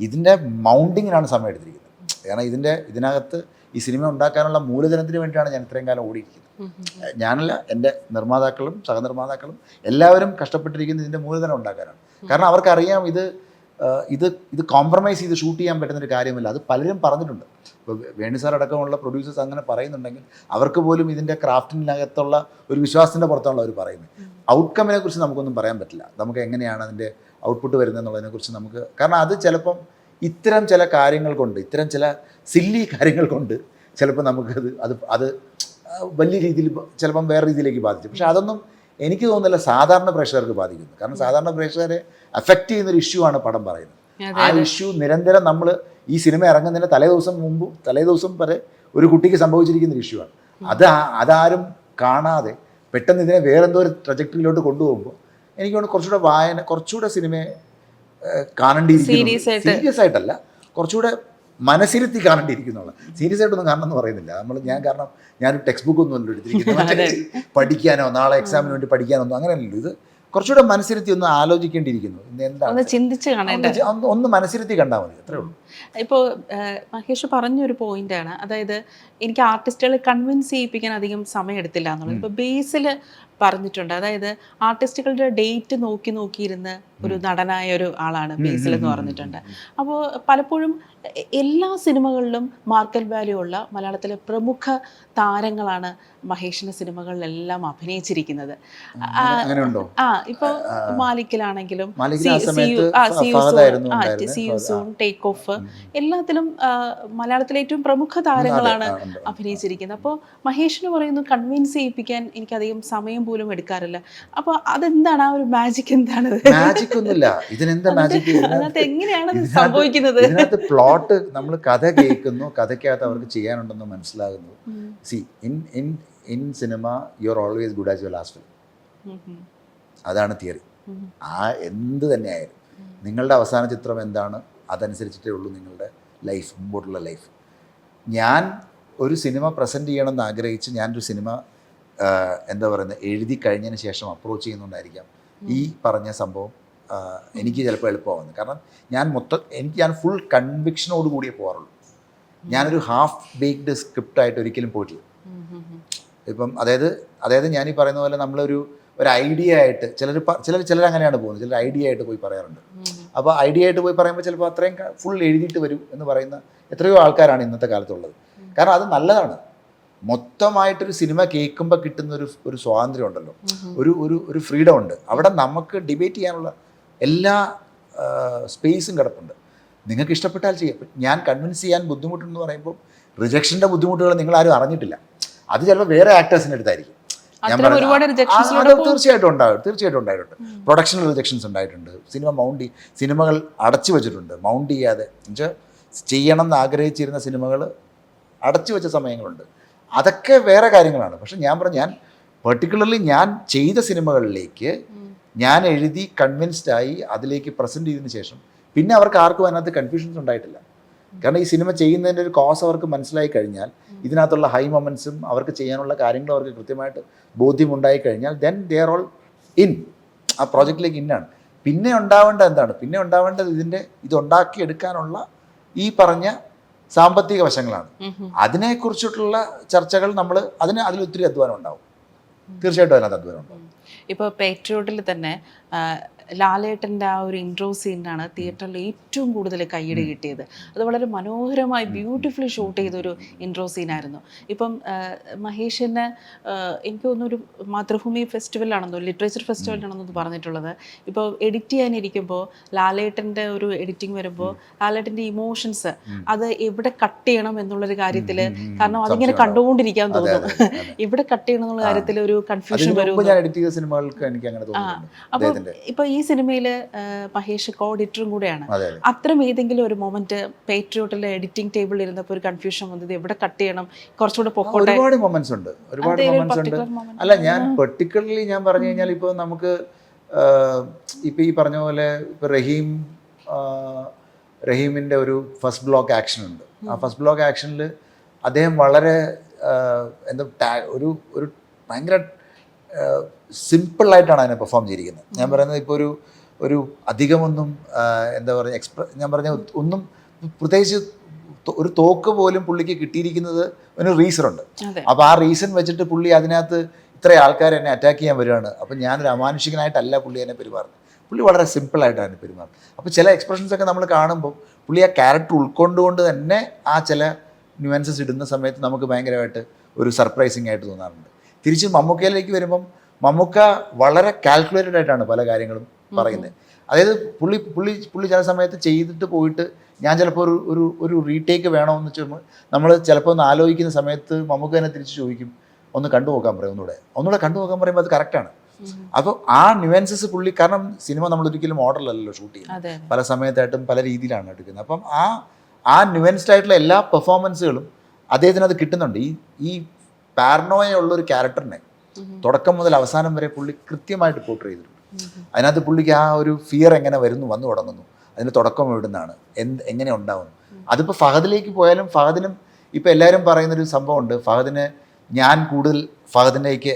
ഇതിൻ്റെ മൗണ്ടിങ്ങിനാണ് സമയം എടുത്തിരിക്കുന്നത്. കാരണം ഇതിനകത്ത് ഈ സിനിമ ഉണ്ടാക്കാനുള്ള മൂലധനത്തിന് വേണ്ടിയാണ് ഞാൻ ഇത്രയും കാലം ഓടിയിരിക്കുന്നത്. ഞാനല്ല, എൻ്റെ നിർമ്മാതാക്കളും സഹനിർമ്മാതാക്കളും എല്ലാവരും കഷ്ടപ്പെട്ടിരിക്കുന്നത് ഇതിൻ്റെ മൂലധനം ഉണ്ടാക്കാനാണ്. കാരണം അവർക്കറിയാം ഇത് കോംപ്രമൈസ് ചെയ്ത് ഷൂട്ട് ചെയ്യാൻ പറ്റുന്നൊരു കാര്യമല്ല. അത് പലരും പറഞ്ഞിട്ടുണ്ട്. ഇപ്പോൾ വേണു സാർ അടക്കമുള്ള പ്രൊഡ്യൂസേഴ്സ് അങ്ങനെ പറയുന്നുണ്ടെങ്കിൽ അവർക്ക് പോലും ഇതിൻ്റെ ക്രാഫ്റ്റിനകത്തുള്ള ഒരു വിശ്വാസത്തിൻ്റെ പുറത്താണല്ലോ അവർ പറയുന്നത്. ഔട്ട്കമ്മിനെ കുറിച്ച് നമുക്കൊന്നും പറയാൻ പറ്റില്ല. നമുക്ക് എങ്ങനെയാണ് അതിൻ്റെ ഔട്ട്പുട്ട് വരുന്നതെന്നുള്ളതിനെക്കുറിച്ച് നമുക്ക്, കാരണം അത് ചിലപ്പം ഇത്തരം ചില കാര്യങ്ങൾ കൊണ്ട്, ഇത്തരം ചില സില്ലി കാര്യങ്ങൾ കൊണ്ട് ചിലപ്പോൾ നമുക്കത് അത് വലിയ രീതിയിൽ ചിലപ്പം വേറെ രീതിയിലേക്ക് ബാധിച്ചു. പക്ഷേ അതൊന്നും എനിക്ക് തോന്നുന്നില്ല സാധാരണ പ്രേക്ഷകർക്ക് ബാധിക്കുന്നു. കാരണം സാധാരണ പ്രേക്ഷകരെ അഫക്റ്റ് ചെയ്യുന്നൊരു ഇഷ്യൂ ആണ് പടം പറയുന്നത്. ആ ഇഷ്യൂ നിരന്തരം നമ്മൾ ഈ സിനിമ ഇറങ്ങുന്നതിന് തലേദിവസം വരെ ഒരു കുട്ടിക്ക് സംഭവിച്ചിരിക്കുന്ന ഇഷ്യൂ ആണ്. അതാരും കാണാതെ പെട്ടെന്ന് ഇതിനെ വേറെന്തോ ഒരു ട്രജക്ടറിയിലോട്ട് കൊണ്ടുപോകുമ്പോൾ എനിക്ക് തോന്നുന്നു കുറച്ചുകൂടെ സിനിമയെ കാണേണ്ടിയിരിക്കുന്നു. സീരിയസ് ആയിട്ടല്ല, കുറച്ചുകൂടെ മനസ്സിരുത്തി കാണേണ്ടിയിരിക്കുന്നുള്ള. സീരിയസ് ആയിട്ടൊന്നും കാണണം എന്ന് പറയുന്നില്ല കാരണം ഞാനൊരു ടെക്സ്റ്റ് ബുക്ക് ഒന്നും എടുത്തിരിക്കുന്നു പഠിക്കാനോ നാളെ എക്സാമിന് വേണ്ടി പഠിക്കാനൊന്നും അങ്ങനെയല്ലല്ലോ. ഇത് കുറച്ചുകൂടെ മനസ്സിരുത്തി ഒന്ന് ആലോചിക്കേണ്ടിയിരിക്കുന്നു. എന്താണ് ചിന്തിച്ച് ഒന്ന് മനസ്സിരുത്തി കണ്ടാൽ മതി, അത്രേ ഉള്ളൂ. ഇപ്പോൾ മഹേഷ് പറഞ്ഞൊരു പോയിന്റാണ്, അതായത് എനിക്ക് ആർട്ടിസ്റ്റുകളെ കൺവിൻസ് ചെയ്യിപ്പിക്കാൻ അധികം സമയം എടുത്തില്ല എന്നുള്ളത്. ഇപ്പോൾ ബേസിൽ പറഞ്ഞിട്ടുണ്ട്, അതായത് ആർട്ടിസ്റ്റുകളുടെ ഡേറ്റ് നോക്കിയിരുന്ന് ഒരു നടനായ ഒരു ആളാണ് ബേസിൽ എന്ന് പറഞ്ഞിട്ടുണ്ട്. അപ്പോൾ പലപ്പോഴും എല്ലാ സിനിമകളിലും മാർക്കറ്റ് വാല്യൂ ഉള്ള മലയാളത്തിലെ പ്രമുഖ താരങ്ങളാണ് മഹേഷിന്റെ സിനിമകളിലെല്ലാം അഭിനയിച്ചിരിക്കുന്നത്. ഇപ്പോൾ മാലിക്കിലാണെങ്കിലും ടേക്ക് ഓഫ് എല്ലാത്തിലും മലയാളത്തിലെ ഏറ്റവും പ്രമുഖ താരങ്ങളാണ് അഭിനയിച്ചിരിക്കുന്നത്. അപ്പോൾ മഹേഷിന് പറയുന്നു കൺവിൻസ് ചെയ്യിപ്പിക്കാൻ എനിക്കധികം സമയം പോലും എടുക്കാറില്ല. അപ്പോൾ അതെന്താണ്, ആ ഒരു മാജിക് എന്താണ്? മാജിക് ഒന്നുമില്ല, ഇതിനെന്താ മാജിക്? അതിനകത്ത് എങ്ങനെയാണ് സംഭവിക്കുന്നത്? ഇതിനകത്ത് പ്ലോട്ട് നമ്മൾ കഥ കേൾക്കുന്നു, കഥയ്ക്കകത്ത് അവർക്ക് ചെയ്യാനുണ്ടെന്ന് മനസ്സിലാകുന്നു. C in cinema you are always good as your last film. അതാണ് തിയറി. എന്ത് തന്നെയായാലും നിങ്ങളുടെ അവസാന ചിത്രം എന്താണ് അതനുസരിച്ചിട്ടേ ഉള്ളൂ നിങ്ങളുടെ ലൈഫ്, മുമ്പോട്ടുള്ള ലൈഫ്. ഞാൻ ഒരു സിനിമ പ്രസൻറ്റ് ചെയ്യണമെന്ന് ആഗ്രഹിച്ച് ഞാനൊരു സിനിമ എഴുതി കഴിഞ്ഞതിന് ശേഷം അപ്രോച്ച് ചെയ്യുന്നുണ്ടായിരിക്കാം ഈ പറഞ്ഞ സംഭവം എനിക്ക് ചിലപ്പോൾ എളുപ്പമാകുന്നത്. കാരണം ഞാൻ ഫുൾ കൺവിക്ഷനോട് കൂടിയേ പോകാറുള്ളൂ. ഞാനൊരു ഹാഫ് ബേക്ക്ഡ് സ്ക്രിപ്റ്റായിട്ട് ഒരിക്കലും പോയിട്ടില്ല. ഇപ്പം അതായത് ഞാനീ പറയുന്ന പോലെ നമ്മളൊരു ഒരു ഐഡിയ ആയിട്ട് ചിലർ അങ്ങനെയാണ് പോകുന്നത്, ചിലർ ഐഡിയ ആയിട്ട് പോയി പറയാറുണ്ട്. അപ്പോൾ ഐഡിയ ആയിട്ട് പോയി പറയുമ്പോൾ ചിലപ്പോൾ അത്രയും ഫുൾ എഴുതിയിട്ട് വരും എന്ന് പറയുന്ന എത്രയോ ആൾക്കാരാണ് ഇന്നത്തെ കാലത്തുള്ളത്. കാരണം അത് നല്ലതാണ്. മൊത്തമായിട്ടൊരു സിനിമ കേൾക്കുമ്പോൾ കിട്ടുന്ന ഒരു സ്വാതന്ത്ര്യം ഉണ്ടല്ലോ, ഒരു ഫ്രീഡം ഉണ്ട്. അവിടെ നമുക്ക് ഡിബേറ്റ് ചെയ്യാനുള്ള എല്ലാ സ്പേസും കിടപ്പുണ്ട്. നിങ്ങൾക്ക് ഇഷ്ടപ്പെട്ടാൽ ചെയ്യാം. ഞാൻ കൺവിൻസ് ചെയ്യാൻ ബുദ്ധിമുട്ടെന്ന് പറയുമ്പോൾ റിജക്ഷൻ്റെ ബുദ്ധിമുട്ടുകൾ നിങ്ങളാരും അറിഞ്ഞിട്ടില്ല. അത് ചിലപ്പോൾ വേറെ ആക്ടേഴ്സിൻ്റെ അടുത്തായിരിക്കും. ഞാൻ തീർച്ചയായിട്ടും ഉണ്ടായിട്ടുണ്ട്. പ്രൊഡക്ഷണൽ റിജക്ഷൻസ് ഉണ്ടായിട്ടുണ്ട്. സിനിമകൾ അടച്ചു വെച്ചിട്ടുണ്ട്, മൗണ്ട് ചെയ്യാതെ. എന്നുവെച്ചാൽ ചെയ്യണം എന്ന് ആഗ്രഹിച്ചിരുന്ന സിനിമകൾ അടച്ചു വെച്ച സമയങ്ങളുണ്ട്. അതൊക്കെ വേറെ കാര്യങ്ങളാണ്. പക്ഷെ ഞാൻ പെർട്ടിക്കുലർലി ഞാൻ ചെയ്ത സിനിമകളിലേക്ക് ഞാൻ എഴുതി കൺവിൻസ്ഡ് ആയി അതിലേക്ക് പ്രസൻറ്റ് ചെയ്തതിന് ശേഷം പിന്നെ അവർക്ക് ആർക്കും അതിനകത്ത് കൺഫ്യൂഷൻസ് ഉണ്ടായിട്ടില്ല. കാരണം ഈ സിനിമ ചെയ്യുന്നതിൻ്റെ ഒരു കോസ് അവർക്ക് മനസ്സിലായി കഴിഞ്ഞാൽ, ഇതിനകത്തുള്ള ഹൈ മൊമെൻറ്റ്സും അവർക്ക് ചെയ്യാനുള്ള കാര്യങ്ങളും അവർക്ക് കൃത്യമായിട്ട് ബോധ്യമുണ്ടായി കഴിഞ്ഞാൽ then they are all in, ആ പ്രോജക്റ്റിലേക്ക് ഇന്നാണ്. പിന്നെ ഉണ്ടാവേണ്ടത് എന്താണ്? പിന്നെ ഉണ്ടാവേണ്ടത് ഇതുണ്ടാക്കിയെടുക്കാനുള്ള ഈ പറഞ്ഞ സാമ്പത്തിക വശങ്ങളാണ്. അതിനെക്കുറിച്ചിട്ടുള്ള ചർച്ചകൾ അതിലൊത്തിരി അധ്വാനം ഉണ്ടാവും. തീർച്ചയായിട്ടും അതിനകത്ത് അധ്വാനം ഉണ്ടാവും. ഇപ്പോൾ പേട്രിയോട്ടിൽ തന്നെ ലാലേട്ടൻ്റെ ആ ഒരു ഇൻട്രോ സീനാണ് തിയേറ്ററിൽ ഏറ്റവും കൂടുതൽ കയ്യടി കിട്ടിയത്. അത് വളരെ മനോഹരമായി ബ്യൂട്ടിഫുള്ളി ഷൂട്ട് ചെയ്തൊരു ഇൻട്രോ സീനായിരുന്നു. ഇപ്പം മഹേഷിന് എനിക്ക് തോന്നുന്നു ഒരു മാതൃഭൂമി ഫെസ്റ്റിവലാണെന്നോ ലിറ്ററേച്ചർ ഫെസ്റ്റിവലാണെന്നോ പറഞ്ഞിട്ടുള്ളത്. ഇപ്പോൾ എഡിറ്റ് ചെയ്യാനിരിക്കുമ്പോൾ ലാലേട്ടൻ്റെ ഒരു എഡിറ്റിംഗ് വരുമ്പോൾ ലാലേട്ടൻ്റെ ഇമോഷൻസ് അത് എവിടെ കട്ട് ചെയ്യണം എന്നുള്ളൊരു കാര്യത്തിൽ, കാരണം അതിങ്ങനെ കണ്ടുകൊണ്ടിരിക്കാൻ തോന്നുന്നു, ഇവിടെ കട്ട് ചെയ്യണം എന്നുള്ള കാര്യത്തിൽ ഒരു കൺഫ്യൂഷൻ വരും. അപ്പോൾ ഇപ്പൊ ഈ സിനിമയിൽ മഹേഷ് കോഡിറ്ററും കൂടെയാണ്. അത്തരം ഏതെങ്കിലും ഒരു മൊമെന്റ് പേട്രിയോട്ടിലെ എഡിറ്റിംഗ് ടേബിളിൽ ഇരുന്നപ്പോൾ ഒരു കൺഫ്യൂഷൻ വന്നത് എവിടെ കട്ട് ചെയ്യണം, കുറച്ചുകൂടെ പൊക്കോട്ടെ? ഒരുപാട് മൊമെന്റ്സ് ഉണ്ട്. അല്ല, ഞാൻ പെർട്ടിക്കുലർലി ഞാൻ പറഞ്ഞു കഴിഞ്ഞാൽ ഇപ്പോൾ നമുക്ക് ഇപ്പം ഈ പറഞ്ഞ പോലെ ഇപ്പോൾ റഹീമിൻ്റെ ഒരു ഫസ്റ്റ് ബ്ലോക്ക് ആക്ഷൻ ഉണ്ട്. ആ ഫസ്റ്റ് ബ്ലോക്ക് ആക്ഷനിൽ അദ്ദേഹം വളരെ ഒരു ഭയങ്കര സിമ്പിളായിട്ടാണ് അതിനെ പെർഫോം ചെയ്തിരിക്കുന്നത്. ഞാൻ പറയുന്നത് ഇപ്പോൾ ഒരു അധികമൊന്നും ഞാൻ പറഞ്ഞ ഒന്നും പ്രത്യേകിച്ച് ഒരു തോക്ക് പോലും പുള്ളിക്ക് കിട്ടിയിരിക്കുന്നത് ഒരു റീസണുണ്ട്. അപ്പോൾ ആ റീസൺ വെച്ചിട്ട് പുള്ളി അതിനകത്ത് ഇത്ര ആൾക്കാർ എന്നെ അറ്റാക്ക് ചെയ്യാൻ വരികയാണ്, അപ്പോൾ ഞാനൊരു അമാനുഷികനായിട്ടല്ല പുള്ളി എന്നെ പെരുമാറുന്നത്. പുള്ളി വളരെ സിമ്പിളായിട്ടാണ് പെരുമാറുന്നത്. അപ്പോൾ ചില എക്സ്പ്രഷൻസൊക്കെ നമ്മൾ കാണുമ്പോൾ പുള്ളി ആ ക്യാരക്ടർ ഉൾക്കൊണ്ടുകൊണ്ട് തന്നെ ആ ചില ന്യൂവൻസസ് ഇടുന്ന സമയത്ത് നമുക്ക് ഭയങ്കരമായിട്ട് ഒരു സർപ്രൈസിങ് ആയിട്ട് തോന്നാറുണ്ട്. തിരിച്ച് മമ്മൂക്കയിലേക്ക് വരുമ്പം മമ്മൂക്ക വളരെ കാൽക്കുലേറ്റഡ് ആയിട്ടാണ് പല കാര്യങ്ങളും പറയുന്നത്. അതായത് പുള്ളി ചില സമയത്ത് ചെയ്തിട്ട് പോയിട്ട് ഞാൻ ചിലപ്പോൾ ഒരു റീടേക്ക് വേണമെന്ന് വെച്ചാൽ നമ്മൾ ചിലപ്പോൾ ഒന്ന് ആലോചിക്കുന്ന സമയത്ത് മമ്മൂക്ക തന്നെ തിരിച്ച് ചോദിക്കും, ഒന്ന് കണ്ടു നോക്കാൻ പറയും, ഒന്നുകൂടെ കണ്ടു നോക്കാൻ പറയുമ്പോൾ അത് കറക്റ്റാണ്. അപ്പോൾ ആ ന്യൂവൻസസ് പുള്ളി, കാരണം സിനിമ നമ്മൾ ഒരിക്കലും മോഡലല്ലോ ഷൂട്ട് ചെയ്യുന്നത്, പല സമയത്തായിട്ടും പല രീതിയിലാണ് എടുക്കുന്നത്. അപ്പം ആ ന്യൂവൻസ്ഡ് ആയിട്ടുള്ള എല്ലാ പെർഫോമൻസുകളും അദ്ദേഹത്തിന് അത് കിട്ടുന്നുണ്ട്. ഈ പാരനോയ ഉള്ളൊരു ക്യാരക്ടറിനെ തുടക്കം മുതൽ അവസാനം വരെ പുള്ളി കൃത്യമായിട്ട് പോർട്രേ ചെയ്തിട്ടുണ്ട്. അതിനകത്ത് പുള്ളിക്ക് ആ ഒരു ഫിയർ എങ്ങനെ വന്നു തുടങ്ങുന്നു, അതിൻ്റെ തുടക്കം എവിടുന്നാണ്, എങ്ങനെ ഉണ്ടാവുന്നു. അതിപ്പോൾ ഫഹദിലേക്ക് പോയാലും ഫഹദിനും ഇപ്പോൾ എല്ലാവരും പറയുന്നൊരു സംഭവമുണ്ട്, ഫഹദിന് ഞാൻ കൂടുതൽ ഫഹദിലേക്ക്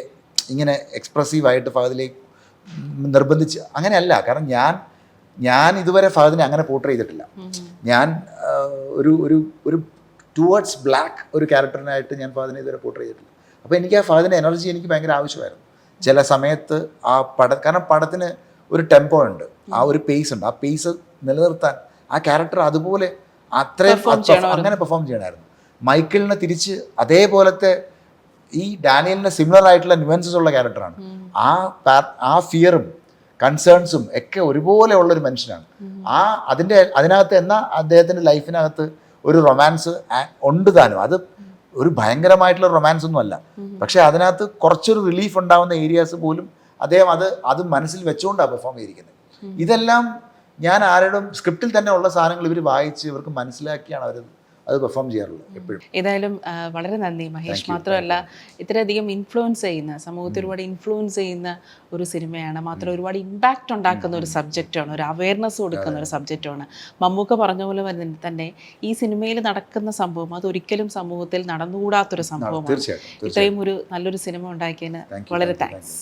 ഇങ്ങനെ എക്സ്പ്രസീവായിട്ട് ഫഹദിലേക്ക് നിർബന്ധിച്ച് അങ്ങനെയല്ല. കാരണം ഞാൻ ഇതുവരെ ഫഹദിനെ അങ്ങനെ പോർട്രേ ചെയ്തിട്ടില്ല. ഞാൻ ഒരു ടുവേർഡ്സ് ബ്ലാക്ക് ഒരു ക്യാരക്ടറിനായിട്ട് ഞാൻ ഫഹദിനെ ഇതുവരെ പോർട്രേ ചെയ്തിട്ടില്ല. അപ്പോൾ എനിക്ക് ആ ഫഹദിൻ്റെ എനർജി എനിക്ക് ഭയങ്കര ആവശ്യമായിരുന്നു ചില സമയത്ത്. കാരണം പടത്തിന് ഒരു ടെമ്പോ ഉണ്ട്, ആ ഒരു പേസ് ഉണ്ട്. ആ പേസ് നിലനിർത്താൻ ആ ക്യാരക്ടർ അതുപോലെ അങ്ങനെ പെർഫോം ചെയ്യണമായിരുന്നു. മൈക്കിളിനെ തിരിച്ച് അതേപോലത്തെ ഈ ഡാനിയലിന് സിമിലർ ആയിട്ടുള്ള ന്യൂവൻസസ് ഉള്ള ക്യാരക്ടറാണ്. ആ ഫിയറും കൺസേൺസും ഒക്കെ ഒരുപോലെ ഉള്ളൊരു മനുഷ്യനാണ്. അതിനകത്ത് എന്നാൽ അദ്ദേഹത്തിൻ്റെ ലൈഫിനകത്ത് ഒരു റൊമാൻസ് ഉണ്ട് താനും. അത് ഒരു ഭയങ്കരമായിട്ടുള്ള റൊമാൻസ് ഒന്നും അല്ല, പക്ഷെ അതിനകത്ത് കുറച്ചൊരു റിലീഫ് ഉണ്ടാവുന്ന ഏരിയാസ് പോലും അദ്ദേഹം അത് മനസ്സിൽ വെച്ചുകൊണ്ടാണ് പെർഫോം ചെയ്തിരിക്കുന്നത്. ഇതെല്ലാം ഞാൻ ആരോടും സ്ക്രിപ്റ്റിൽ തന്നെ ഉള്ള സാധനങ്ങൾ ഇവർ വായിച്ച് ഇവർക്ക് മനസ്സിലാക്കിയാണ് അത് പെർഫോം ചെയ്യാറുള്ളത് എപ്പോഴും. ഏതായാലും വളരെ നന്ദി മഹേഷ്. മാത്രമല്ല ഇത്രയധികം ഇൻഫ്ലുവൻസ് ചെയ്യുന്ന, സമൂഹത്തിൽ ഒരുപാട് ഇൻഫ്ലുവൻസ് ചെയ്യുന്ന ഒരു സിനിമയാണ്. മാത്രം ഒരുപാട് ഇമ്പാക്റ്റ് ഉണ്ടാക്കുന്ന ഒരു സബ്ജക്റ്റാണ്, ഒരു അവയർനെസ് കൊടുക്കുന്ന ഒരു സബ്ജക്റ്റാണ്. മമ്മൂക്ക പറഞ്ഞ പോലെ തന്നെ ഈ സിനിമയിൽ നടക്കുന്ന സംഭവം അതൊരിക്കലും സമൂഹത്തിൽ നടന്നുകൂടാത്തൊരു സംഭവമാണ്. ഇത്രയും ഒരു നല്ലൊരു സിനിമ ഉണ്ടാക്കിയതിന് വളരെ താങ്ക്സ്.